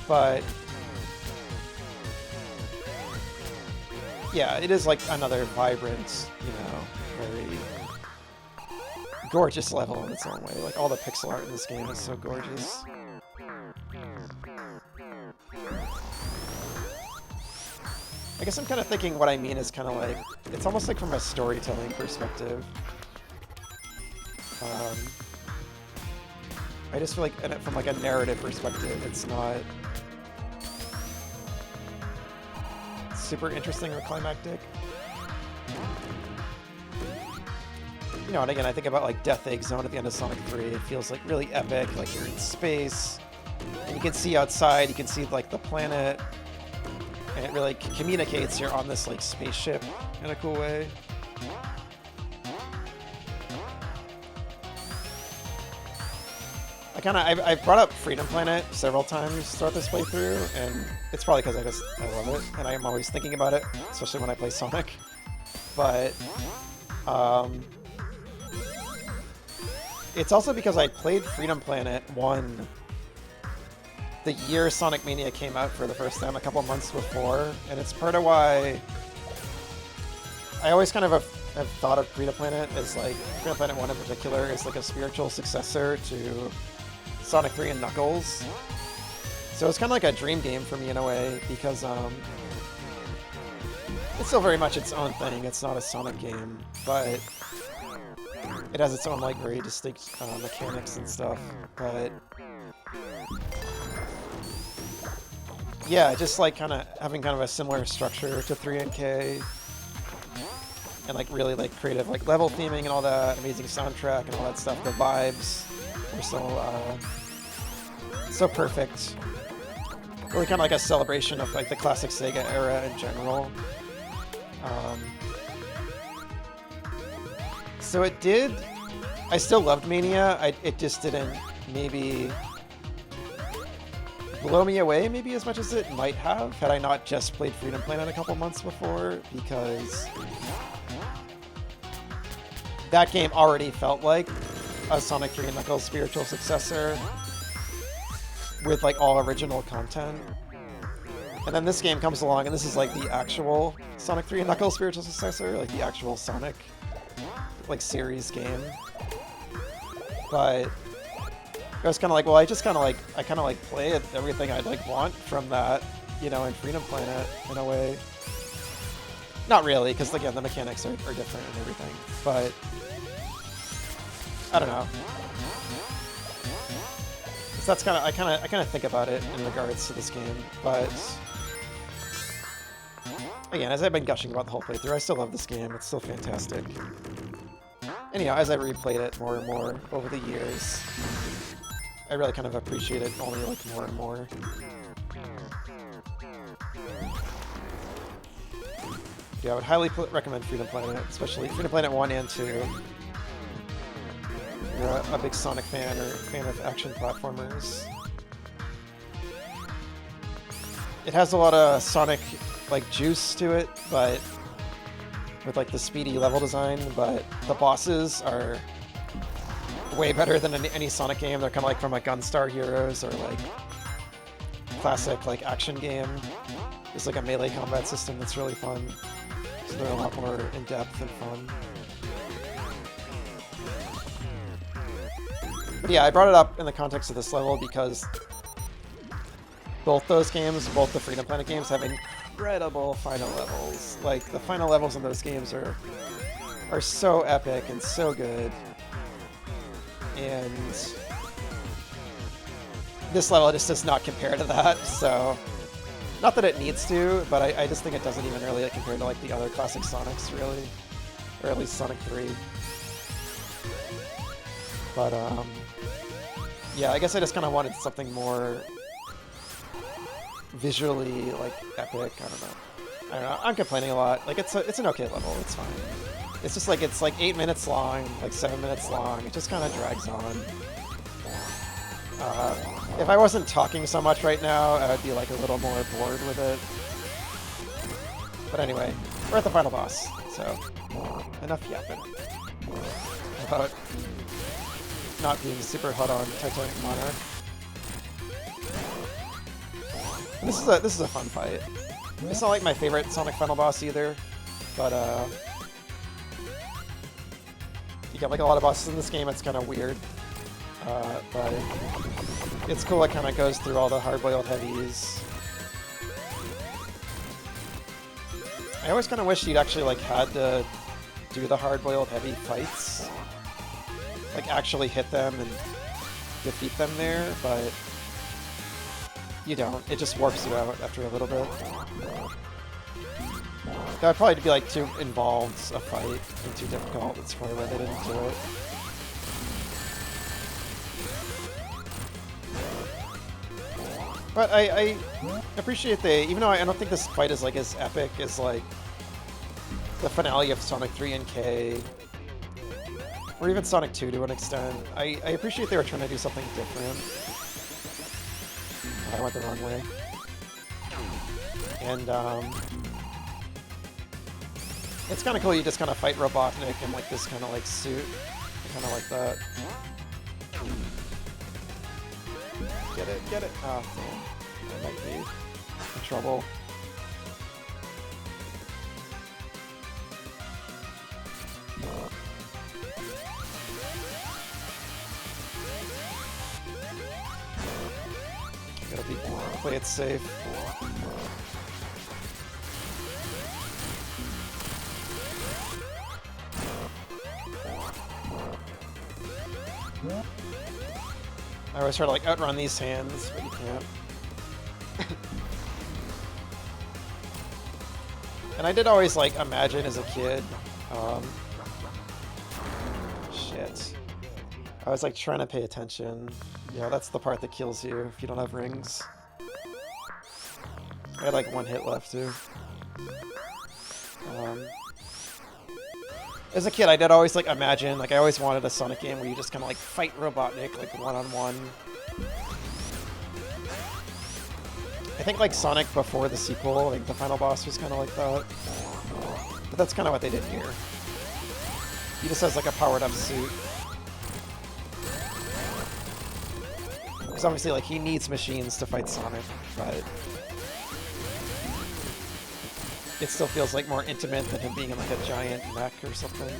But yeah, it is like another vibrant, you know, very gorgeous level in its own way. Like all the pixel art in this game is so gorgeous. I guess I'm kind of thinking what I mean is kind of like, it's almost like from a storytelling perspective. I just feel like from like a narrative perspective, it's not super interesting or climactic. You know, and again, I think about like Death Egg Zone at the end of Sonic 3. It feels like really epic, like you're in space, and you can see outside, you can see like the planet, and it really communicates you're on this like spaceship in a cool way. I've brought up Freedom Planet several times throughout this playthrough, and it's probably because I love it, and I am always thinking about it, especially when I play Sonic. But it's also because I played Freedom Planet 1 the year Sonic Mania came out for the first time, a couple months before, and it's part of why I always kind of have thought of Freedom Planet as like, Freedom Planet 1 in particular, is like a spiritual successor to Sonic 3 and Knuckles. So it's kind of like a dream game for me in a way, because it's still very much its own thing. It's not a Sonic game, but it has its own like very distinct mechanics and stuff. But yeah, just like kind of having kind of a similar structure to 3 and K, and like really like creative like level theming and all that, amazing soundtrack and all that stuff. The vibes were so perfect. Really kind of like a celebration of like the classic Sega era in general. So it did. I still loved Mania. It just didn't maybe blow me away maybe as much as it might have had I not just played Freedom Planet a couple months before, because that game already felt like a Sonic 3 and Knuckles spiritual successor with like all original content. And then this game comes along and this is like the actual Sonic 3 and Knuckles spiritual successor, like the actual Sonic like series game. But I was kind of like, well, I kind of like play everything I'd like want from that, you know, in Freedom Planet in a way. Not really, because again, the mechanics are different and everything, but I don't know. So that's I kind of think about it in regards to this game, but again, as I've been gushing about the whole playthrough, I still love this game. It's still fantastic. Anyhow, as I replayed it more and more over the years, I really kind of appreciate it only like more and more. Yeah, I would highly recommend Freedom Planet, especially Freedom Planet 1 and 2. If you're a big Sonic fan or fan of action platformers. It has a lot of Sonic like juice to it, but with like the speedy level design, but the bosses are way better than any Sonic game. They're kind of like from like Gunstar Heroes or like classic like action game. There's like a melee combat system that's really fun. So they're a lot more in-depth and fun. But yeah, I brought it up in the context of this level because both those games, both the Freedom Planet games, have incredible final levels. Like, the final levels in those games are so epic and so good. And this level just does not compare to that, so... Not that it needs to, but I just think it doesn't even really compare to like the other classic Sonics, really. Or at least Sonic 3. But, yeah, I guess I just kind of wanted something more visually, like, epic. I don't know. I'm complaining a lot. Like, it's an okay level. It's fine. It's just like, it's like 8 minutes long, like 7 minutes long. It just kind of drags on. If I wasn't talking so much right now, I would be like a little more bored with it. But anyway, we're at the final boss, so enough yapping about not being super hot on Titanic Monarch. This is a fun fight. It's not like my favorite Sonic final boss either, but you get like a lot of bosses in this game. It's kind of weird. But it's cool, it kind of goes through all the hard-boiled heavies. I always kind of wish you'd actually like had to do the hard-boiled heavy fights. Like actually hit them and defeat them there, but you don't. It just warps you out after a little bit. That would probably be like too involved a fight and too difficult. That's probably why they didn't do it. But I appreciate even though I don't think this fight is like as epic as like the finale of Sonic 3 and K, or even Sonic 2 to an extent, I appreciate they were trying to do something different. I went the wrong way. And it's kind of cool you just kind of fight Robotnik in like this kind of like suit. I kind of like that. Get it, get it. Oh, damn. I might be in trouble. Gotta play it safe. I always try to like outrun these hands, but you can't. And I did always like imagine as a kid, shit. I was like trying to pay attention. Yeah, that's the part that kills you if you don't have rings. I had like one hit left too. As a kid, I did always like imagine, like I always wanted a Sonic game where you just kind of like fight Robotnik like one-on-one. I think like Sonic before the sequel, like the final boss was kind of like that. But that's kind of what they did here. He just has like a powered up suit. Because obviously like he needs machines to fight Sonic, but it still feels like more intimate than him being in like a giant mech or something.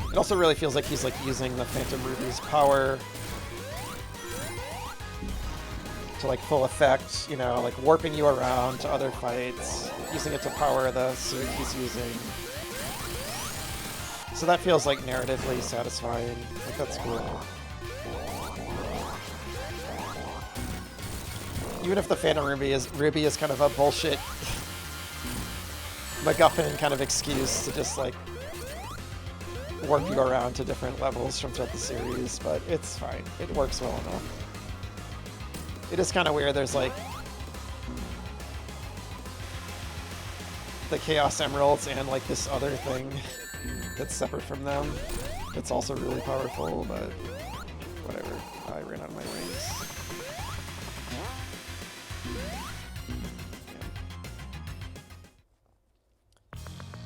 It also really feels like he's like using the Phantom Ruby's power to like full effect, you know, like warping you around to other fights, using it to power the suit he's using. So that feels like narratively satisfying. Like that's cool. Even if the Phantom Ruby is kind of a bullshit MacGuffin kind of excuse to just like warp you around to different levels from throughout the series, but it's fine. It works well enough. It is kind of weird. There's like the Chaos Emeralds and like this other thing that's separate from them. It's also really powerful, but whatever. I ran out of my rings.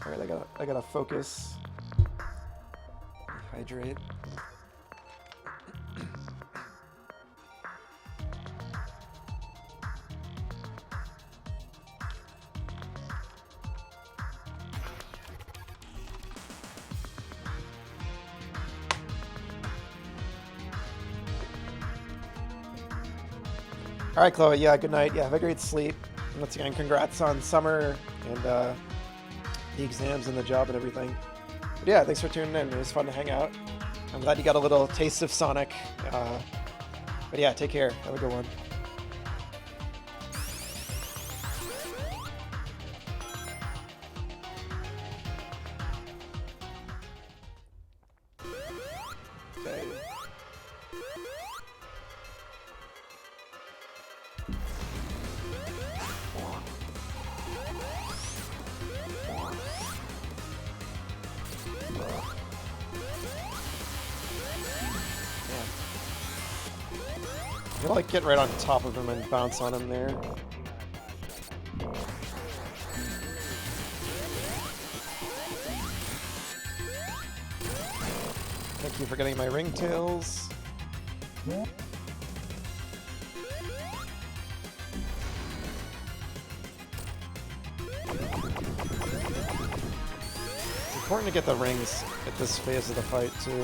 Yeah. Alright, I gotta focus. Hydrate. All right, Chloe. Yeah, good night. Yeah, have a great sleep. And once again, congrats on summer and the exams and the job and everything. But yeah, thanks for tuning in. It was fun to hang out. I'm glad you got a little taste of Sonic. But yeah, take care. Have a good one. Okay. You like get right on top of him and bounce on him there. Thank you for getting my ringtails. It's important to get the rings at this phase of the fight too.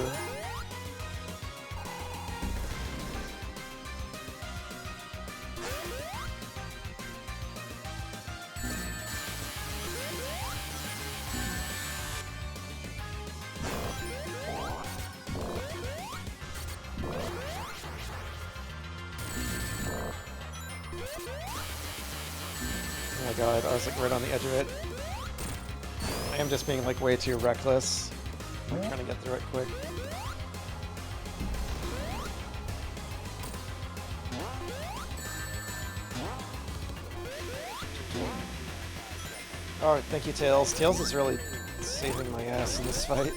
Oh my god, I was like right on the edge of it. I am just being like way too reckless. I'm trying to get through it quick. Oh, thank you, Tails. Tails is really saving my ass in this fight.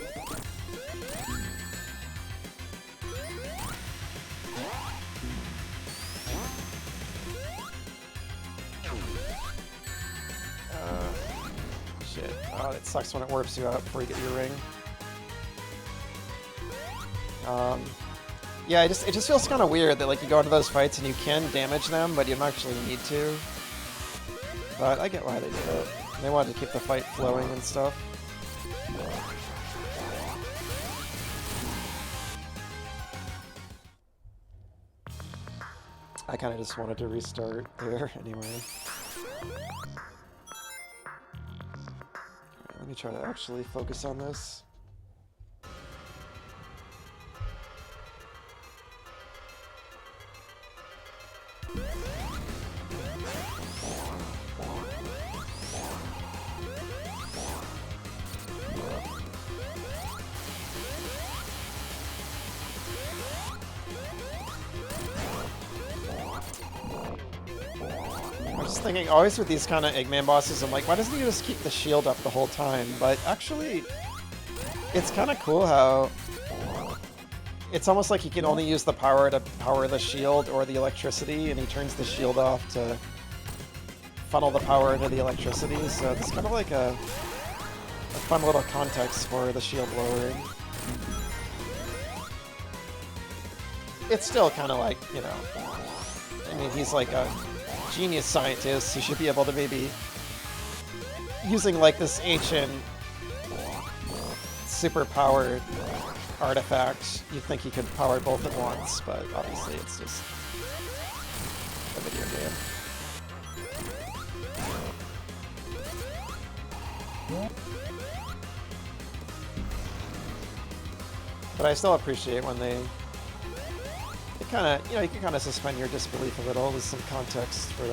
Shit. Oh, it sucks when it warps you out before you get your ring. Yeah, it just feels kind of weird that like you go into those fights and you can damage them, but you don't actually need to. But I get why they did it. They wanted to keep the fight flowing and stuff. I kind of just wanted to restart there anyway. Alright, let me try to actually focus on this. I'm just thinking, always with these kind of Eggman bosses, I'm like, why doesn't he just keep the shield up the whole time? But actually, it's kind of cool how it's almost like he can only use the power to power the shield or the electricity, and he turns the shield off to funnel the power into the electricity. So it's kind of like a fun little context for the shield lowering. It's still kind of like, you know, I mean, he's like a genius scientist. He should be able to maybe, using like this ancient super-powered artifact, you'd think he could power both at once, but obviously it's just a video game. But I still appreciate when they kind of, you know, you can kind of suspend your disbelief a little with some context for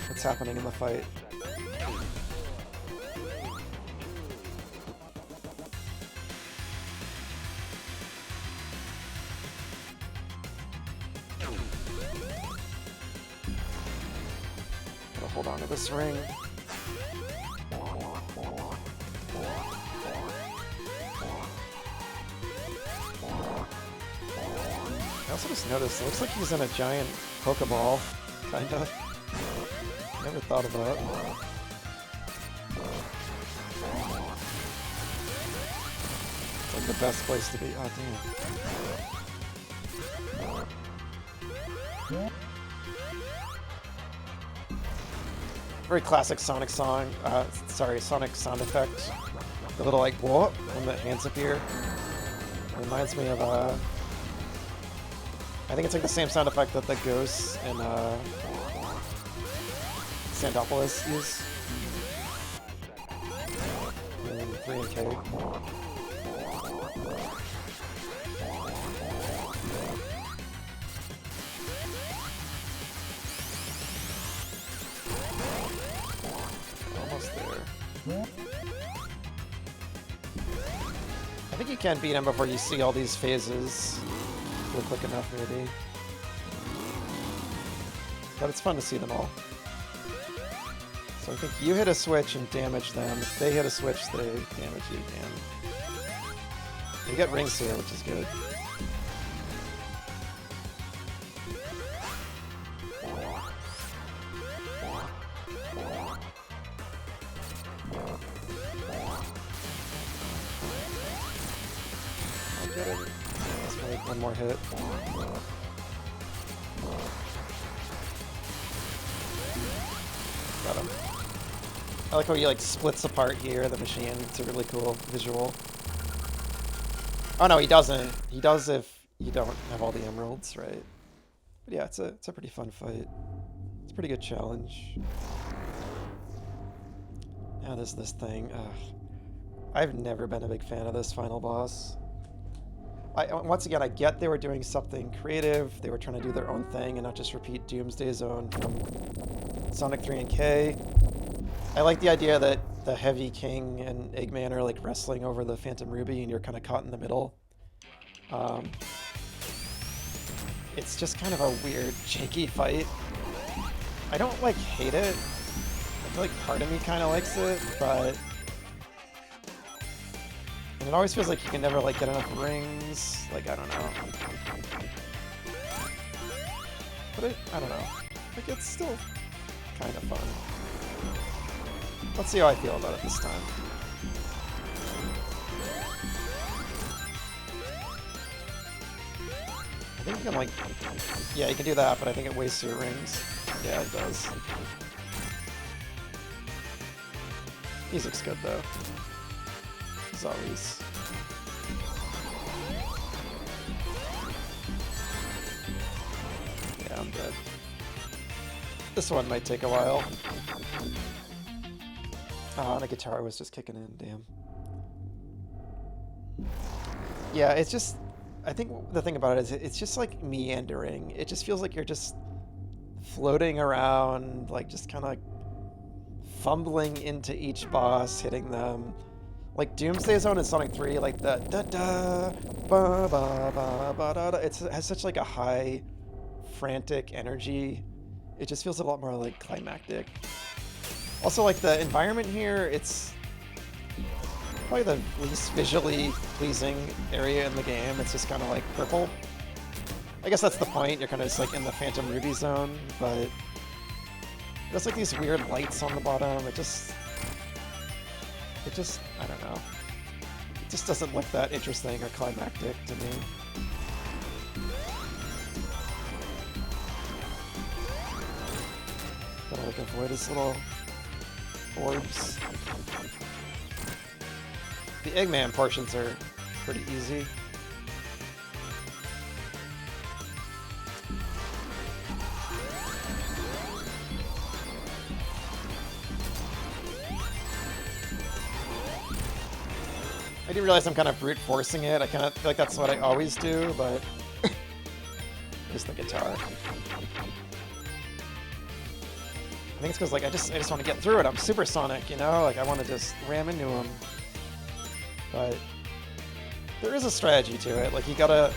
what's happening in the fight. Gotta hold on to this ring. I also just noticed, it looks like he's in a giant Pokeball, kind of. Never thought about. It's like the best place to be. Oh, damn. Very classic Sonic song. Sorry, Sonic sound effect. The little, like, whoop, when the hands appear. It reminds me of, I think it's like the same sound effect that the ghosts in Sandopolis use. In 3 and K. Almost there. I think you can beat him before you see all these phases. If you're quick enough, maybe. But it's fun to see them all. So I think you hit a switch and damage them. If they hit a switch, they damage you again. You get rings here, which is good. I'll get it. Let's make one more hit. Got him. I like how he like splits apart here, the machine. It's a really cool visual. Oh no, he doesn't. He does if you don't have all the emeralds, right? But yeah, it's a pretty fun fight. It's a pretty good challenge. Now there's this thing. I've never been a big fan of this final boss. Once again, I get they were doing something creative. They were trying to do their own thing and not just repeat Doomsday Zone from Sonic 3 and K. I like the idea that the Heavy King and Eggman are like wrestling over the Phantom Ruby and you're kind of caught in the middle. It's just kind of a weird, janky fight. I don't like hate it. I feel like part of me kind of likes it, but and it always feels like you can never like get enough rings. Like I don't know. But I don't know. Like it's still kind of fun. Let's see how I feel about it this time. I think you can like, yeah, you can do that, but I think it wastes your rings. Yeah, it does. Music's good though. As always. Yeah, I'm dead. This one might take a while. Oh, the guitar was just kicking in, damn. Yeah, it's just, I think the thing about it is it's just like meandering. It just feels like you're just floating around, like just kind of like fumbling into each boss, hitting them. Like Doomsday Zone in Sonic 3, like the da-da, ba-ba-ba-ba-da-da, it has such like a high, frantic energy. It just feels a lot more like climactic. Also, like the environment here, it's probably the least visually pleasing area in the game. It's just kind of like purple. I guess that's the point. You're kind of just like in the Phantom Ruby zone, but there's like these weird lights on the bottom. It just, I don't know. It just doesn't look that interesting or climactic to me. Gotta like avoid his little orbs. The Eggman portions are pretty easy. I do realize I'm kind of brute forcing it. I kind of feel like that's what I always do, but just the guitar. I think it's because like I just want to get through it. I'm supersonic, you know? Like I want to just ram into him. But there is a strategy to it. Like you gotta,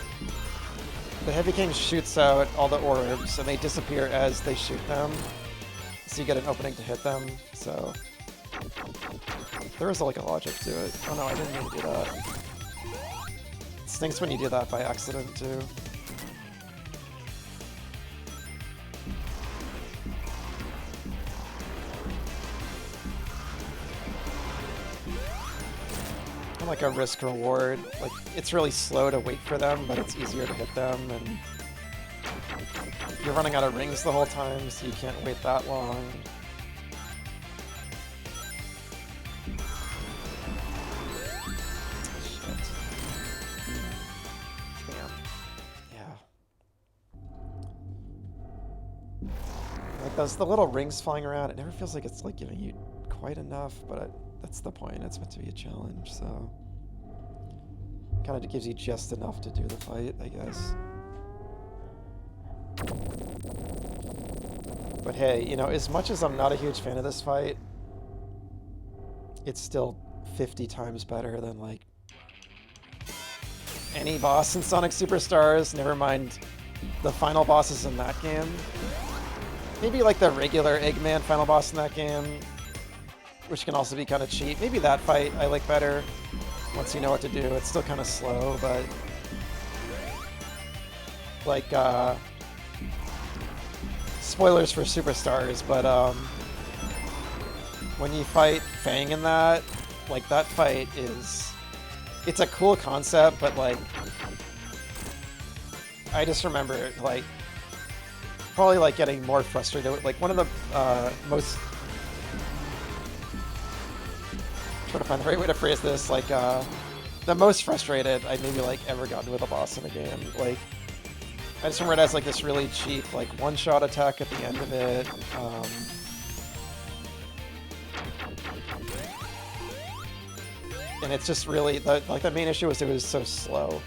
the Heavy King shoots out all the orbs and they disappear as they shoot them. So you get an opening to hit them. So there is like a logic to it. Oh no, I didn't mean to do that. It stinks when you do that by accident too. Like a risk reward. Like it's really slow to wait for them, but it's easier to hit them, and you're running out of rings the whole time, so you can't wait that long. Shit. Damn. Yeah. those the little rings flying around, it never feels like it's like giving you quite enough, but that's the point. It's meant to be a challenge, so kind of gives you just enough to do the fight, I guess. But hey, you know, as much as I'm not a huge fan of this fight, it's still 50 times better than like any boss in Sonic Superstars, never mind the final bosses in that game. Maybe like the regular Eggman final boss in that game, which can also be kind of cheap. Maybe that fight I like better once you know what to do. It's still kind of slow, but like, spoilers for Superstars, but when you fight Fang in that, like that fight is, it's a cool concept, but like, I just remember like, probably like getting more frustrated. Like one of the most, trying to find the right way to phrase this, like the most frustrated I maybe like ever gotten with a boss in a game. Like, I just remember it has like this really cheap like one-shot attack at the end of it. And it's just really, like the main issue was it was so slow.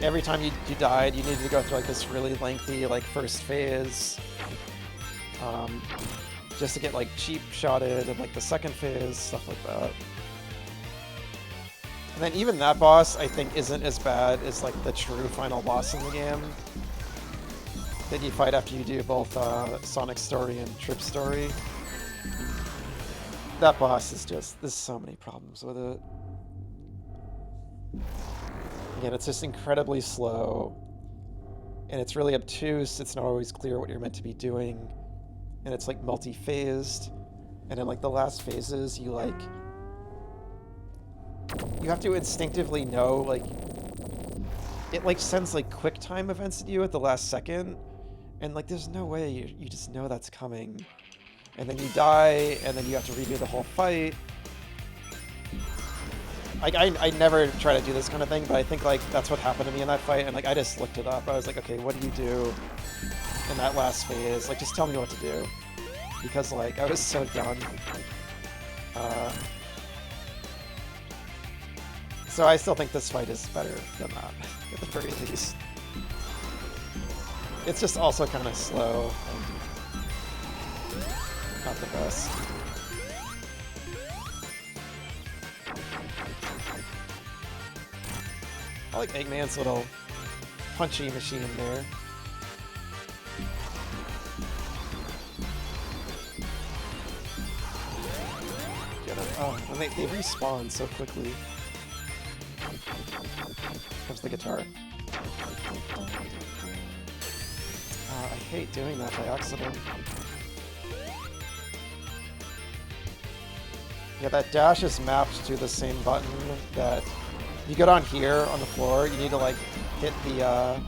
Every time you died, you needed to go through like this really lengthy like first phase, just to get like cheap shotted and like the second phase, stuff like that. And then even that boss I think isn't as bad as like the true final boss in the game that you fight after you do both Sonic Story and Trip Story. That boss is just, there's so many problems with it. Again, it's just incredibly slow, and it's really obtuse. It's not always clear what you're meant to be doing, and it's like multi-phased. And in like the last phases, you have to instinctively know, like, it like sends like quick time events at you at the last second, and like there's no way you just know that's coming. And then you die, and then you have to redo the whole fight. Like, I never try to do this kind of thing, but I think, like, that's what happened to me in that fight, and, like, I just looked it up. I was like, okay, what do you do in that last phase? Like, just tell me what to do. Because, like, I was so done. So I still think this fight is better than that, at the very least. It's just also kind of slow. Not the best. I like Eggman's little punchy machine there. Get him. Oh, and they respawn so quickly. Comes the guitar. I hate doing that by accident. Yeah, that dash is mapped to the same button that you go down here on the floor. You need to like hit the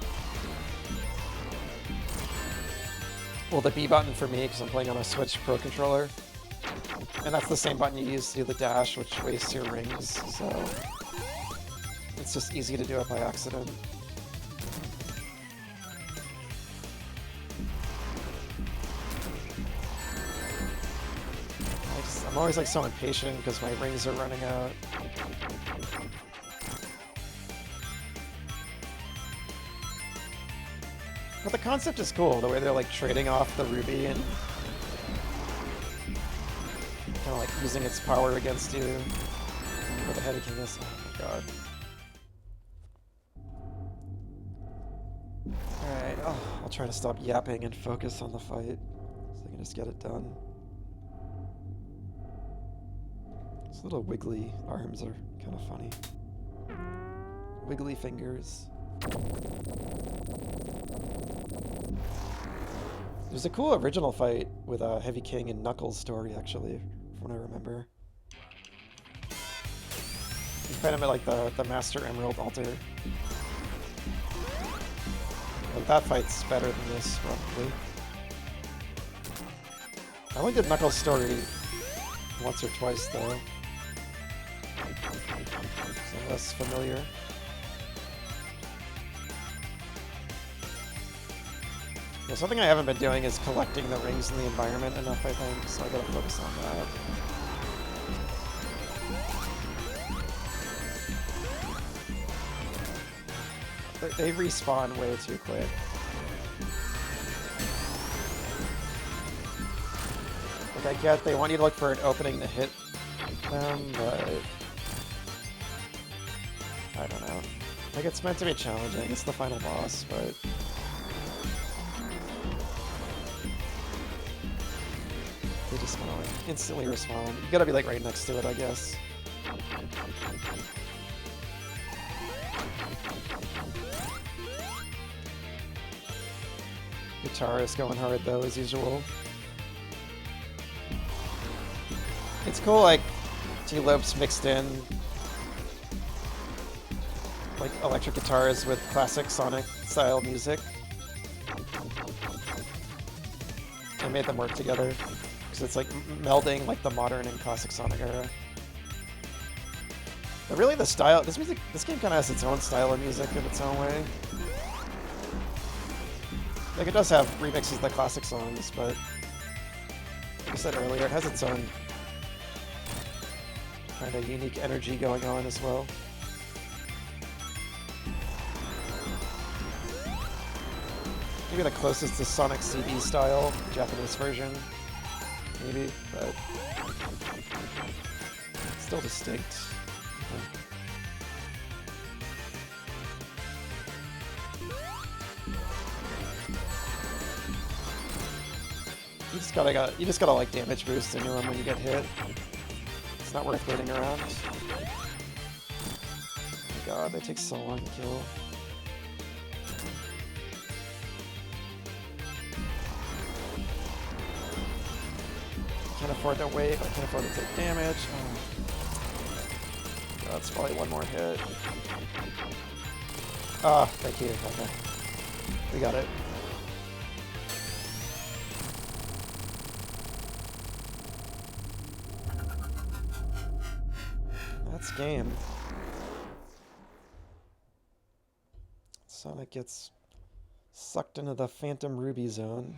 well, the B button for me because I'm playing on a Switch Pro controller, and that's the same button you use to do the dash, which wastes your rings. So it's just easy to do it by accident. I'm always like so impatient because my rings are running out. But the concept is cool, the way they're like trading off the ruby and kind of like using its power against you. Where the head of King is. Oh my god. Alright, I'll try to stop yapping and focus on the fight so I can just get it done. Those little wiggly arms are kind of funny. Wiggly fingers. There's a cool original fight with Heavy King and Knuckles' story, actually, from what I remember. You fight him at like the Master Emerald altar. Like, that fight's better than this, probably. I only did Knuckles' story once or twice, though. So less familiar. Yeah, something I haven't been doing is collecting the rings in the environment enough, I think, so I gotta focus on that. They respawn way too quick. Like, I get they want you to look for an opening to hit them, but I don't know. Like, it's meant to be challenging. It's the final boss, but they just kind of like instantly respawn. You gotta be like right next to it, I guess. Guitarist going hard though, as usual. It's cool, like, T-Lopes mixed in, like, electric guitars with classic Sonic-style music. I made them work together, because it's, like, melding, like, the modern and classic Sonic era. But really the style, this game kind of has its own style of music in its own way. Like, it does have remixes of the classic songs, but like I said earlier, it has its own kind of unique energy going on as well. Maybe the closest to Sonic CD style, Japanese version, maybe, but still distinct. You just gotta like damage boost into them when you get hit. It's not worth waiting around. Oh my god, they take so long to kill. Can't afford to wait, I can't afford to take damage. Oh. God, it's probably one more hit. Ah, thank you. Okay. We got it. That's game. Sonic gets sucked into the Phantom Ruby zone.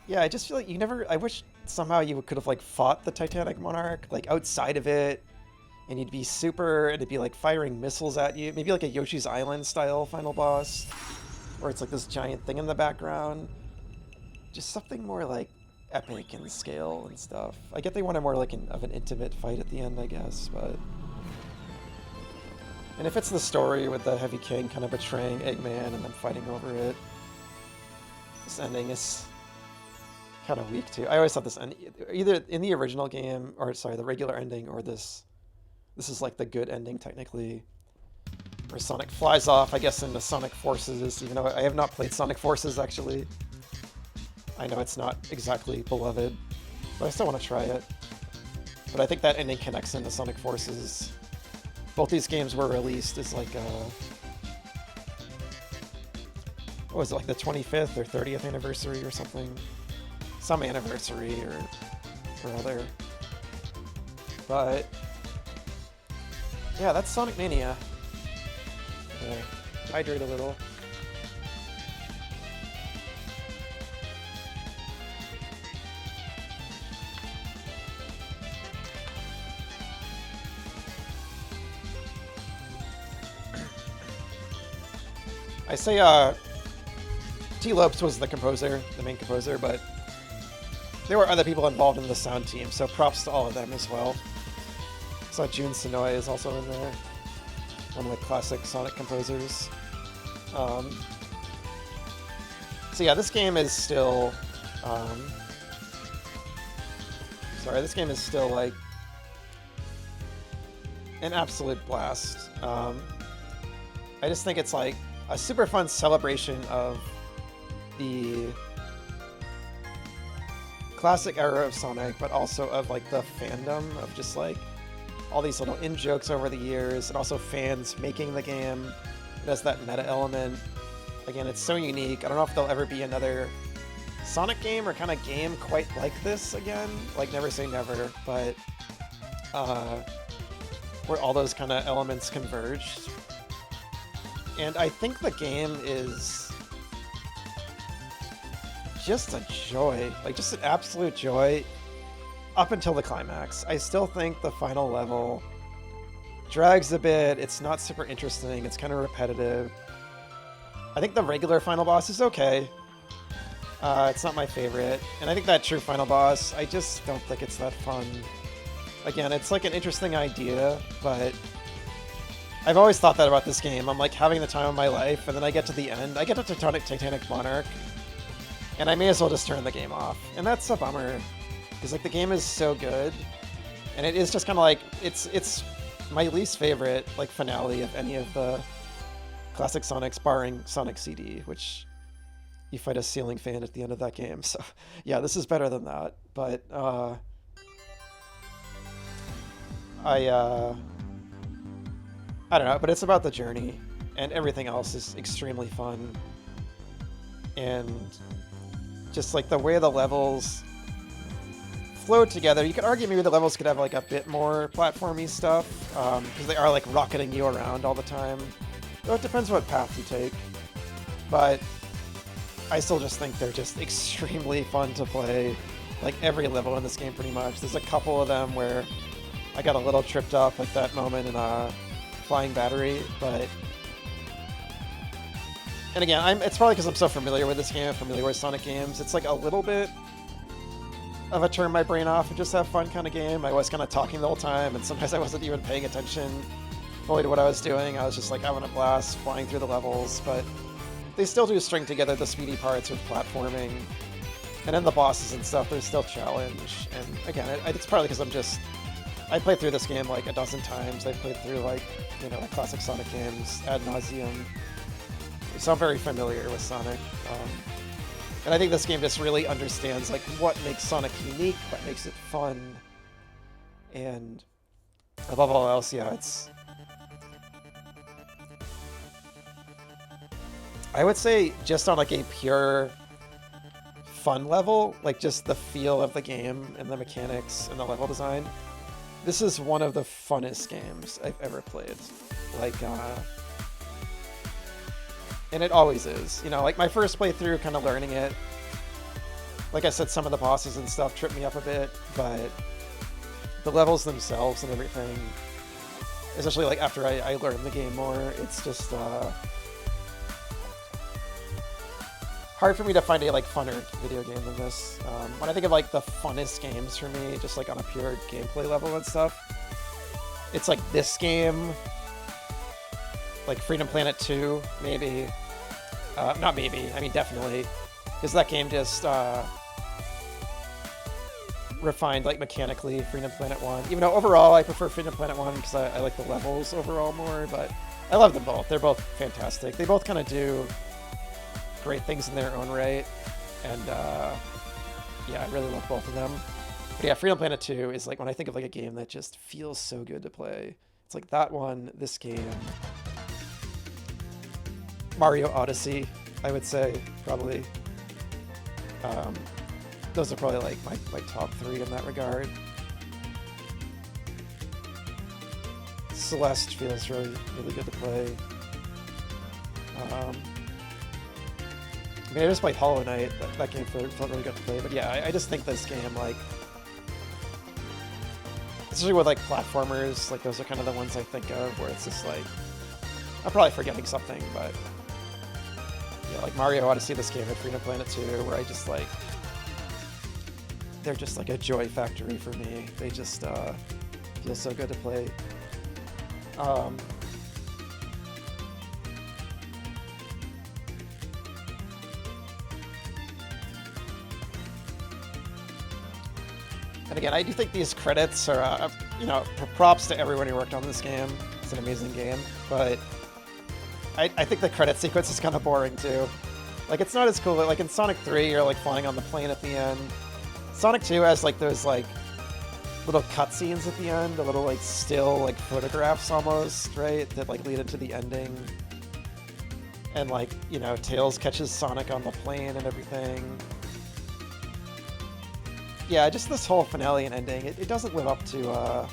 Yeah, I just feel like you never... I wish somehow you could have, like, fought the Titanic Monarch, like, outside of it, and you'd be super... and it'd be, like, firing missiles at you. Maybe, like, a Yoshi's Island-style final boss, where it's, like, this giant thing in the background. Just something more, like, epic in scale and stuff. I get they wanted more, like, of an intimate fight at the end, I guess, but... And if it's the story with the Heavy King kind of betraying Eggman and then fighting over it, this ending is kind of weak too. I always thought this end, either in the original game, or sorry, the regular ending, or this is like the good ending technically, where Sonic flies off, I guess, into Sonic Forces, even though I have not played Sonic Forces actually. I know it's not exactly beloved, but I still want to try it. But I think that ending connects into Sonic Forces. Both these games were released as like what was it, like the 25th or 30th anniversary or something? Some anniversary or other. But yeah, that's Sonic Mania. Okay, hydrate a little. I say T-Lopes was the composer, the main composer, but there were other people involved in the sound team, so props to all of them as well. So Jun Sonoy is also in there, one of the classic Sonic composers. So yeah, this game is still, this game is still like an absolute blast. I just think it's like a super fun celebration of the classic era of Sonic, but also of like the fandom of just like all these little in-jokes over the years, and also fans making the game. It has that meta element. Again, it's so unique. I don't know if there'll ever be another Sonic game or kind of game quite like this again. Like, never say never, but where all those kind of elements converged. And I think the game is just a joy, like just an absolute joy up until the climax. I still think the final level drags a bit. It's not super interesting. It's kind of repetitive. I think the regular final boss is okay. It's not my favorite. And I think that true final boss, I just don't think it's that fun. Again, it's like an interesting idea, but I've always thought that about this game. I'm like having the time of my life, and then I get to the end. I get to Titanic Monarch, and I may as well just turn the game off. And that's a bummer, because like the game is so good, and it is just kind of like, it's my least favorite like finale of any of the classic Sonics, barring Sonic CD, which you fight a ceiling fan at the end of that game. So yeah, this is better than that. But I don't know, but it's about the journey, and everything else is extremely fun. And just like the way the levels flow together, you could argue maybe the levels could have like a bit more platformy stuff, because they are like rocketing you around all the time. Though it depends what path you take. But I still just think they're just extremely fun to play. Like every level in this game pretty much. There's a couple of them where I got a little tripped up at that moment in Flying Battery, but... And again, it's probably because I'm so familiar with this game, familiar with Sonic games. It's like a little bit of a turn my brain off and just have fun kind of game. I was kind of talking the whole time, and sometimes I wasn't even paying attention fully to what I was doing. I was just like having a blast flying through the levels, but they still do string together the speedy parts with platforming. And then the bosses and stuff, there's still challenge. And again, it's probably because I played through this game like a dozen times. I've played through like, you know, like classic Sonic games ad nauseum. So I'm very familiar with Sonic. And I think this game just really understands like what makes Sonic unique, what makes it fun. And above all else, yeah, I would say just on like a pure fun level, like just the feel of the game and the mechanics and the level design, this is one of the funnest games I've ever played. Like, and it always is. You know, like my first playthrough, kind of learning it, like I said, some of the bosses and stuff tripped me up a bit, but the levels themselves and everything, especially like after I learned the game more, it's just hard for me to find a like funner video game than this. When I think of like the funnest games for me, just like on a pure gameplay level and stuff, it's like this game, like Freedom Planet 2, maybe. Not maybe, I mean definitely. Because that game just refined like mechanically Freedom Planet 1. Even though overall I prefer Freedom Planet 1 because I like the levels overall more, but I love them both. They're both fantastic. They both kind of do great things in their own right, and yeah, I really love both of them. But yeah, Freedom Planet 2 is like when I think of like a game that just feels so good to play. It's like that one, this game, Mario Odyssey, I would say, probably. Those are probably like my top three in that regard. Celeste feels really, really good to play. I mean, I just played Hollow Knight. That game felt really good to play. But yeah, I just think this game, like, especially with like platformers, like those are kind of the ones I think of where it's just like, I'm probably forgetting something, but yeah, like Mario Odyssey, this game, and Freedom Planet 2, where I just like, they're just like a joy factory for me. They just feel so good to play. And again, I do think these credits are, you know, props to everyone who worked on this game. It's an amazing game, but I think the credit sequence is kind of boring too. Like, it's not as cool. Like in Sonic 3, you're like flying on the plane at the end. Sonic 2 has like those like little cutscenes at the end, the little like still like photographs almost, right? That like lead into the ending. And like, you know, Tails catches Sonic on the plane and everything. Yeah, just this whole finale and ending, it doesn't live up to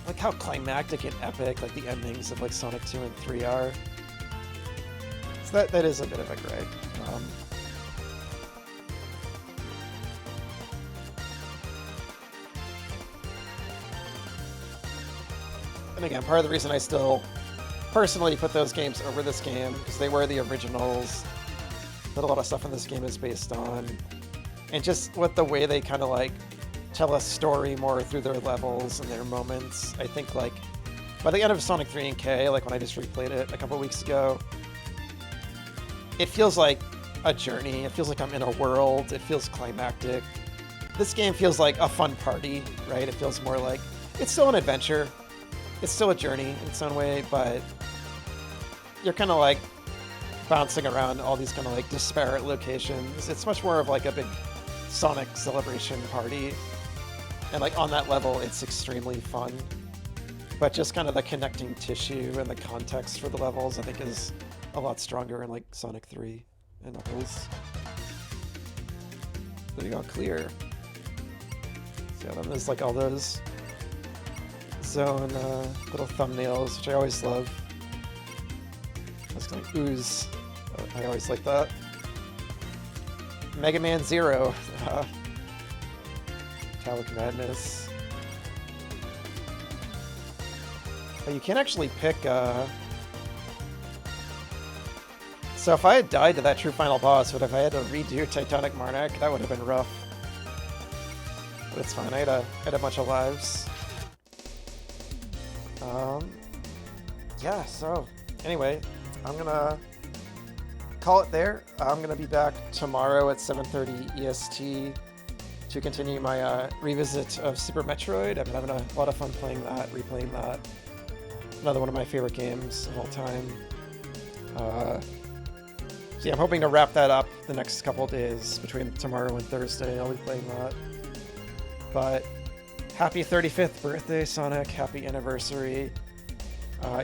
like how climactic and epic like the endings of like Sonic 2 and 3 are. So that is a bit of a gripe. And again, part of the reason I still personally put those games over this game because they were the originals that a lot of stuff in this game is based on. And just with the way they kind of like tell a story more through their levels and their moments. I think like by the end of Sonic 3 and K, like when I just replayed it a couple weeks ago, it feels like a journey. It feels like I'm in a world. It feels climactic. This game feels like a fun party, right? It feels more like it's still an adventure. It's still a journey in its own way, but you're kind of like bouncing around all these kind of like disparate locations. It's much more of like a big Sonic celebration party. And like on that level, it's extremely fun. But just kind of the connecting tissue and the context for the levels, I think is a lot stronger in like Sonic 3 and Knuckles. There you go, clear. So then there's like all those zone little thumbnails, which I always love. It's kind of ooze. I always like that. Mega Man Zero. Metallic Madness. But you can't actually pick... So if I had died to that true final boss, but if I had to redo Titanic Marnak, that would have been rough. But it's fine, I had a bunch of lives. Yeah, so anyway, I'm gonna call it there. I'm gonna be back tomorrow at 7:30 EST to continue my revisit of Super Metroid. I've been having a lot of fun playing that, replaying that. Another one of my favorite games of all time. So yeah, I'm hoping to wrap that up the next couple of days. Between tomorrow and Thursday, I'll be playing that. But happy 35th birthday, Sonic. Happy anniversary.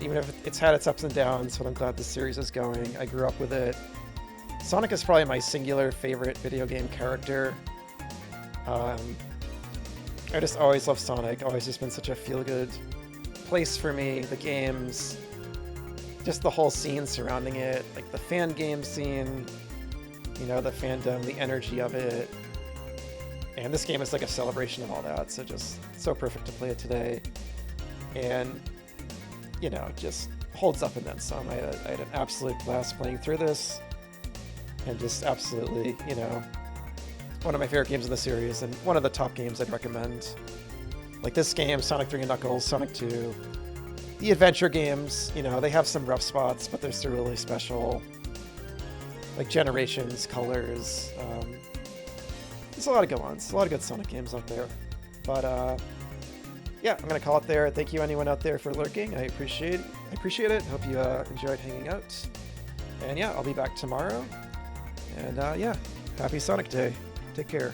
Even if it's had its ups and downs, but I'm glad the series is going. I grew up with it. Sonic is probably my singular favorite video game character. I just always love Sonic. Always just been such a feel-good place for me. The games, just the whole scene surrounding it, like the fan game scene, you know, the fandom, the energy of it. And this game is like a celebration of all that, so just so perfect to play it today. And, you know, just holds up in that some. I had an absolute blast playing through this. And just absolutely, you know, one of my favorite games in the series, and one of the top games I'd recommend. Like this game, Sonic 3 and Knuckles, Sonic 2, the adventure games, you know, they have some rough spots, but they're still really special. Like Generations, Colors, there's a lot of good ones, a lot of good Sonic games out there. But yeah, I'm gonna call it there. Thank you anyone out there for lurking. I appreciate it. Hope you enjoyed hanging out. And yeah, I'll be back tomorrow. And yeah, happy Sonic Day. Take care.